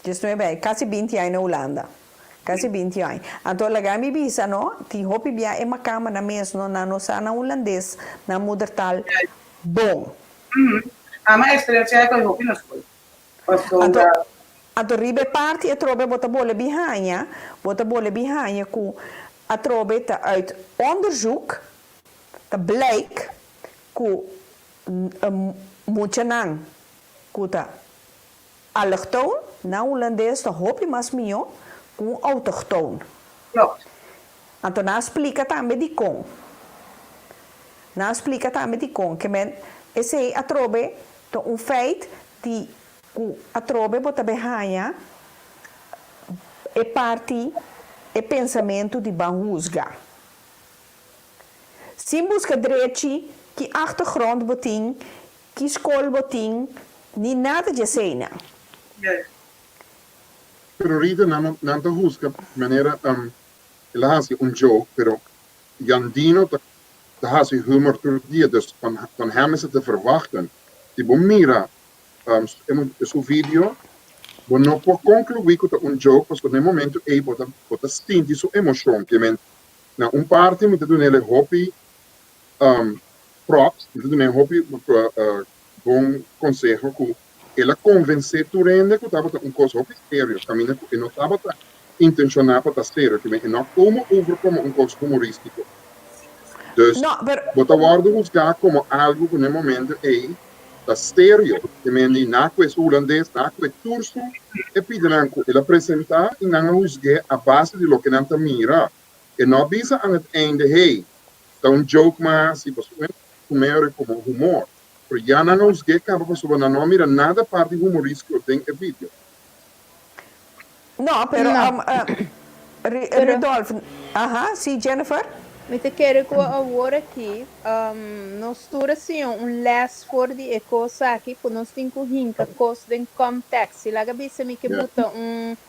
S3: 19, quase 20 anos na Holanda. Quase 20 anos. Então, lá me bisa, no? Ti hopi bia é uma cama na mesmo, na nossa na holandês, na modertal. Bom.
S4: A minha experiência é que eu hopi na escola.
S3: A ribe parte a trobe bota bolle bihanha ku a trobe ta uit onderzoek ta bleek ku muchanan ku ta allochtoon na holandês ta hopi mas mio ku autochtoon.
S4: Klopt.
S3: Então na explica também de com. Não explica também de como que men esse atrobe um feito de o atrobe bota behanha é parte é pensamento de banhusga. Sim busca direito que achtergrond botin, que escola botin, ni nada de cena.
S6: Pero Rita, não te busca maneira, ela faz joke, pero Jandino faz humor todo dia, dus van hem is het te verwachten. Tipo, mira, su vídeo, bom não pode concluir que é joke, porque no momento ele pode sentir sua emoção, que men, na parte, me dá nele hobby, props, me dá nele hobby, bom conselho, que ela convencer tu rende que estava coisa hobby sério, caminho que não estava intencionado para sério, que men, não como overkomen coisa humorístico. Dus, bota worden juzgar como algo que no momento é sério, que men, na coisa holandês, na coisa turco, e pediram que ela apresentar e não juzgar a base de lo que não está mira. E não avisa aan het einde, hey, está joke mas, e você comer como humor. Pero já não juzgar, que a pessoa não mira nada parte humorístico tem em vídeo.
S3: Não, pero, Rodolfo, sim, Jennifer?
S5: Me te quero que agora aqui, nós temos assim les for de coisa aqui, que nós temos que hincar coisa em contexto. Se lá gabisa me que bota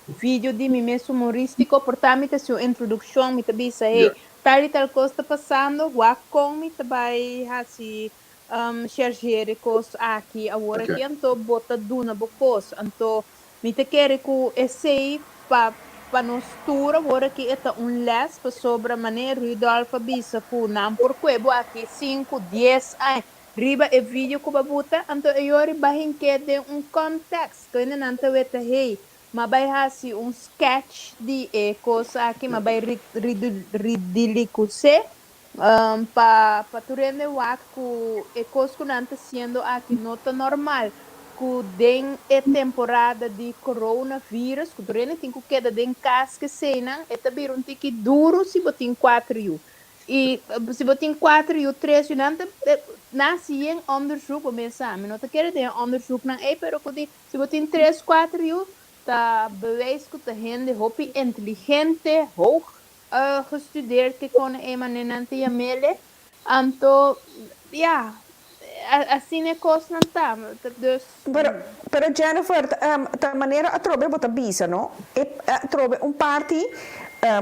S5: vídeo de mim mesmo humorístico, portanto, assim, introdução, me te bisa, hey, tal e tal coisa está passando, com me te vai, assim, charger coisa aqui, agora aqui, então, bota duna bo coisa, então, me te quero que esse para nós tour agora que é les para sobre a maneira Rodolfo bisa que não por que aqui 5, 10 anos riba é vídeo que babuta então eu bahin que de contexto que não te vete hey mas vai assim sketch de coisa aqui mas vai ridicuse para tu rende que é coisa que não está sendo aqui nota normal que den é temporada de coronavírus, que durante tem que queda den casca cena, é também um tique duro se botin 4 yu. E se botin 4 yu, 3 yu, nasce em onderzoek, mensen, não te quero ter onderzoek na pero que se botin 3, 4 yu, tá bewijs que tá gente hopi inteligente, hoog gestudeerd que kon emanente yamele, anto, ja, assim é coisa não tá, dus.
S3: Pero Jennifer, da maneira a trobe bota bisa, no? Trobe party,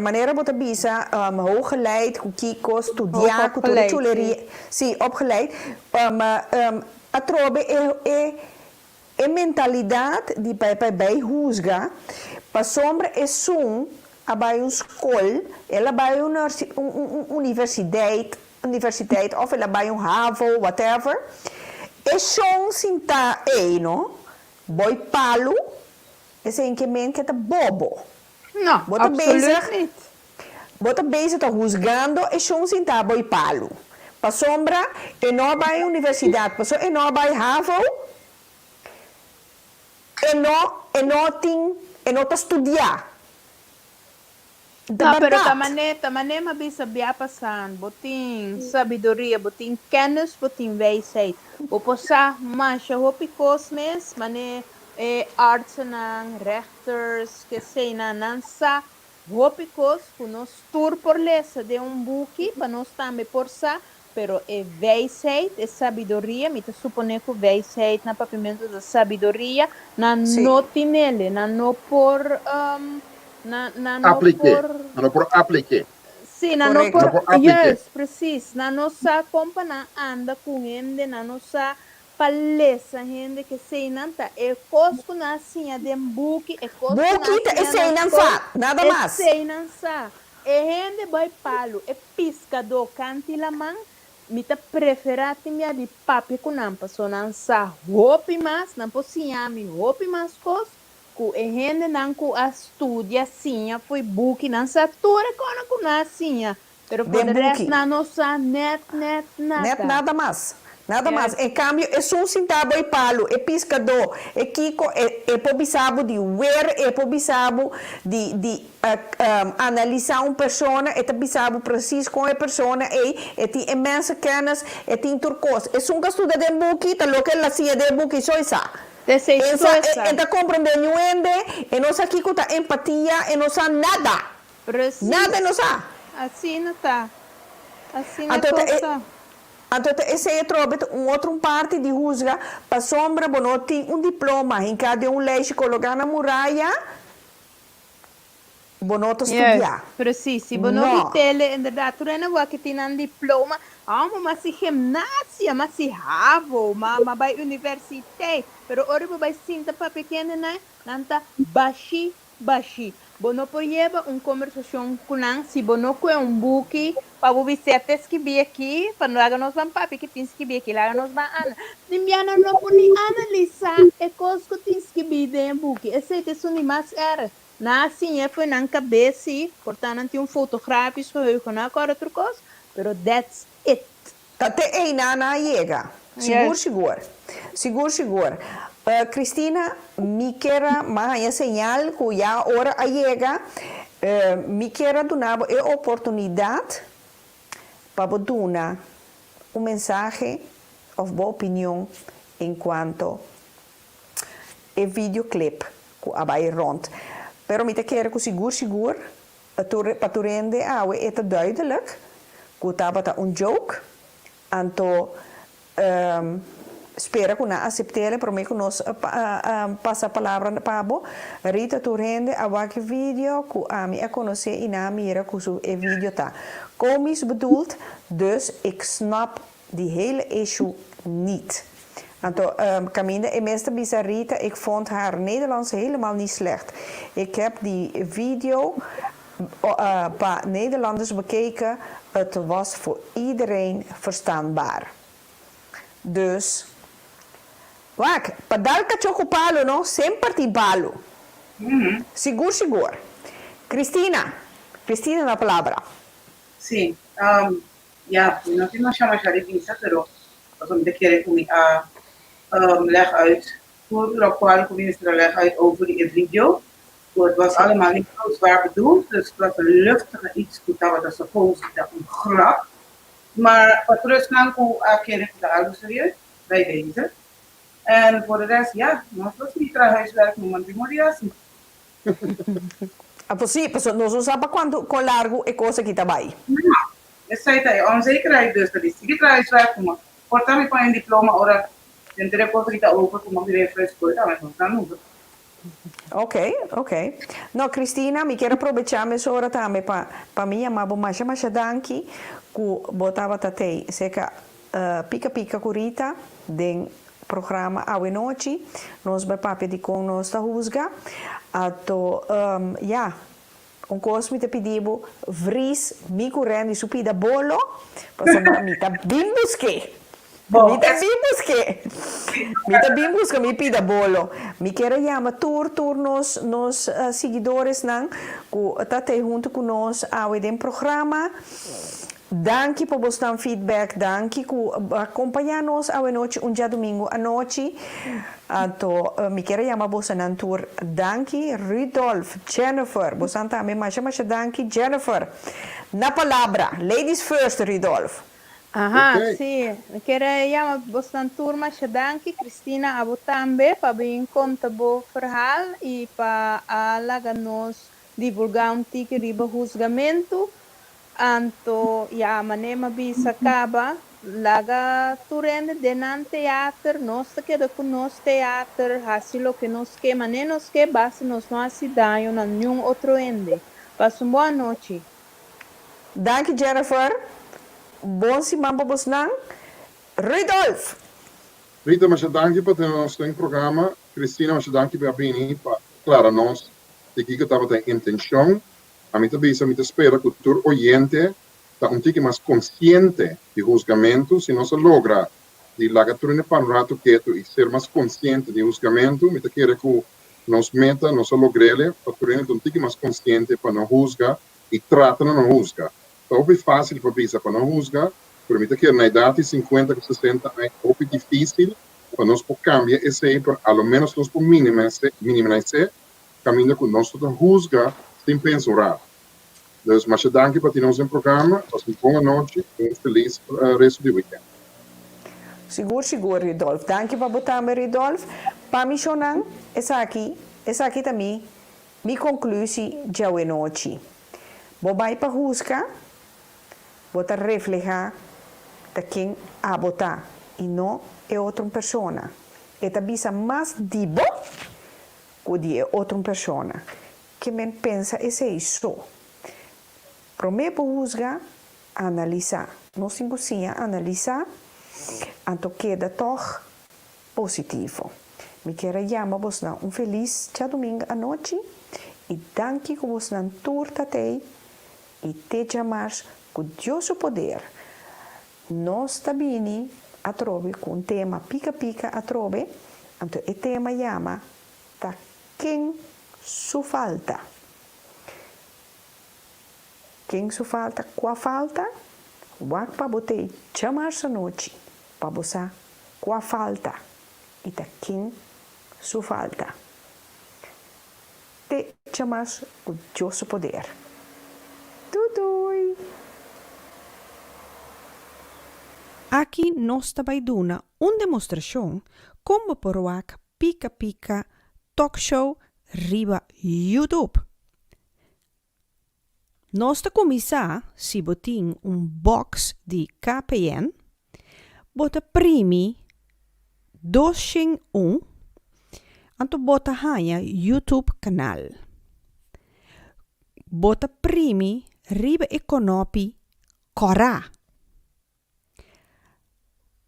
S3: maneira bota bisa, hooggeleid, kiko, studiar, cultuurchulerie, sim, opgeleid. A trobe é mentalidade de bij husga, pa sombra é bij een school, ela bij een universiteit of ela bij een HAVO, whatever. É só sinta no? Boy palo, esse é que men que tá bobo.
S5: Não, absolutamente.
S3: Bota bezig tá juzgando, é só sinta boy palo. Pa sombra, e não vai universidade, passou e não vai HAVO, e não tá estudar.
S5: Não, pero tamane mabisa bia pasan, botin sabedoria, botin kennis, botin wijsheid. Oposa masha hopi cosmes, mane artsen, rechters, que sei na nansa, hopi cos, nos tour por lesa de buki, para nós também por sa, pero wijsheid, sabedoria, me te supone que wijsheid na papimento da sabedoria, na noti nele, na no por
S6: não por aplique.
S5: Sim, não por yes, preciso. Na nossa companhia anda com gente, na nossa palestra, gente que sei não tá. É coisa na assim de buque, é coisa na
S3: é sei não sa, nada mais.
S5: Sei não sa. É gente vai palo, é pescador, cantilaman. Me tá preferate minha de papi com não passou não sa. Roupa mais, não possiami, roupa mais coisa. Que a gente não estuda assim, foi book, não se atura com assim, pero por resto não sabe net nada.
S3: Net nada mais. Nada mais. Em cambio, é um centavo e palo, é pescador, é Kiko, é pobisabo de ver, é pobisabo de analisar uma pessoa, é pobisabo preciso com a pessoa, é tem imensa canas, é tem turcos. É um gasto de buki, tá lo que ela sia de buki, só isso. Essa compreende nuende, e nós aqui com a empatia, e não sabe nada.
S5: Preciso.
S3: Nada não sabe.
S5: Assim não tá. Assim não tá.
S3: Então, esse é outro parte de rusga, para sombra, não tem diploma, em cada lei colocar na muralha, não estudar.
S5: Preciso, se não tem verdade, tu não que tem diploma, mas se gimnasia, mas se ravo, mas vai universidade, pero ora vai sinta para pequena, né? Nanta baixi. Bono por lleva conversação com se bono com buque para você escrever aqui, para não nos van papi que tem escrever aqui, lá nos van ana. Nimbiana não pode analisar é coisa que tem escrever em buque. Esse é o mais era. Na assim é foi na cabeça, portanto tem fotográfico com agora outra coisa, pero that's it.
S3: Até aí na chega. Seguro. Cristina, me quer mais señal que já hora chega, me quer dar a oportunidade para dar mensagem ou boa opinião enquanto o videoclip que vai rond. Pero me quer que seguro, para tu rende é duidelijk, que estava joke, então espera que nós aceitemos, para que nós passa a palavra para você. Rita, tu rende a aquele vídeo que a mim conhecer e na mira que o vídeo está. Komisch bedoeld, dus ik snap die hele issue niet. Então, Camille, en meeste bisa Rita, ik vond haar Nederlands helemaal niet slecht. Ik heb die video bij Nederlanders bekeken. Het was voor iedereen verstaanbaar. Dus, wak, padal cachorro palo, no? Sempre ti palo. Seguro. Cristina na palavra.
S4: Sim, ja, não tenho chamar de visa, pero als we quieren leg uit voor qual de minister leg uit over die video. Het was allemaal niet zo zwaar bedoeld, dus het was een luchtige iets, dat was supposed een grap. Maar wat rust lang quieren de algo serieus bij deze. En voor de rest, ja, nosotros niet huiswerk, no mandamos assim.
S3: Ah, pues sí, pues no se sabe cuándo con largo e cosa que está ahí.
S4: Essa é a onzekerheid dus, dat is niet huiswerk, maar portanto com um diploma, ora, tentere coisa que está open, como que deve escolher, mas não está nunca.
S3: Ok. No, Cristina, me quero aproveitar essa hora também para mim, mas danki, que botava tatei, seca pica curita, den programa Awe Noite, nós vai papi de com nós da Husga, ato, coisa me te pediu, vris, mi correndo e supida bolo, para me tá bem busque. Me pida bolo. Me quero chamar nos seguidores nan, que tá junto com nós ao dem programa. Danke por vostro feedback, danke por acompanhar-nos à noite, dia domingo à noite. Então, me quero chamar você na tour. Danke, Rudolf, Jennifer. Você também mais danke, Jennifer. Na palavra, ladies first, Rudolf.
S5: Sim. Me quero chamar você na tour, mas danke, Cristina, abo também, para bem contar o verhaal e para alagar-nos divulgar tique riba julgamento. Anto, manema bisa acaba, laga turende denan teatro, nós queda com nós teatro, hasilo que nos que manenos que base nos não acidanho na nenhum outro ende. Passa uma boa noite.
S3: Danke, Jennifer. Bom semana para você. Rudolf.
S6: Rita, mas danke para ter nosso programa. Cristina, mas danke para vir para, claro, nós aqui que estava tem intenção. A mim também me espera que o oyente está tique mais consciente de julgamento, se não se logra de lagatura para um rato quieto e ser mais consciente de julgamento, me quer que nos meta, nos logrele, para ter tique mais consciente para não julgar e trata não julgar. Então é fácil para pensar para não julgar, Permite que na idade de 50, 60 é um pouco difícil para nós cambiar esse aí, por ao menos nós por minimizar caminho que nós todos juzga sem pensar. Dus, mas dank para termos um programa, boa noite e feliz resto do weekend.
S3: Seguro, Ridolf. Danke para botar Ridolf. Para mim, essa aqui também, minha conclusão de hoje noite. Vou para buscar, vou refletir de quem a botar e não é outra pessoa. Esta bisa mais dibo que de outra pessoa. Que men pensa é isso. Prometo buscar, analisar. Nós temos que analisar. Então queda toch positivo. Me quero chamar vos na feliz domingo à noite e danke que vos na turta te e te chamar com Deus o poder. Nós também a trove com tema pica a trove. Então o tema chama ta quem su falta. Quem su falta? Qual falta? Wak pa botei chamar essa noite. Para você, qual falta? E tá quem sua falta? Te chamas o Deus poder. Tudo.
S10: Aqui nós também damos uma demonstração como poroak pica talk show riba YouTube. Nós te começar se botin box de KPN. Bota primi 201 anto bota hanya YouTube canal. Bota primi riba econopi kora.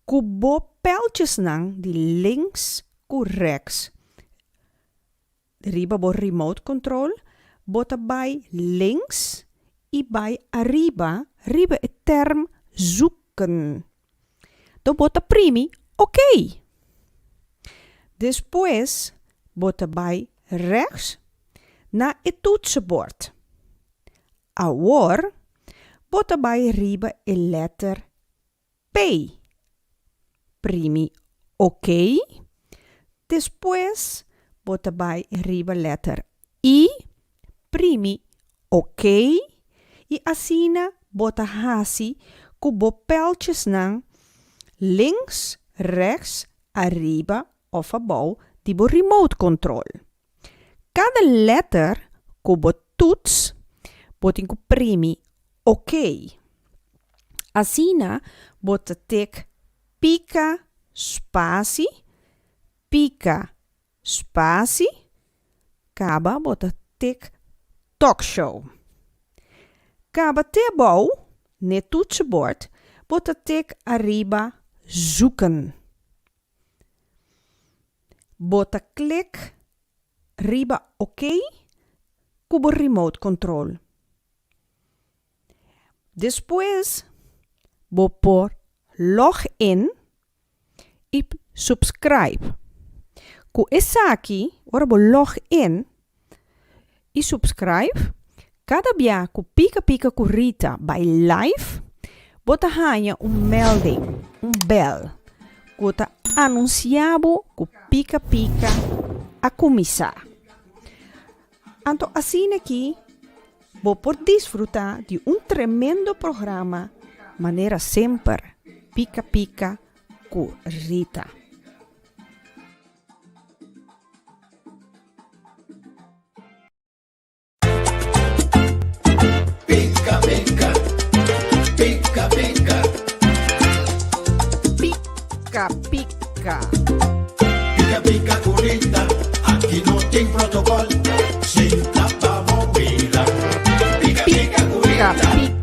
S10: Kubo peltjes nang di links ku rechts. Riba bo remote control. Bota bij links e bij arriba. Riba e term zoeken. Dan bota primi, ok. Después, bota bij rechts naar het toetsenbord. Agora, bota bij riba e letter P. Primi, ok. Después, bota bij riba letter I. Primi, ok. E assina, bota hasi, kubo peltjes nang links, rechts, arriba of above die bo remote control. Cada letter kubo toets botin ku primi ok. Asina bota tek pica spasi kaba bota tek talk show. Kaba te bou ne toetsenbord bota tek arriba zoeken. Bota klik riba ok kubo remote control. Después bo por login e subscribe. Ku esaki ora bo login e subscribe. Cada dia ku pica ku Rita by live. Bota hanya melding, bel. Kota anunciabo ku pica a começar. Anto assim aqui, vou por desfrutar de tremendo programa, maneira sempre pica ku Rita.
S2: Pica, pica. Pica, pica.
S10: Pica.
S2: Pica, pica, curita. Aqui não tem protocolo. Sem tapa, bobeira. Pica, pica, curita.